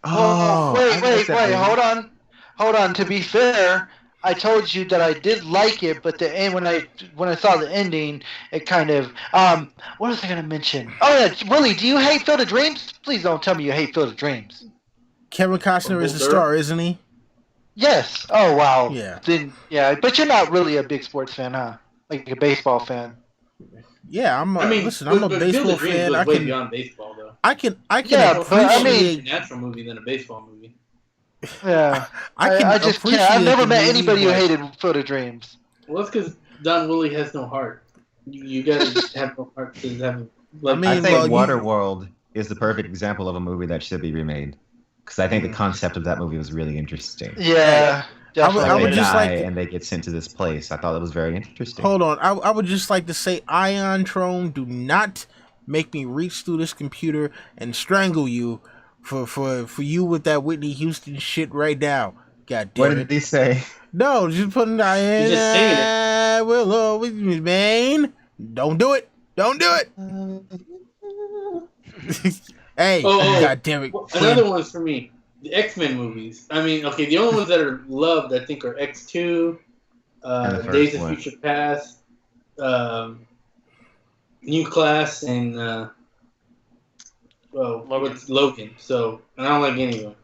hold on. To be fair, I told you that I did like it, but the end, when I saw the ending, it kind of what was I gonna mention? Oh yeah, Willie, do you hate Field of Dreams? Please don't tell me you hate Field of Dreams. Kevin Costner is the star, isn't he? Yes. Oh wow. Yeah. Then but you're not really a big sports fan, huh? Like a baseball fan. Yeah, I'm a baseball fan. I can beyond baseball though. I can appreciate a natural movie than a baseball movie. Yeah, I just can't. I've never met anybody who hated Field of Dreams. Well, that's because Don Willie has no heart. You guys have no heart to have. I think Waterworld is the perfect example of a movie that should be remade, because I think the concept of that movie was really interesting. Yeah. I would just and they get sent to this place. I thought it was very interesting. Hold on, I would just like to say, Ion Trone, do not make me reach through this computer and strangle you for you with that Whitney Houston shit right now. God damn it. What did he say? No, just putting Diana. He's just saying it. Will always remain. Don't do it. Don't do it. Hey, God damn it. Another one's for me. the X-Men movies. I mean, okay, the only ones that are loved, I think, are X2, And the first Days of one. Future Past, New Class, and what's Logan. So, and I don't like any of them.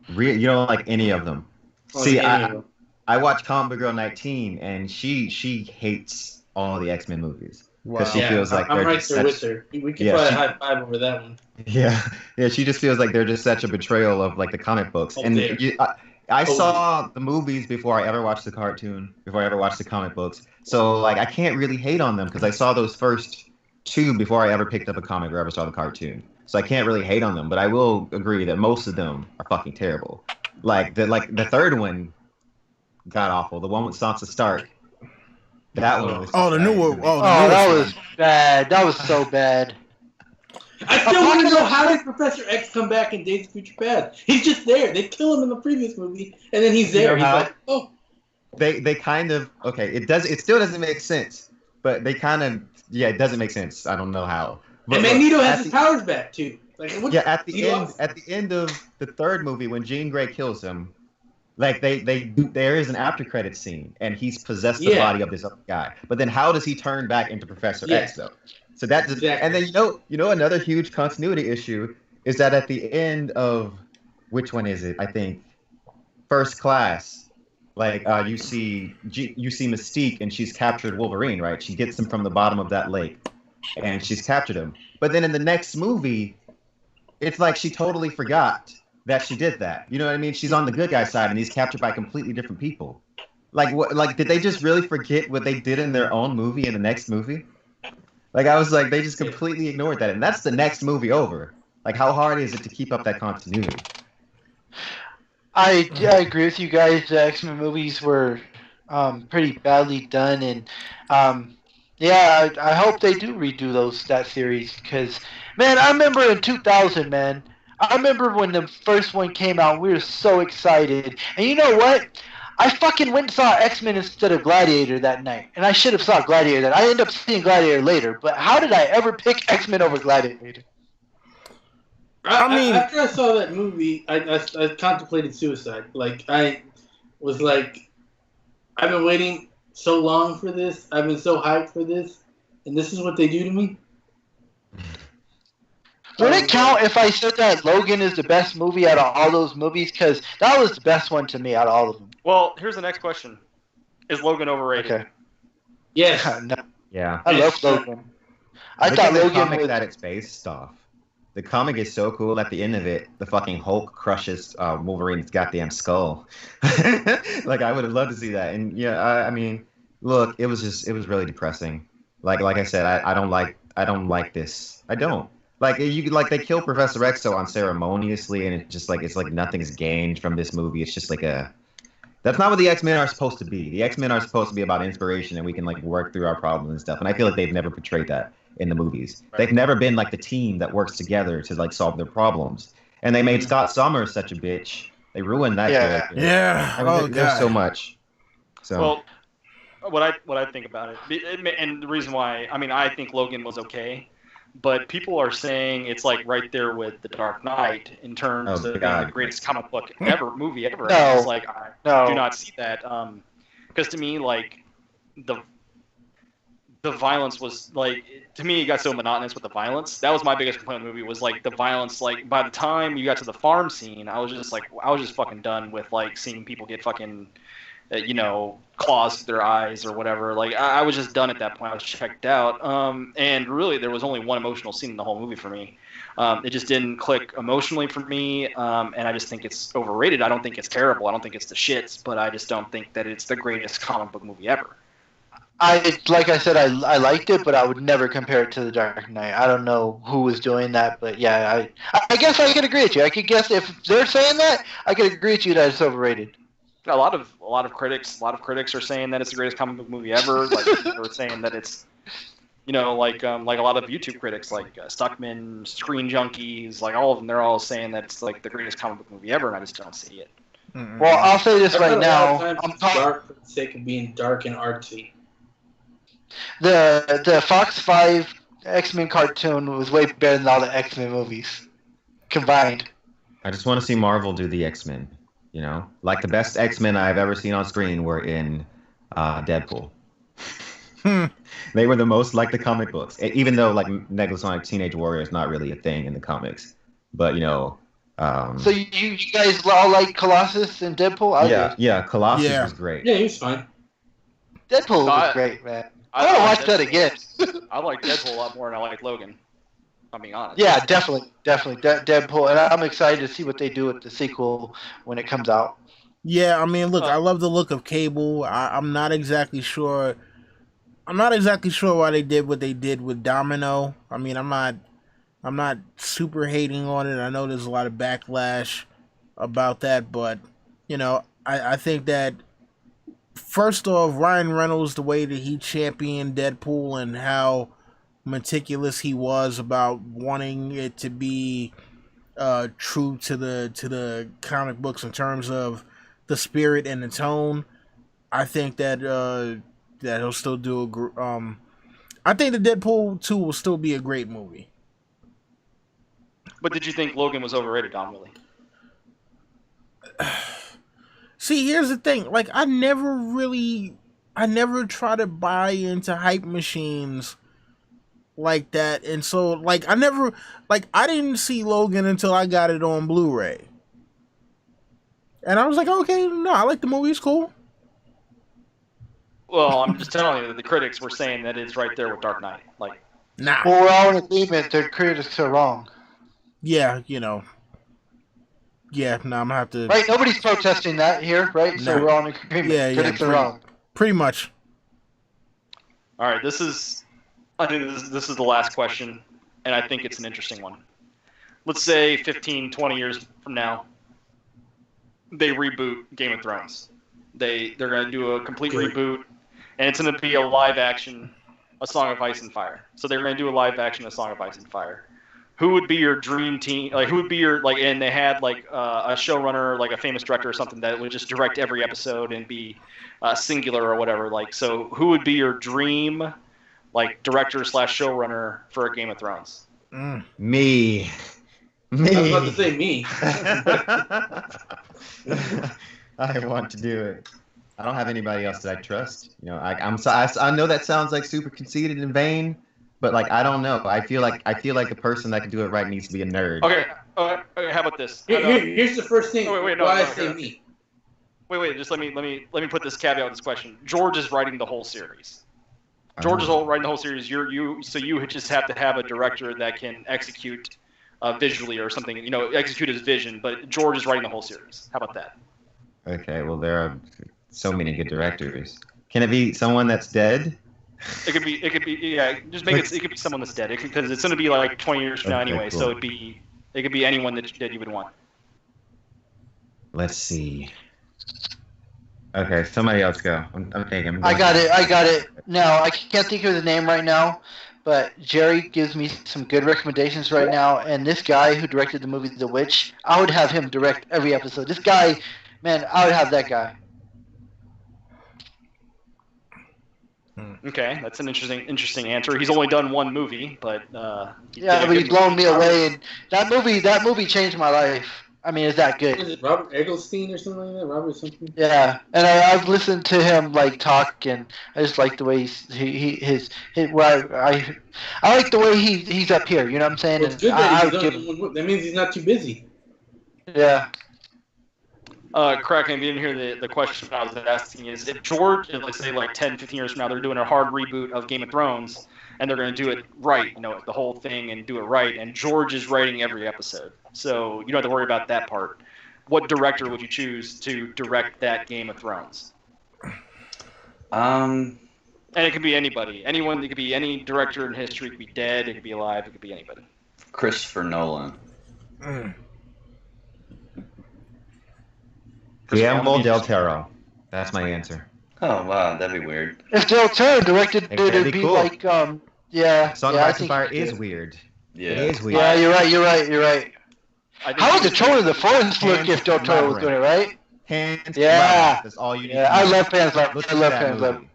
You don't like any of them. I don't See, like any of them. I watched Comic Girl 19, and she hates all the X-Men movies because she feels like I'm they're right just there with her. We could probably high five over that one. Yeah, she just feels like they're just such a betrayal of like the comic books. Oh, And there. I saw the movies before I ever watched the cartoon, before I ever watched the comic books. So like I can't really hate on them because I saw those first two before I ever picked up a comic or ever saw the cartoon. So I can't really hate on them, but I will agree that most of them are fucking terrible. Like the third one, god awful. The one with Sansa Stark. That one was. Oh, the new one. Oh, that was bad. That was so bad. I still want to know, how did Professor X come back in Days of Future Past? He's just there. They kill him in the previous movie, and then he's there. You know He's like, oh. They kind of It still doesn't make sense, but they kind of it doesn't make sense. I don't know how. But And Magneto has his powers back too. Like, at the end of the third movie when Jean Grey kills him, like there is an after credit scene and he's possessed the body of this other guy. But then how does he turn back into Professor X though? So that's and then you know another huge continuity issue is that at the end of which one is it? I think First Class. Like you see Mystique and she's captured Wolverine, right? She gets him from the bottom of that lake, and she's captured him. But then in the next movie, it's like she totally forgot that she did that. You know what I mean? She's on the good guy side, and he's captured by completely different people. Like what? Like did they just really forget what they did in their own movie in the next movie? Like I was like, they just completely ignored that, and that's the next movie over. Like how hard is it to keep up that continuity? I agree with you guys. The X-Men movies were pretty badly done, and I hope they do redo that series because, man, I remember in 2000, man. I remember when the first one came out, we were so excited. And you know what? I fucking went and saw X-Men instead of Gladiator that night. And I should have saw Gladiator. I ended up seeing Gladiator later. But how did I ever pick X-Men over Gladiator? I mean, after I saw that movie, I contemplated suicide. Like, I was like, I've been waiting so long for this. I've been so hyped for this. And this is what they do to me? Would it count if I said that Logan is the best movie out of all those movies? Because that was the best one to me out of all of them. Well, here's the next question. Is Logan overrated? Okay. Yes. No. Yeah. I love Logan. I Look thought at the Logan comic was... that it's based off. The comic is so cool. At the end of it, the fucking Hulk crushes Wolverine's goddamn skull. Like I would have loved to see that. And yeah, I mean, look, it was really depressing. Like I said, I don't like this. I don't. Like they kill Professor X so unceremoniously, and it's like nothing's gained from this movie. It's just like that's not what the X-Men are supposed to be. The X-Men are supposed to be about inspiration, and we can like work through our problems and stuff. And I feel like they've never portrayed that in the movies. Right. They've never been like the team that works together to like solve their problems. And they made Scott Summers such a bitch. They ruined that character. Yeah. I mean, there's so much. So. Well, what I think about it, and the reason why, I mean, I think Logan was okay. But people are saying it's like right there with The Dark Knight in terms of being the greatest comic book movie ever. No, it's like I do not see that because to me, like the violence was like, to me, it got so monotonous with the violence. That was my biggest complaint with the movie, was like the violence. Like by the time you got to the farm scene, I was just fucking done with like seeing people get fucking claws to their eyes or whatever. Like I was just done at that point. I was checked out. And really, there was only one emotional scene in the whole movie for me. It just didn't click emotionally for me, and I just think it's overrated. I don't think it's terrible. I don't think it's the shits, but I just don't think that it's the greatest comic book movie ever. Like I said, I liked it, but I would never compare it to The Dark Knight. I don't know who was doing that, but yeah, I guess I could agree with you. I could guess if they're saying that, I could agree with you that it's overrated. A lot of critics are saying that it's the greatest comic book movie ever. Like they were saying that it's, like a lot of YouTube critics, like Stuckman, Screen Junkies, like all of them, they're all saying that it's like the greatest comic book movie ever, and I just don't see it. Mm-hmm. Well, I'll say this right now. I'm dark for the sake of being dark and artsy. The Fox 5 X-Men cartoon was way better than all the X-Men movies combined. I just want to see Marvel do the X-Men. You know, like the best X-Men I've ever seen on screen were in Deadpool. They were the most like the comic books, even though like Neglasonic Teenage Warrior is not really a thing in the comics. But you know, So you guys all like Colossus and Deadpool? I did. yeah, Colossus Yeah. was great. Yeah, he was fine. Deadpool No, was I- great, man. I I want to like watch that again. I like Deadpool a lot more than I like Logan. I'm being honest. Yeah, definitely. Deadpool, and I'm excited to see what they do with the sequel when it comes out. Yeah, I mean, look, I love the look of Cable. I'm not exactly sure. I'm not exactly sure why they did what they did with Domino. I mean, I'm not super hating on it. I know there's a lot of backlash about that, but you know, I think that first off, Ryan Reynolds, the way that he championed Deadpool and how meticulous he was about wanting it to be true to the comic books in terms of the spirit and the tone. I think that that he'll still do I think the Deadpool 2 will still be a great movie. But did you think Logan was overrated, Don Willie? See, here's the thing. Like, I never try to buy into hype machines like that. And so, like, I didn't see Logan until I got it on Blu-ray. And I was like, okay, no, I like the movie. It's cool. Well, I'm just telling you that the critics were saying that it's right there with Dark Knight. Like, Nah. Well, we're all in agreement. The critics are wrong, Yeah, you know. Yeah, no, I'm gonna have to. right? Nobody's protesting that here, right? So No. we're all in agreement. Yeah, Critics are pretty- wrong. Pretty much. all right, I think this is the last question, and I think it's an interesting one. Let's say 15, 20 years from now, they reboot Game of Thrones. They're going to do a complete reboot, and it's going to be a live action, A Song of Ice and Fire. So they're going to do a live action, A Song of Ice and Fire. Who would be your dream team? Like, who would be your like? And they had like a showrunner, like a famous director or something that would just direct every episode and be singular or whatever. Like, so who would be your dream, like director / showrunner for a Game of Thrones? Me. I was about to say me. I want to do it. I don't have anybody else that I trust. You know, I know that sounds like super conceited and vain, but like I don't know. I feel like the person that can do it right needs to be a nerd. Okay, how about this? Here's the first thing. Wait, why I no, say no. me. Wait, just let me put this caveat on this question. George is writing the whole series. George is writing the whole series. You just have to have a director that can execute visually or something. You know, execute his vision. But George is writing the whole series. How about that? Okay, well there are so many good directors. Can it be someone that's dead? It could be, yeah. Just make it. It could be someone that's dead. Because it's going to be like 20 years from now Okay, anyway. cool. So it could be anyone that you would want. Let's see. Okay, somebody else go. I'm thinking. I got it. Now I can't think of the name right now, but Jerry gives me some good recommendations right now. And this guy who directed the movie The Witch, I would have him direct every episode. This guy, man, I would have that guy. Okay, that's an interesting answer. He's only done one movie, but Yeah, but he's blown me away, and that movie changed my life. I mean, it's that What good. is it, Robert Eggleston or something like that? Robert something? Yeah, and I've listened to him like talk, and I just like the way his I like the way he's up here. You know what I'm saying? Well, it's And good that would give him, that means he's not too busy. yeah. Kraken, if you didn't hear the question I was asking is if George, let's say like 10, 15 years from now, they're doing a hard reboot of Game of Thrones, and they're going to do it right, you know, the whole thing and do it right, and George is writing every episode. So you don't have to worry about that part. What director would you choose to direct that Game of Thrones? And it could be anybody. Anyone, it could be any director in history. It could be dead, it could be alive, it could be anybody. Christopher Nolan. Guillermo del Toro. That's my answer. Oh wow, that'd be weird. If Del Toro directed it, That'd it'd be be cool. like yeah. Song yeah, of I Ice and think Fire he is did. weird. Yeah. It is weird. Yeah, you're right. I think How would the tone of the forest look Pan's if Del Toro was doing it, right? Hands Yeah. Labyrinth. That's all you need. Yeah, to I know. love Pan's Labyrinth. Look I at love that Pan's movie. Labyrinth.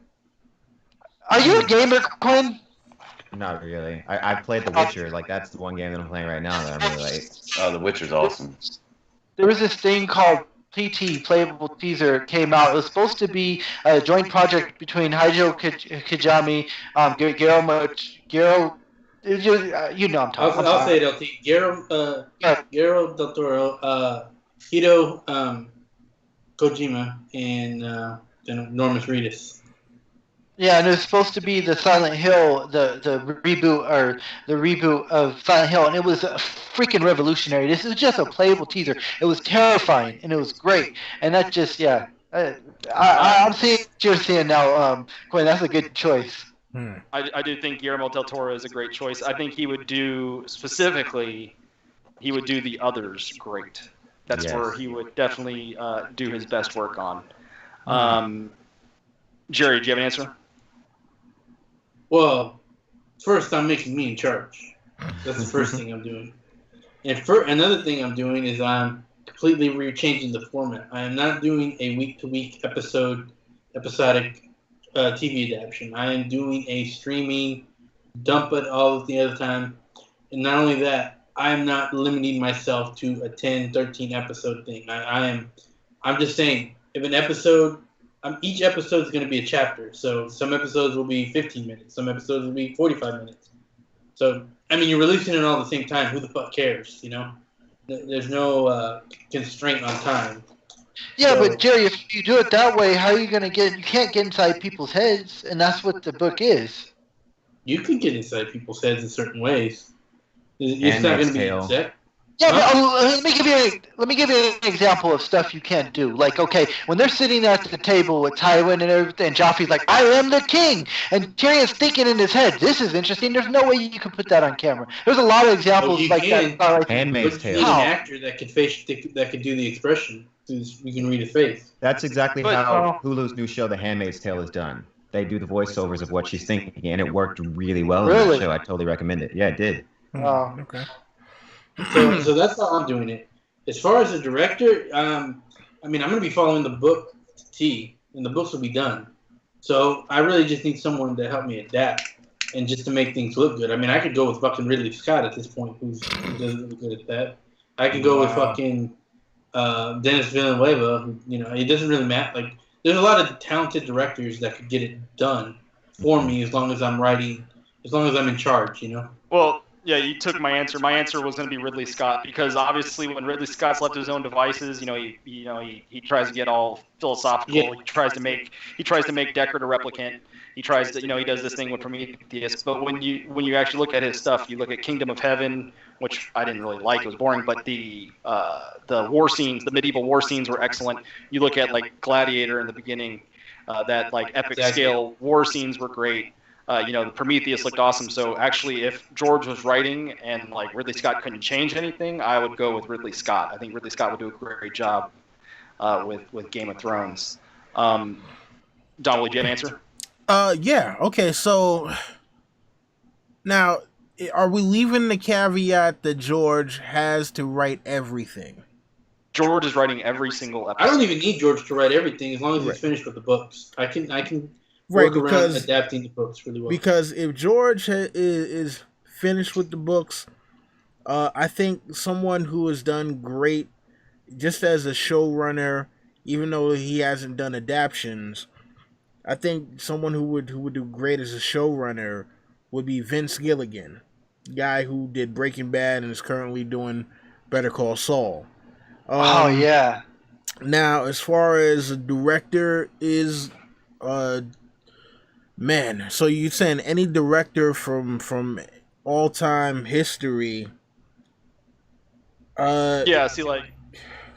Are you a gamer, Quinn? Not really. I played The Witcher. Like that's the one game that I'm playing right now that I'm really like. Oh, The Witcher's awesome. there was this thing called PT, Playable Teaser, came out. It was supposed to be a joint project between Hideo Kajami, Guillermo, you know I'm talking. I'll say it, LT. Guillermo del Toro, Hideo Kojima, and Norman Reedus. Yeah, and it was supposed to be the Silent Hill, the reboot of Silent Hill, and it was freaking revolutionary. This is just a playable teaser. It was terrifying, and it was great. And that just, yeah, I'm seeing what you're seeing now, Quinn. That's a good choice. I do think Guillermo del Toro is a great choice. I think he would do specifically. He would do The Others great. That's where he would definitely do his best work on. Jerry, do you have an answer? Well, first I'm making me in charge. That's the first thing I'm doing. And another thing I'm doing is I'm completely changing the format. I am not doing a week-to-week episodic TV adaptation. I am doing a streaming, dump it all of the other time. And not only that, I am not limiting myself to a 10, 13 episode thing. I'm just saying, if an episode, each episode is going to be a chapter. So some episodes will be 15 minutes. Some episodes will be 45 minutes. So, I mean, you're releasing it all at the same time. Who the fuck cares, you know? There's no constraint on time. Yeah, but Jerry, if you do it that way, how are you going to get... You can't get inside people's heads, and that's what the book is. You can get inside people's heads in certain ways. It's not going to be exact. Yeah, but let me give you an example of stuff you can't do. Like, okay, when they're sitting at the table with Tywin and everything, and Joffrey's like, "I am the king," and Tyrion's thinking in his head, "This is interesting." There's no way you can put that on camera. There's a lot of examples like that. Like, Handmaid's Tale. An actor that could do the expression. We can read his face. That's exactly how Hulu's new show, The Handmaid's Tale, is done. They do the voiceovers of what she's thinking, and it worked really well in that show. I totally recommend it. Yeah, it did. Oh, okay. So that's how I'm doing it. As far as the director, I mean, I'm going to be following the book to T, and the books will be done. So I really just need someone to help me adapt and just to make things look good. I mean, I could go with fucking Ridley Scott at this point, who does really good at that. I could go with fucking Dennis Villeneuve, who, you know, it doesn't really matter. Like, there's a lot of talented directors that could get it done for me as long as I'm writing, as long as I'm in charge, you know? Well, yeah, you took my answer. My answer was going to be Ridley Scott, because obviously when Ridley Scott's left to his own devices, he tries to get all philosophical. Yeah. He tries to make Deckard a replicant. He tries to, he does this thing with Prometheus. But when you actually look at his stuff, you look at Kingdom of Heaven, which I didn't really like. It was boring. But the war scenes, the medieval war scenes, were excellent. You look at like Gladiator in the beginning, that like epic scale war scenes were great. The Prometheus looked awesome. So actually, if George was writing and like Ridley Scott couldn't change anything, I would go with Ridley Scott. I think Ridley Scott would do a great job with Game of Thrones. Don, will you have an answer? Yeah. Okay. So now, are we leaving the caveat that George has to write everything? George is writing every single episode. I don't even need George to write everything as long as he's finished with the books. I can. Right, because adapting the books really well. Because if George is finished with the books, I think someone who has done great just as a showrunner, even though he hasn't done adaptions, I think someone who would do great as a showrunner would be Vince Gilligan, guy who did Breaking Bad and is currently doing Better Call Saul. Oh yeah. Now, as far as a director is, man, so you're saying any director from all time history? Yeah. See, like,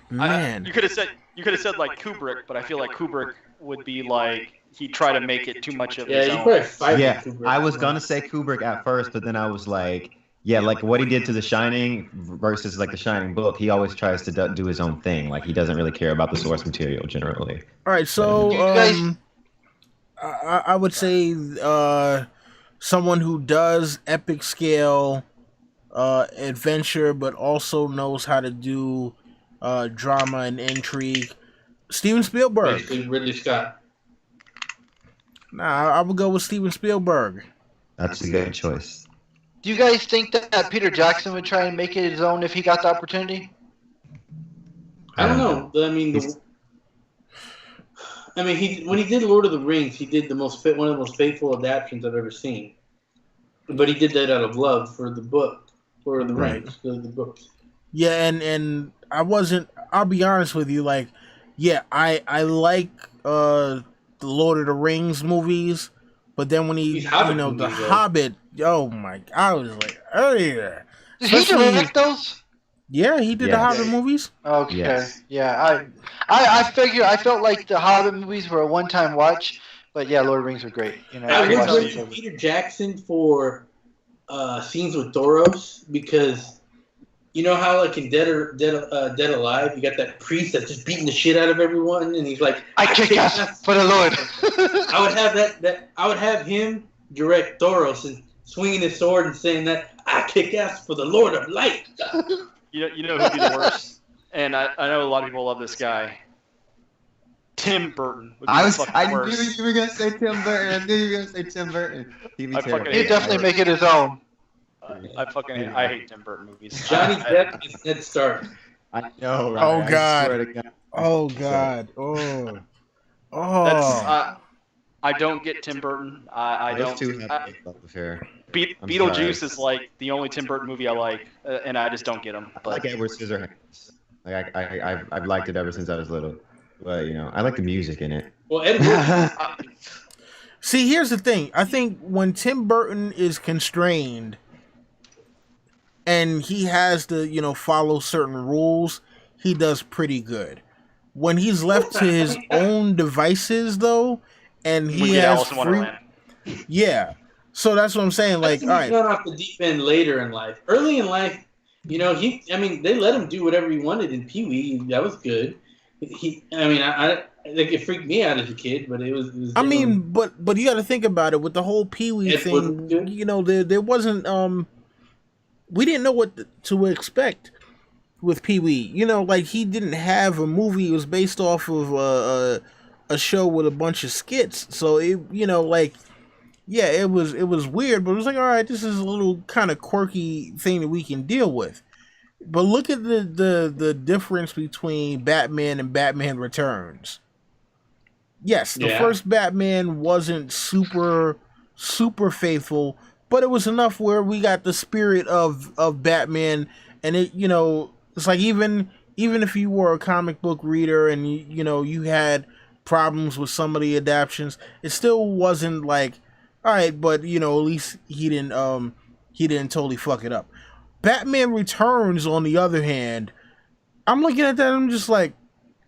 man, you could have said like Kubrick, but I feel like Kubrick would be like he'd try to make it too much of his own. Kubrick. I was gonna say Kubrick at first, but then I was like, yeah, like what he did to The Shining versus like The Shining book, he always tries to do his own thing. Like he doesn't really care about the source material generally. All right, so I would say someone who does epic scale adventure, but also knows how to do drama and intrigue. Steven Spielberg. Basically, Ridley Scott. Nah, I would go with Steven Spielberg. That's a good choice. Do you guys think that Peter Jackson would try and make it his own if he got the opportunity? I don't know. I mean, when he did Lord of the Rings, he did one of the most faithful adaptations I've ever seen. But he did that out of love for the book, for the rights, the books. Yeah, and I wasn't. I'll be honest with you. Like, yeah, I like the Lord of the Rings movies, but then when he, the Hobbit. Oh my! I was like, Did he direct those? Yeah, he did the Hobbit movies. Okay. Yes. Yeah, I figured. I felt like the Hobbit movies were a one-time watch, but yeah, Lord of the Rings were great. I was waiting for Peter Jackson for scenes with Thoros because you know how like in Dead Alive, you got that priest that's just beating the shit out of everyone, and he's like, "I kick ass for the Lord." I would have that. I would have him direct Thoros and swinging his sword and saying that I kick ass for the Lord of Light. You know who'd be the worst? And I know a lot of people love this guy. Tim Burton would be the fucking worst. Knew you were gonna say Tim Burton. He'd definitely make it his own. I hate Tim Burton movies. Johnny Depp is Ned Stark. I know, right? Oh God. I swear to God. Oh God. Oh. That's I don't get Tim Burton. I don't. Beetlejuice is like the only Tim Burton movie I like, and I just don't get him. I like Edward Scissorhands. Like I've liked it ever since I was little. But I like the music in it. Well, Edward. See, here's the thing. I think when Tim Burton is constrained and he has to, follow certain rules, he does pretty good. When he's left to his own devices, though, and he has free, so that's what I'm saying. Like, all right, he got off the deep end later in life. Early in life, they let him do whatever he wanted in Pee Wee. That was good. It freaked me out as a kid, but it was but you got to think about it with the whole Pee Wee thing. There wasn't we didn't know what to expect with Pee Wee. Like he didn't have a movie. It was based off of a show with a bunch of skits. So it it was weird, but it was like, all right, this is a little kind of quirky thing that we can deal with. But look at the difference between Batman and Batman Returns. Yes, the first Batman wasn't super faithful, but it was enough where we got the spirit of Batman, and it it's like even if you were a comic book reader and you had problems with some of the adaptions, it still wasn't like, all right, but at least he didn't totally fuck it up. Batman Returns, on the other hand, I'm looking at that and I'm just like,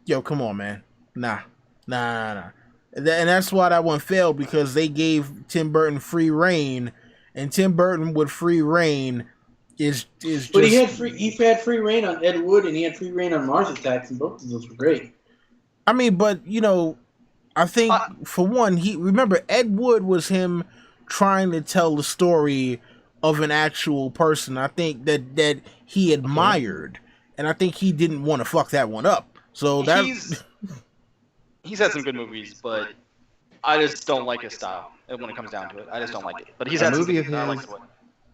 yo, come on, man. Nah. And that's why that one failed, because they gave Tim Burton free reign, and Tim Burton with free reign is just... But he had free reign on Ed Wood, and he had free reign on Mars Attacks, and both of those were great. I mean, but, I think, for one, remember, Ed Wood was him trying to tell the story of an actual person. I think that he admired, and I think he didn't want to fuck that one up. So that he's had some good movies, but I just don't like his style when it comes down to it. I just don't like it. But he's had a movie of his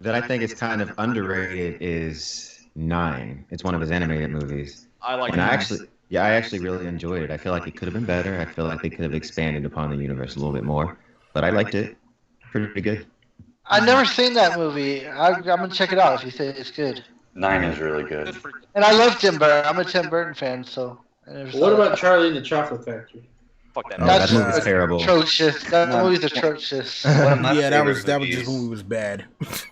that I think is kind of underrated is 9. It's one of his animated movies. I like it. And I actually really enjoyed it. I feel like it could have been better. I feel like they could have expanded upon the universe a little bit more. But I liked it. Pretty good. I've never seen that movie. I'm going to check it out if you say it's good. 9 is really good. And I love Tim Burton. I'm a Tim Burton fan, so... What about Charlie and the Chocolate Factory? Fuck that. That movie's terrible. Atrocious. That movie's atrocious. That movie was bad.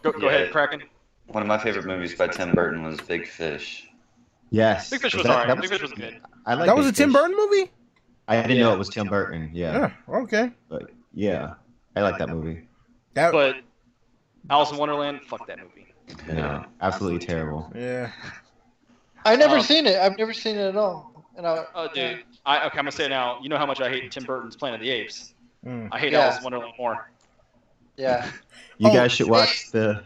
Go ahead, Kraken. One of my favorite movies by Tim Burton was Big Fish. Yes. Big Fish was alright. Big Fish was good. That was a Tim Burton movie? I didn't know it was Tim Burton. Yeah. Okay. But yeah, I like that movie. But Alice in Wonderland, fuck that movie. No, absolutely terrible. Yeah. I've never seen it. I've never seen it at all. Dude. I'm gonna say it now. You know how much I hate Tim Burton's Planet of the Apes. I hate Alice in Wonderland more. Yeah. You guys should watch the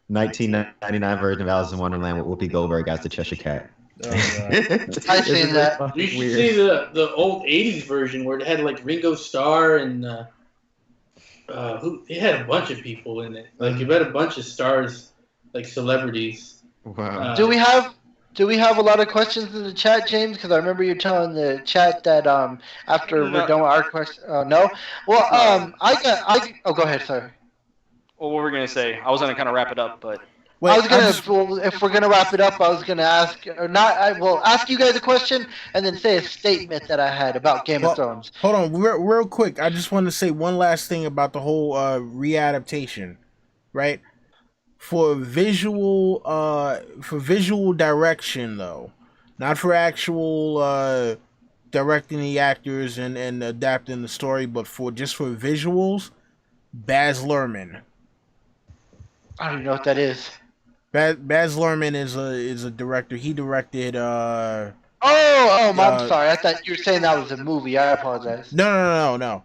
1999 version of Alice in Wonderland with Whoopi Goldberg as the Cheshire Cat. Oh, I've seen that. You should see the old 80s version where it had like Ringo Starr and it had a bunch of people in it. Like it had a bunch of stars, like celebrities. Wow. Do we Do we have a lot of questions in the chat, James? Because I remember you telling the chat that after we're done with our question, no. Well, oh, go ahead, sorry. Well, what were we gonna say? I was gonna kind of wrap it up, but Wait, well, if we're gonna wrap it up, I was gonna ask, or not. I will ask you guys a question and then say a statement that I had about Game of Thrones. Hold on, real quick. I just want to say one last thing about the whole readaptation, right? For visual direction though, not for actual directing the actors and adapting the story, but for visuals, Baz Luhrmann. I don't even know what that is. Baz Luhrmann is a director. He directed I'm sorry. I thought you were saying that was a movie. I apologize. No.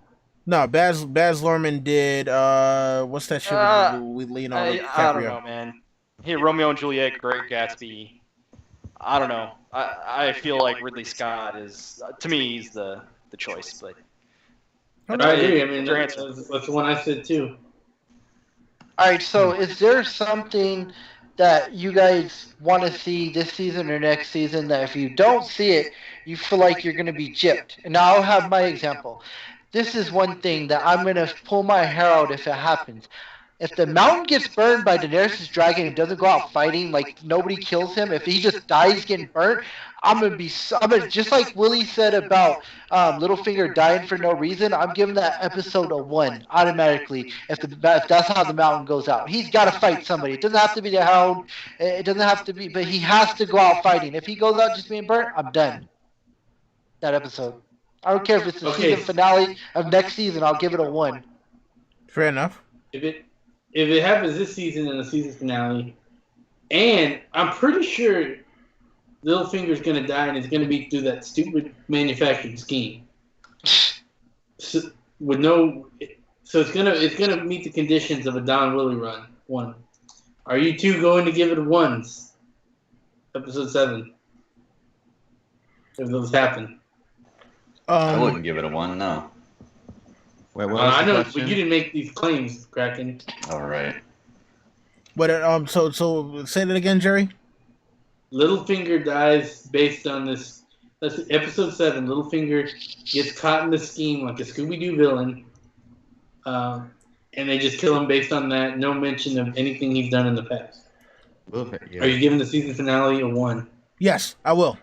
Baz Luhrmann did what's that shit with Leonardo DiCaprio? I don't know, man. He Romeo and Juliet, Great Gatsby. I don't know. I feel like Ridley Scott is, to me, he's the choice. But I agree. I mean, that's the one I said too. All right. So, is there something that you guys want to see this season or next season that if you don't see it, you feel like you're going to be gypped? And now I'll have my example. This is one thing that I'm going to pull my hair out if it happens. If the mountain gets burned by Daenerys' dragon and doesn't go out fighting, like nobody kills him, if he just dies getting burnt, I'm gonna just like Willie said about Littlefinger dying for no reason. I'm giving that episode a 1 automatically. If that's how the mountain goes out, he's got to fight somebody. It doesn't have to be the Hound. It doesn't have to be, but he has to go out fighting. If he goes out just being burnt, I'm done. That episode. I don't care if it's the season finale of next season. I'll give it a 1. Fair enough. If it happens this season in the season finale, and I'm pretty sure Littlefinger's gonna die, and it's gonna be through that stupid manufactured scheme. So it's gonna meet the conditions of a Don Willie run. 1. Are you two going to give it 1s? Episode 7. If those happen. I wouldn't give it a 1. No. Wait, I know, but you didn't make these claims, Kraken. All right. But so say that again, Jerry. Littlefinger dies based on this. That's episode 7. Littlefinger gets caught in the scheme like a Scooby-Doo villain, and they just kill him based on that. No mention of anything he's done in the past. Yeah. Are you giving the season finale a 1? Yes, I will.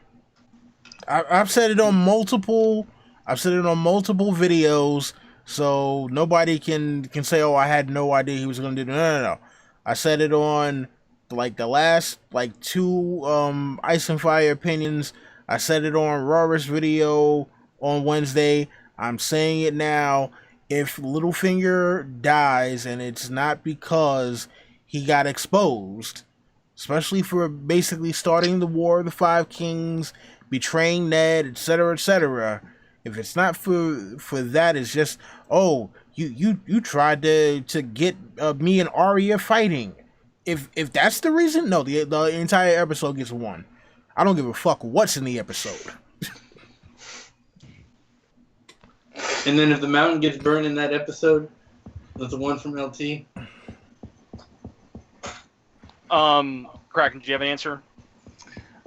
I've said it on multiple videos. So nobody can say, "Oh, I had no idea he was going to do." No. I said it on like the last 2 Ice and Fire opinions. I said it on Rawest video on Wednesday. I'm saying it now. If Littlefinger dies and it's not because he got exposed, especially for basically starting the War of the Five Kings, betraying Ned, etc., etc. If it's not for that, it's just, oh, you tried to get me and Arya fighting. If that's the reason, no, the entire episode gets 1. I don't give a fuck what's in the episode. And then if the mountain gets burned in that episode, that's the 1 from LT. Kraken, do you have an answer?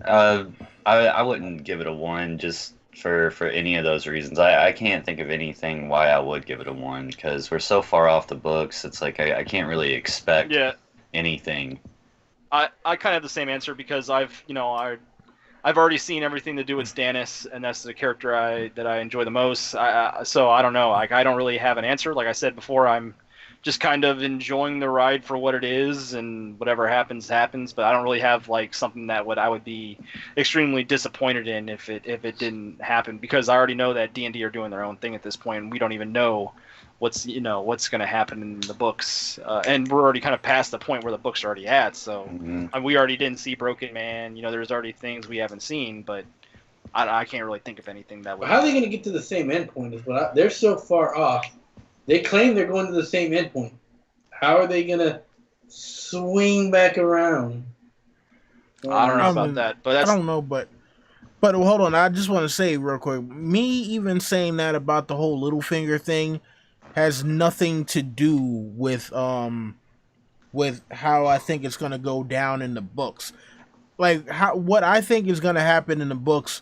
I wouldn't give it a 1 just for any of those reasons. I can't think of anything why I would give it a 1 because we're so far off the books. It's like I can't really expect anything. I kind of have the same answer because I've already seen everything to do with Stannis, and that's the character that I enjoy the most. So I don't know. I don't really have an answer. Like I said before, I'm just kind of enjoying the ride for what it is, and whatever happens. But I don't really have something that I would be extremely disappointed in if it didn't happen, because I already know that D&D are doing their own thing at this point, and we don't even know what's going to happen in the books, and we're already kind of past the point where the books are already at. So we already didn't see Broken Man. There's already things we haven't seen, but I can't really think of anything that would. How are they going to get to the same endpoint? They're so far off. They claim they're going to the same endpoint. How are they going to swing back around? I don't know about that, but I don't know, but hold on. I just want to say real quick. Me even saying that about the whole Littlefinger thing has nothing to do with how I think it's going to go down in the books. like what I think is gonna happen in the books.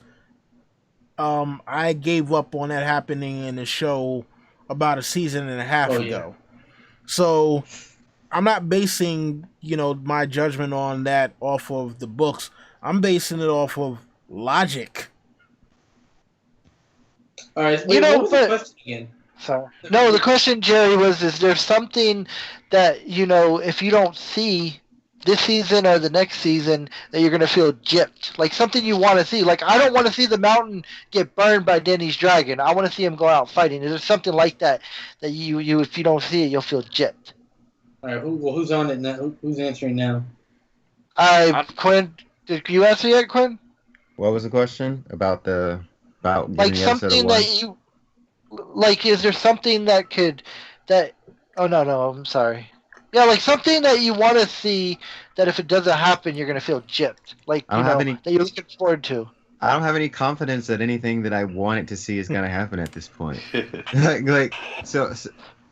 I gave up on that happening in the show about a season and a half Oh yeah. ago. So I'm not basing, my judgment on that off of the books. I'm basing it off of logic. All right. Wait, what was the question again? Sorry. No, the question, Jerry, was: is there something that if you don't see this season or the next season, that you're gonna feel gypped? Like something you want to see? Like I don't want to see the mountain get burned by Denny's dragon. I want to see him go out fighting. Is there something like that you if you don't see it, you'll feel gypped? All right. Who's on it now? Who's answering now? Quinn, did you answer yet, Quinn? What was the question about Like giving the episode a something one? that you like. Is there something that Oh no, I'm sorry. Yeah, like something that you want to see that if it doesn't happen, you're gonna feel gypped. Like I don't have any. that you're looking forward to. I don't have any confidence that anything that I wanted to see is gonna happen at this point. So,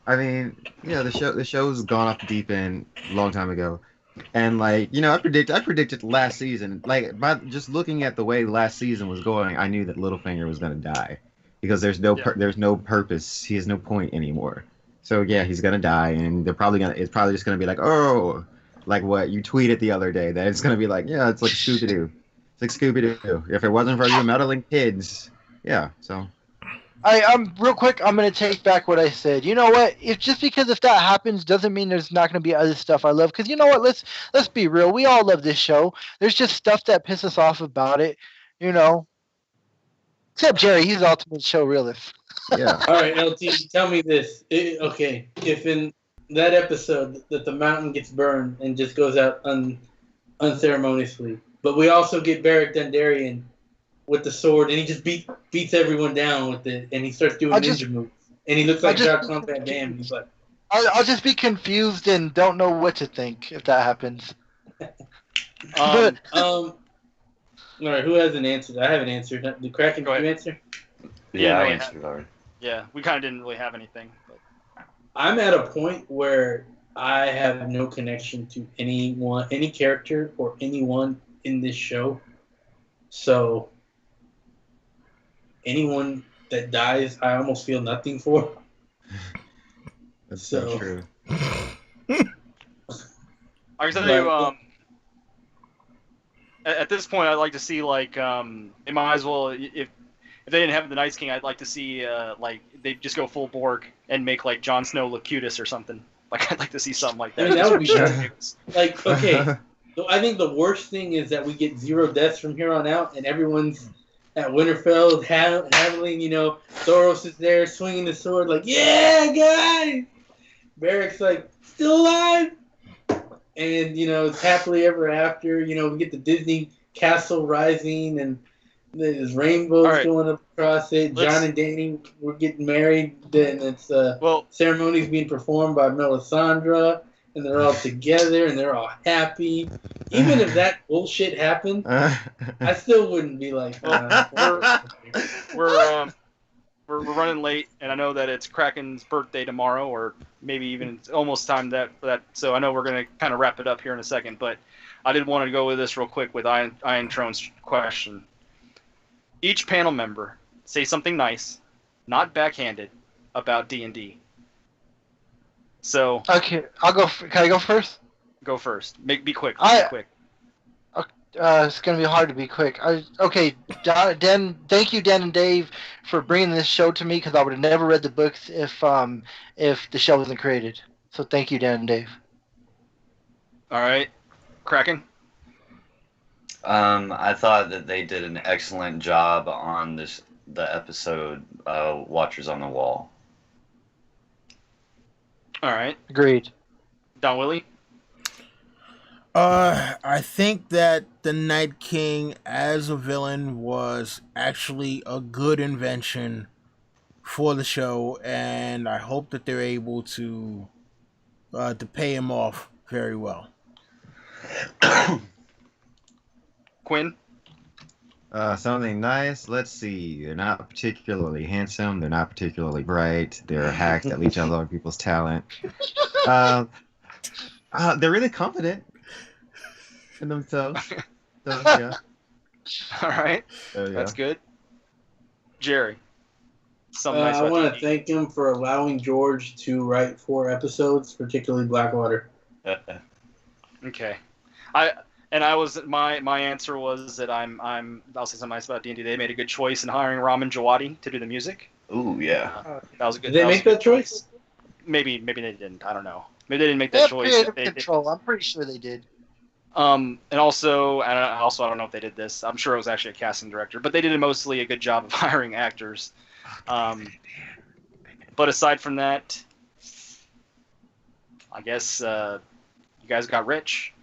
I mean, the show's gone off the deep end a long time ago, and I predicted last season. Like by just looking at the way last season was going, I knew that Littlefinger was gonna die because there's no purpose. He has no point anymore. So yeah, he's gonna die, and it's probably just gonna be like, oh, like what you tweeted the other day, that it's gonna be like, yeah, it's like Scooby Doo. It's like Scooby Doo. If it wasn't for you meddling kids, yeah. So I'm real quick. I'm gonna take back what I said. You know what? If that happens doesn't mean there's not gonna be other stuff I love. Because you know what? Let's be real. We all love this show. There's just stuff that pisses us off about it. Except Jerry, he's the ultimate show realist. yeah. All right, LT, tell me this. Okay, if in that episode that the mountain gets burned and just goes out unceremoniously, but we also get Beric Dondarrion with the sword, and he just beats everyone down with it, and he starts doing ninja moves, and he looks like Dark Combat Bam. He's like, I'll just be confused and don't know what to think if that happens. all right, who hasn't answered? I haven't answered. The Kraken, did you answer? Yeah, I answered already. Yeah, we kind of didn't really have anything. But. I'm at a point where I have no connection to anyone, any character, or anyone in this show. So anyone that dies, I almost feel nothing for. That's so true. I can tell you, at this point, I'd like to see it might as well if they didn't have the Night King, I'd like to see they just go full Borg and make Jon Snow look cutest or something. I'd like to see something like that. I mean, that would be okay. So I think the worst thing is that we get 0 deaths from here on out, and everyone's at Winterfell having, Thoros is there swinging the sword yeah, guys! Beric's still alive! And, it's happily ever after. We get the Disney castle rising, and there's rainbows going across it. John and Danny were getting married. Then it's ceremonies being performed by Melisandre, and they're all together, and they're all happy. Even if that bullshit happened, I still wouldn't be like, we're running late, and I know that it's Kraken's birthday tomorrow, or maybe even it's almost time for that. So I know we're going to kind of wrap it up here in a second, but I did want to go with this real quick with Iron Trone's question. Each panel member say something nice, not backhanded, about D&D. So okay, I'll go. Can I go first? Go first. Be quick. Quick. It's gonna be hard to be quick. Dan. Thank you, Dan and Dave, for bringing this show to me because I would have never read the books if the show wasn't created. So thank you, Dan and Dave. All right, Kraken. I thought that they did an excellent job on the episode Watchers on the Wall. All right. Agreed. Don Willie? I think that the Night King as a villain was actually a good invention for the show, and I hope that they're able to pay him off very well. Quinn? Something nice. Let's see. They're not particularly handsome. They're not particularly bright. They're hacks that leech on other people's talent. They're really confident in themselves. Yeah. All right, Yeah. that's good. Jerry, something nice I about want D&D. to thank him for allowing George to write 4 episodes, particularly Blackwater. Okay, my answer was that I'll say something nice about D&D. They made a good choice in hiring Ramin Djawadi to do the music. Ooh, yeah. That was a good. Did they that was make a good that choice? Maybe they didn't. I don't know. Maybe they didn't make They that have choice. creative They did. control. I'm pretty sure they did. And also, I don't know if they did this. I'm sure it was actually a casting director, but they did mostly a good job of hiring actors. But aside from that, I guess you guys got rich.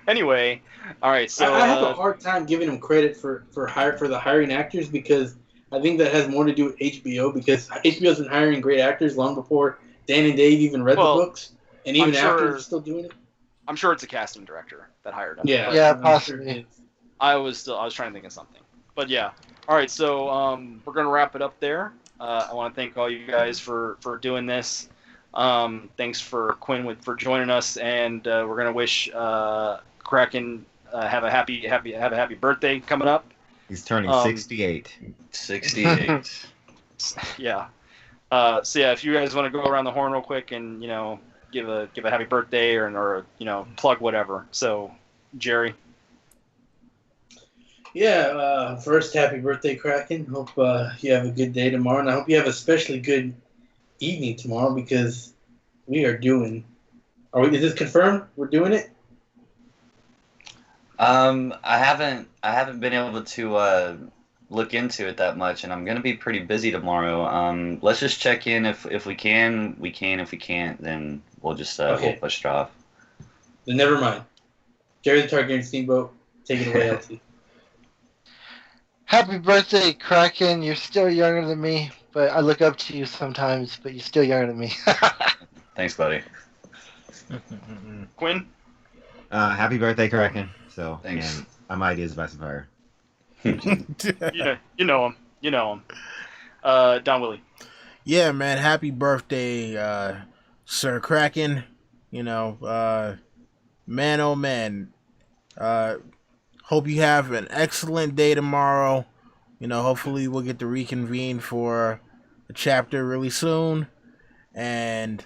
Anyway, all right. So I have a hard time giving him credit for the hiring actors because I think that has more to do with HBO because HBO's been hiring great actors long before Dan and Dave even read the books, and even after they're still doing it. I'm sure it's a casting director that hired him. Yeah, Yeah, I'm possibly. sure it is. I was trying to think of something, but yeah. All right, so we're gonna wrap it up there. I want to thank all you guys for doing this. Thanks for Quinn for joining us, and we're gonna wish Kraken have a happy birthday coming up. He's turning 68. 68. Yeah. So yeah, if you guys want to go around the horn real quick and give a happy birthday or plug whatever. So Jerry. Yeah, first, happy birthday, Kraken. Hope you have a good day tomorrow, and I hope you have a especially good evening tomorrow because we are doing. Is this confirmed? We're doing it. I haven't been able to look into it that much, and I'm gonna be pretty busy tomorrow. Let's just check in if we can, we can. If we can't, then we'll just Okay. we'll push it off. Then never mind. Jerry the Targaryen Steamboat, take it away, LT. Happy birthday, Kraken. You're still younger than me, but I look up to you sometimes, but you're still younger than me. Thanks, buddy. Quinn. Happy birthday, Kraken. So, Thanks. and I might use Vice Fire. You know him. Don Willie. Yeah, man. Happy birthday, Sir Kraken. Man, oh man. Hope you have an excellent day tomorrow. Hopefully we'll get to reconvene for a chapter really soon. And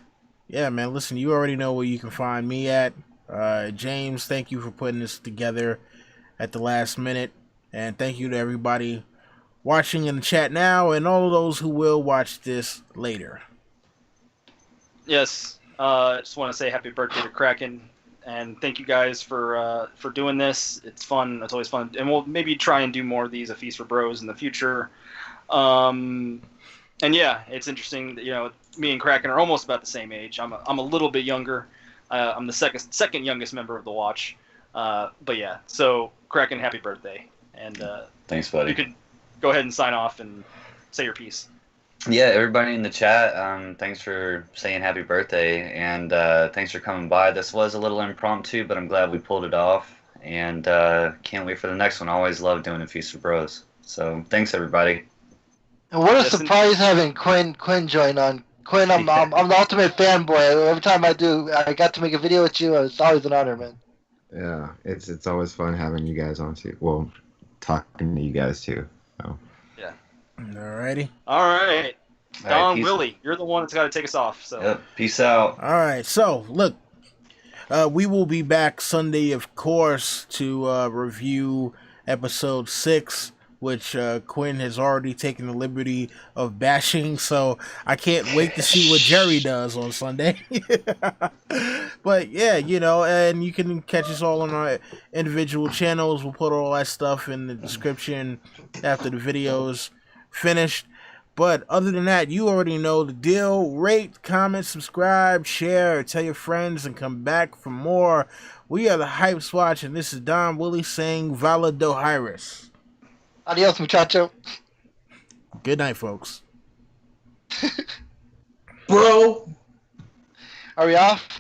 yeah, man, listen, you already know where you can find me at. James, thank you for putting this together at the last minute. And thank you to everybody watching in the chat now and all of those who will watch this later. Yes. Just want to say happy birthday to Kraken. And thank you guys for doing this. It's fun. It's always fun. And we'll maybe try and do more of these, A Feast for Bros, in the future. And yeah, it's interesting that, me and Kraken are almost about the same age. I'm a little bit younger. I'm the second youngest member of the watch. But yeah, so Kraken, happy birthday. And Thanks, buddy. you can go ahead and sign off and say your piece. Yeah, everybody in the chat, thanks for saying happy birthday, and thanks for coming by. This was a little impromptu, but I'm glad we pulled it off, and can't wait for the next one. I always love doing a Feast of Bros. So thanks, everybody. And what a surprise having Quinn join on. Quinn, I'm the ultimate fanboy. Every time I got to make a video with you. It's always an honor, man. Yeah, it's always fun having you guys on too. Well, talking to you guys too. So. Yeah. Alrighty. All right. All Don right, Willie, you're the one that's got to take us off. So. Yep, peace out. All right. So, look, we will be back Sunday, of course, to review episode 6, which Quinn has already taken the liberty of bashing. So I can't wait to see what Jerry does on Sunday. But yeah, and you can catch us all on our individual channels. We'll put all that stuff in the description after the video's finished. But other than that, you already know the deal. Rate, comment, subscribe, share, tell your friends, and come back for more. We are the Hype Swatch, and this is Don Willie saying Vala Dohiris. Adios, muchacho. Good night, folks. Bro. Are we off?